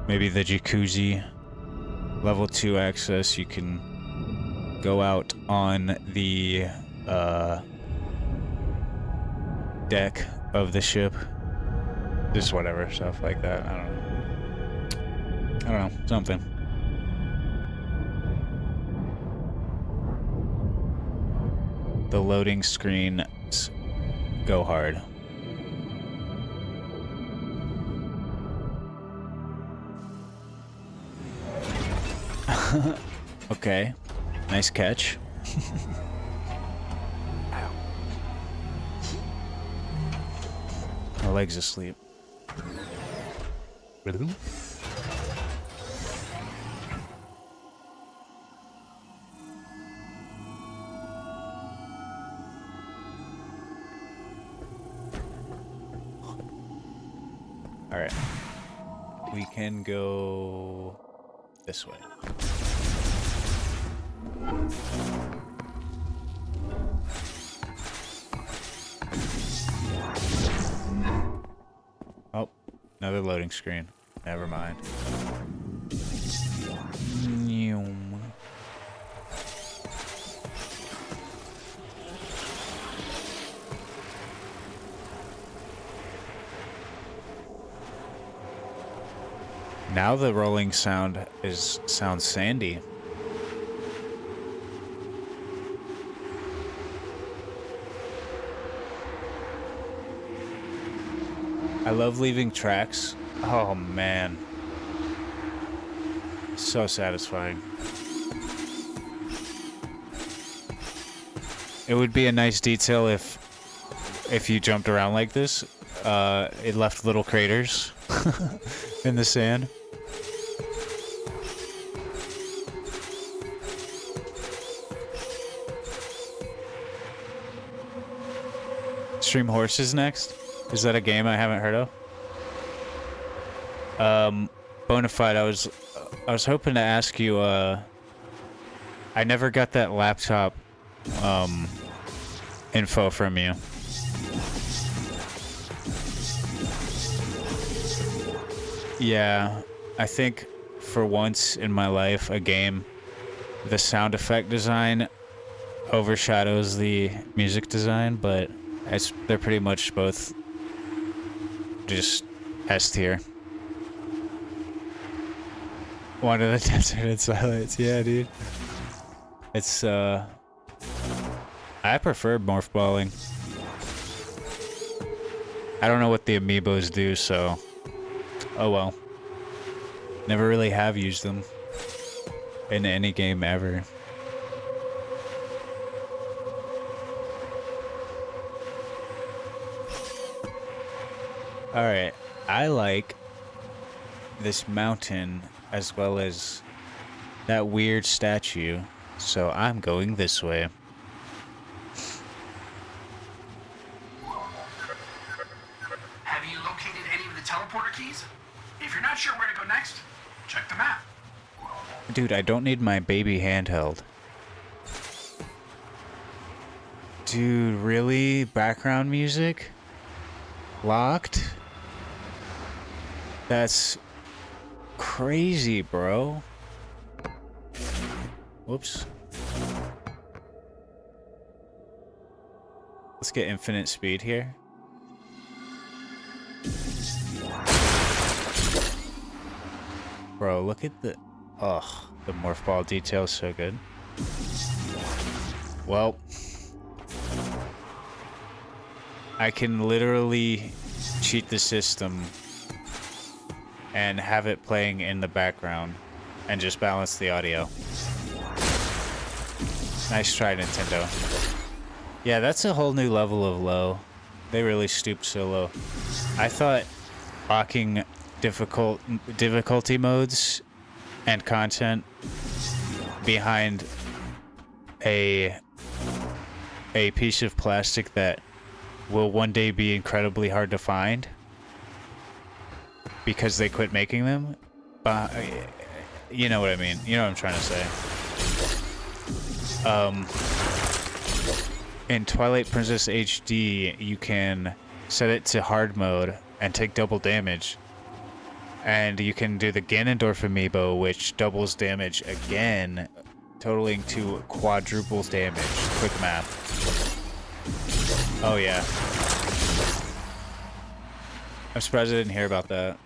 maybe the jacuzzi. Level 2 access, you can go out on the deck of the ship. Just whatever, stuff like that. I don't know, something. The loading screens go hard. Okay, nice catch. leg's asleep. Alright. We can go this way. Oh, another loading screen. Never mind. Now the rolling sound sounds sandy. I love leaving tracks. Oh man. So satisfying. It would be a nice detail if you jumped around like this. It left little craters in the sand. Stream Horses next? Is that a game I haven't heard of? Bonafide, I was hoping to ask you, I never got that laptop, info from you. Yeah, I think for once in my life, a game, the sound effect design overshadows the music design, but they're pretty much both just S tier. One of the Desert in Silence, yeah, dude. It's I prefer morph balling. I don't know what the amiibos do, so oh well. Never really have used them in any game ever. Alright, I like this mountain as well as that weird statue, so I'm going this way. Have you located any of the teleporter keys? If you're not sure where to go next, check the map. Dude, I don't need my baby handheld. Dude, really? Background music? Locked? That's crazy, bro. Whoops. Let's get infinite speed here. Bro, look at the... Ugh, the morph ball detail is so good. Well... I can literally cheat the system and have it playing in the background and just balance the audio. Nice try, Nintendo. Yeah, that's a whole new level of low. They really stooped so low. I thought locking difficulty modes and content behind a piece of plastic that will one day be incredibly hard to find because they quit making them. But you know what I mean. You know what I'm trying to say. In Twilight Princess HD, you can set it to hard mode and take double damage. And you can do the Ganondorf amiibo, which doubles damage again, totaling to quadruples damage. Quick math. Oh yeah. I'm surprised I didn't hear about that.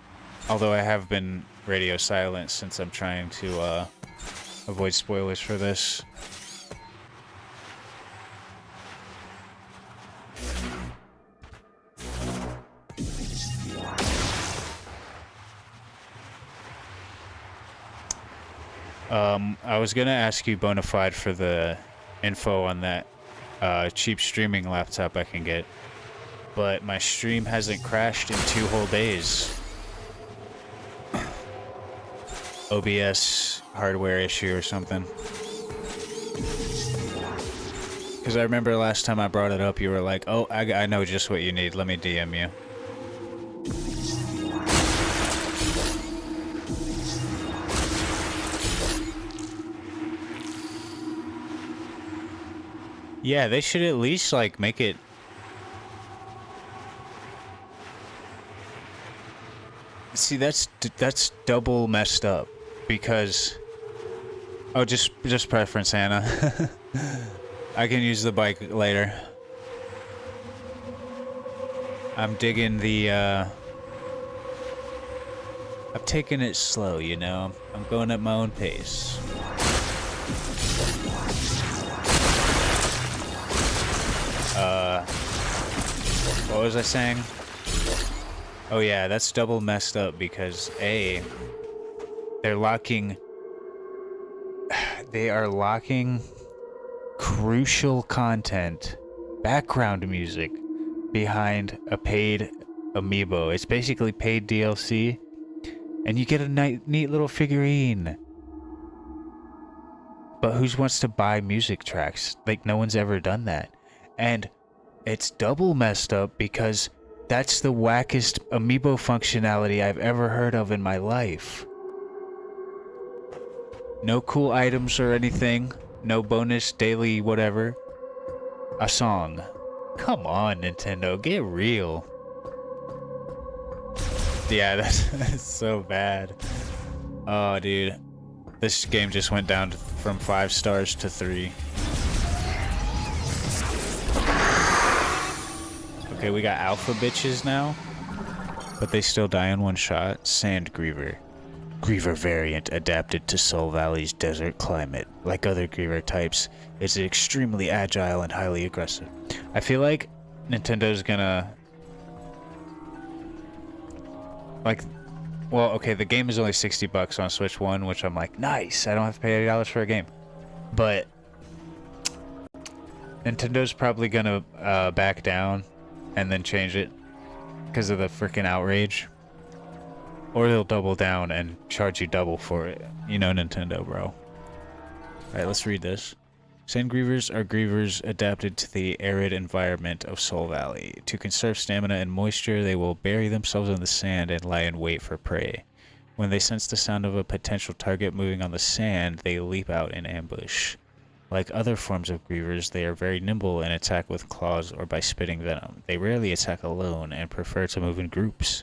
Although I have been radio silent since I'm trying to avoid spoilers for this. I was gonna ask you Bonafide for the info on that cheap streaming laptop I can get. but my stream hasn't crashed in 2 whole days. OBS hardware issue or something. Because I remember last time I brought it up, you were like, oh, I know just what you need. Let me DM you. Yeah, they should at least, like, make it... See, that's double messed up. Because... Oh, just preference, Hannah. I can use the bike later. I'm digging the, I'm taking it slow, you know? I'm going at my own pace. What was I saying? Oh yeah, that's double messed up because A, they are locking crucial content, background music, behind a paid amiibo. It's basically paid DLC, and you get a neat little figurine. But who wants to buy music tracks? Like, no one's ever done that. And it's double messed up because that's the wackest amiibo functionality I've ever heard of in my life. No cool items or anything. No bonus daily whatever. A song. Come on, Nintendo, get real. Yeah, that's so bad. Oh, dude. This game just went down from 5 stars to 3. Okay, we got alpha bitches now. But they still die in one shot. Sand Griever. Griever variant adapted to Soul Valley's desert climate. Like other Griever types, it's extremely agile and highly aggressive. I feel like Nintendo's gonna... Like... Well, okay, the game is only $60 on Switch 1, which I'm like, nice! I don't have to pay $80 for a game. But... Nintendo's probably gonna back down and then change it because of the freaking outrage. Or they'll double down and charge you double for it. You know Nintendo, bro. Alright, let's read this. Sand Grievers are Grievers adapted to the arid environment of Soul Valley. To conserve stamina and moisture, they will bury themselves in the sand and lie in wait for prey. When they sense the sound of a potential target moving on the sand, they leap out in ambush. Like other forms of Grievers, they are very nimble and attack with claws or by spitting venom. They rarely attack alone and prefer to move in groups.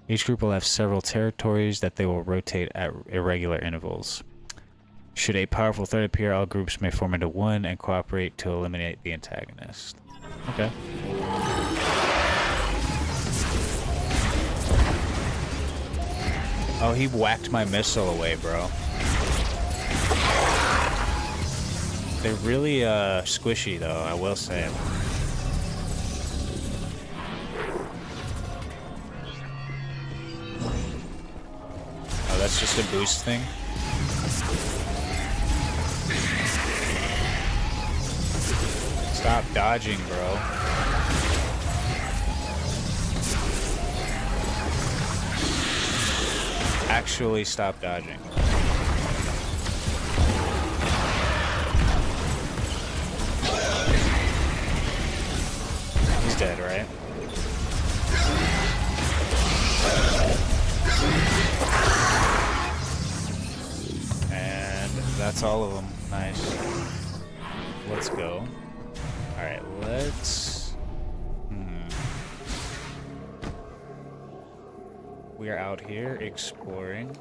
Each group will have several territories that they will rotate at irregular intervals. Should a powerful threat appear, all groups may form into one and cooperate to eliminate the antagonist. Okay. Oh, he whacked my missile away, bro. They're really squishy, though, I will say. Oh, that's just a boost thing? Stop dodging, bro. Actually, stop dodging. He's dead, right? And that's all of them. Nice. Let's go. Alright, let's... We are out here exploring.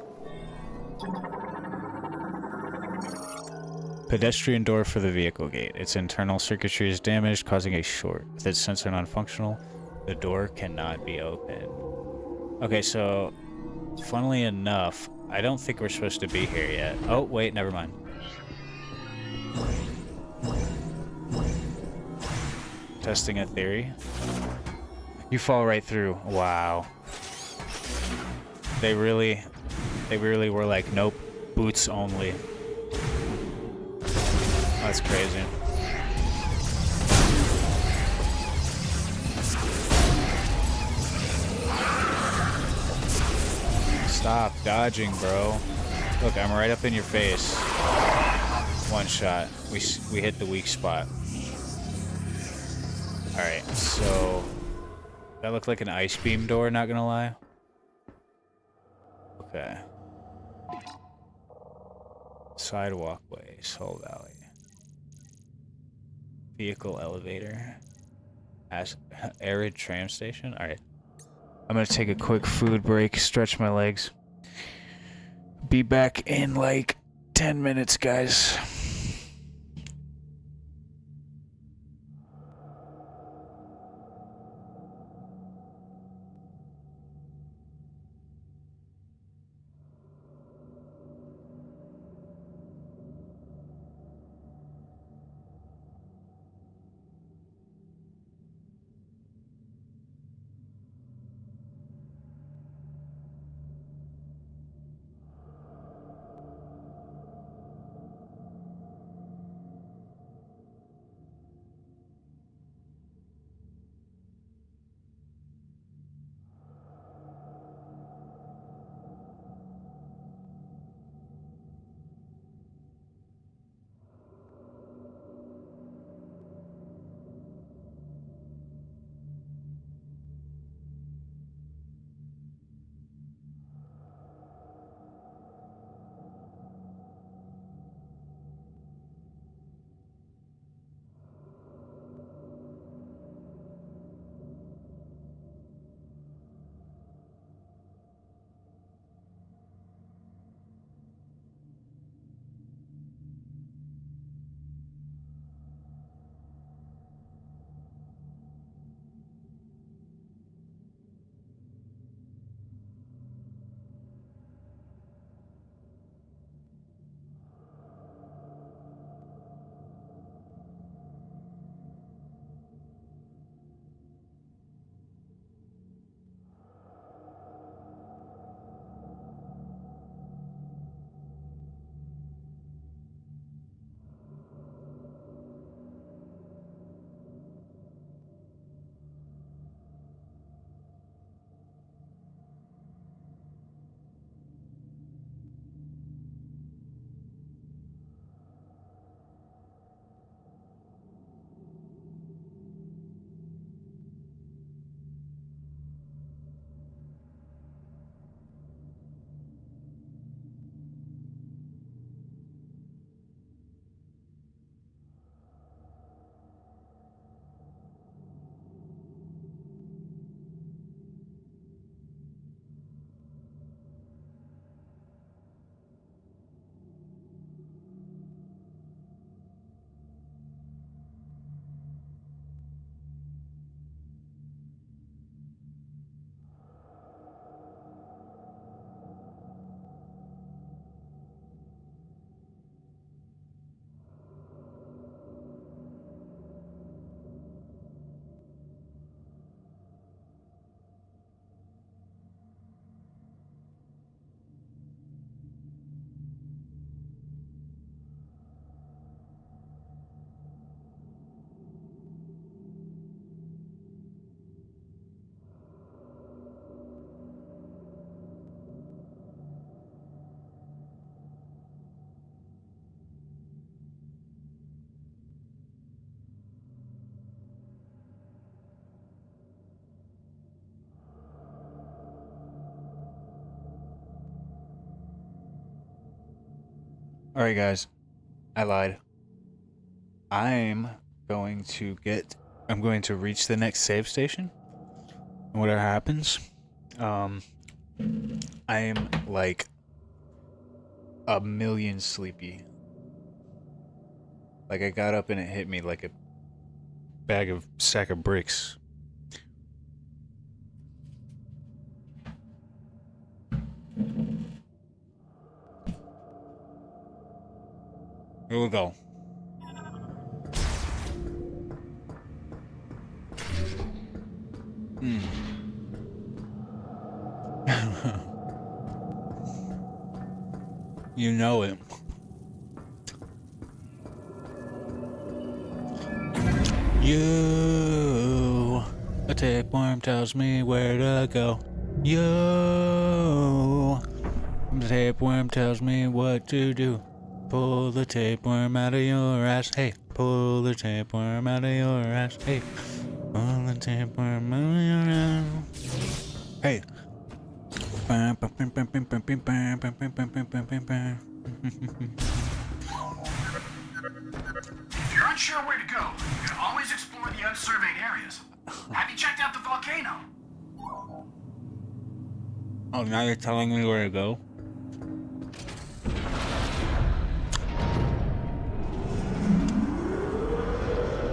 Pedestrian door for the vehicle gate. Its internal circuitry is damaged, causing a short. With its sensor non-functional, the door cannot be opened. Okay, so... Funnily enough, I don't think we're supposed to be here yet. Oh, wait, never mind. Testing a theory. You fall right through. Wow. They really were like, nope, boots only. That's crazy. Stop dodging, bro. Look, I'm right up in your face. One shot. We hit the weak spot. Alright, so... That looked like an ice beam door, not gonna lie. Okay. Sidewalk way, Soul Valley. Vehicle elevator. Arid tram station? Alright. I'm gonna take a quick food break, stretch my legs. Be back in like 10 minutes, guys. Alright, guys. I lied. I'm going to get... I'm going to reach the next save station. And whatever happens, I am like a million sleepy. Like I got up and it hit me like a sack of bricks. Here we go. You know it. You. A tapeworm tells me where to go. You. The tapeworm tells me what to do. Pull the tapeworm out of your ass. Hey, pull the tapeworm out of your ass. Hey, pull the tapeworm out of your ass. Hey. If you're unsure where to go, you can always explore the unsurveyed areas. Have you checked out the volcano? Oh, now you're telling me where to go?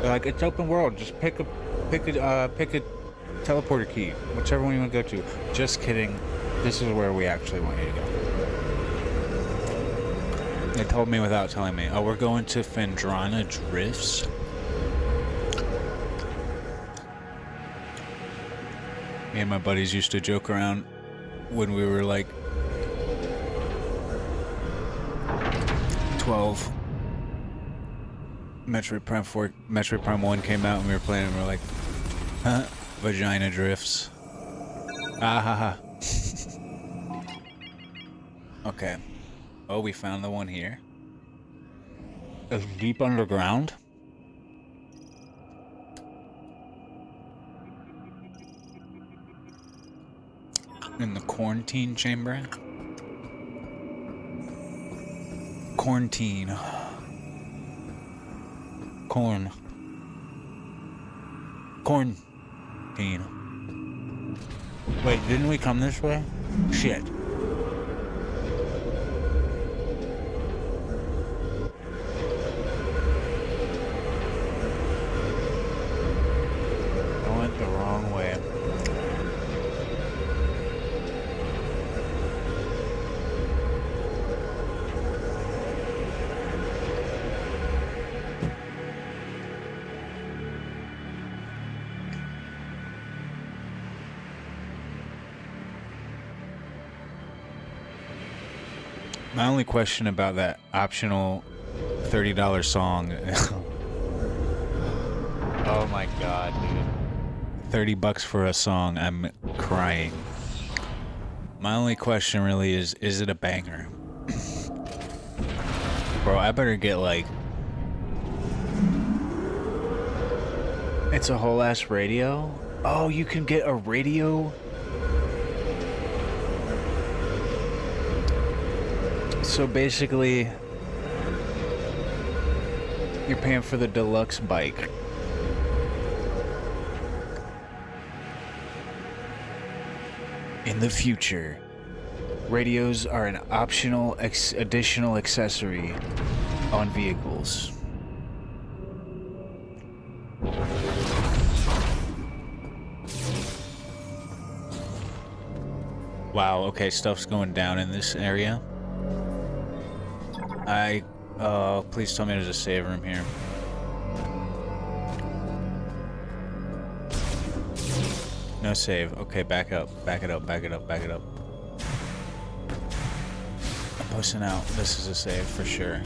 Like, it's open world. Just pick a teleporter key, whichever one you want to go to. Just kidding. This is where we actually want you to go. They told me without telling me. Oh, we're going to Phendrana Drifts. Me and my buddies used to joke around when we were like 12. Metroid Prime 1 came out and we were playing and we were like, huh? Vagina drifts. Ah ha ha. Okay. Oh, we found the one here. It's deep underground. In the quarantine chamber. Quarantine. Quarantine. Wait, didn't we come this way? Shit. I went the wrong way. My only question about that optional $30 song. Oh my god, dude. $30 for a song, I'm crying. My only question really is it a banger? Bro, I better get like... It's a whole ass radio? Oh, you can get a radio? So basically, you're paying for the deluxe bike. In the future, radios are an optional additional accessory on vehicles. Wow, okay, stuff's going down in this area. Please tell me there's a save room here. No save. Okay, back up. Back it up, back it up, back it up. I'm pushing out. This is a save for sure.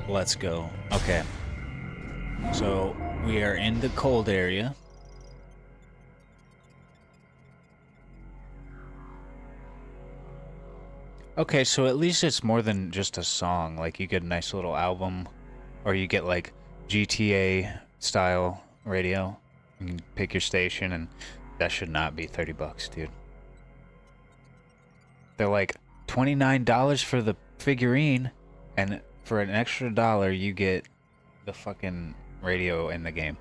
Let's go. Okay. So, we are in the cold area. Okay, so at least it's more than just a song. Like, you get a nice little album, or you get, like, GTA-style radio. You can pick your station, and that should not be $30, dude. They're like, $29 for the figurine, and for an extra dollar, you get the fucking radio in the game.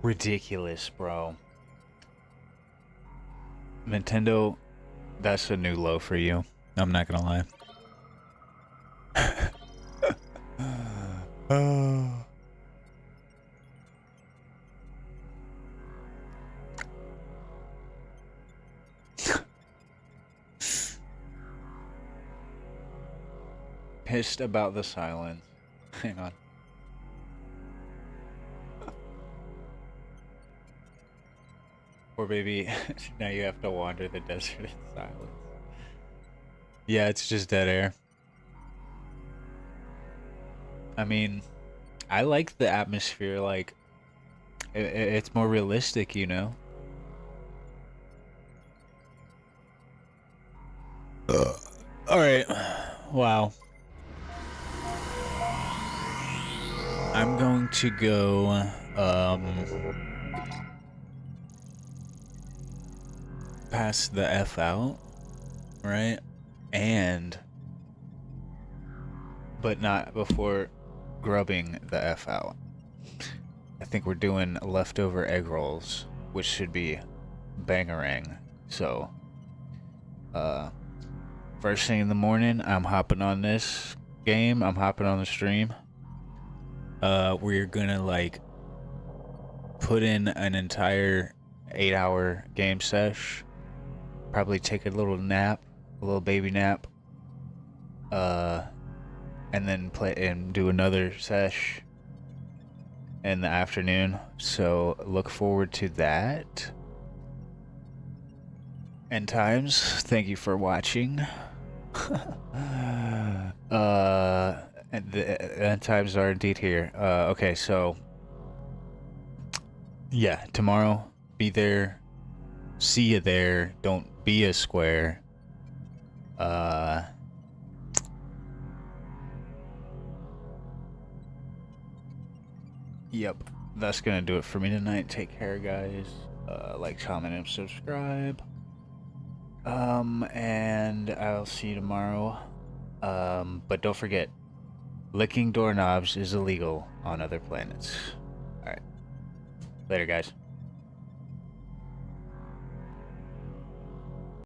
Ridiculous, bro. Nintendo... That's a new low for you. I'm not gonna lie. Oh. Pissed about the silence. Hang on. Poor baby, now you have to wander the desert in silence. Yeah, it's just dead air. I mean, I like the atmosphere, like, it's more realistic, you know? Alright. Wow. I'm going to go, pass the F out, right? But not before grubbing the F out. I think we're doing leftover egg rolls, which should be bangarang. So, first thing in the morning, I'm hopping on this game. I'm hopping on the stream. We're gonna like put in an entire 8-hour game sesh. Probably take a little nap, a little baby nap. And then play and do another sesh in the afternoon. So look forward to that. End times, thank you for watching. And the end times are indeed here. Okay, so yeah, tomorrow, be there. See you there. Don't be a square. Yep, that's gonna do it for me tonight. Take care, guys. Like, comment, and subscribe. And I'll see you tomorrow. But don't forget, licking doorknobs is illegal on other planets. Alright. Later, guys.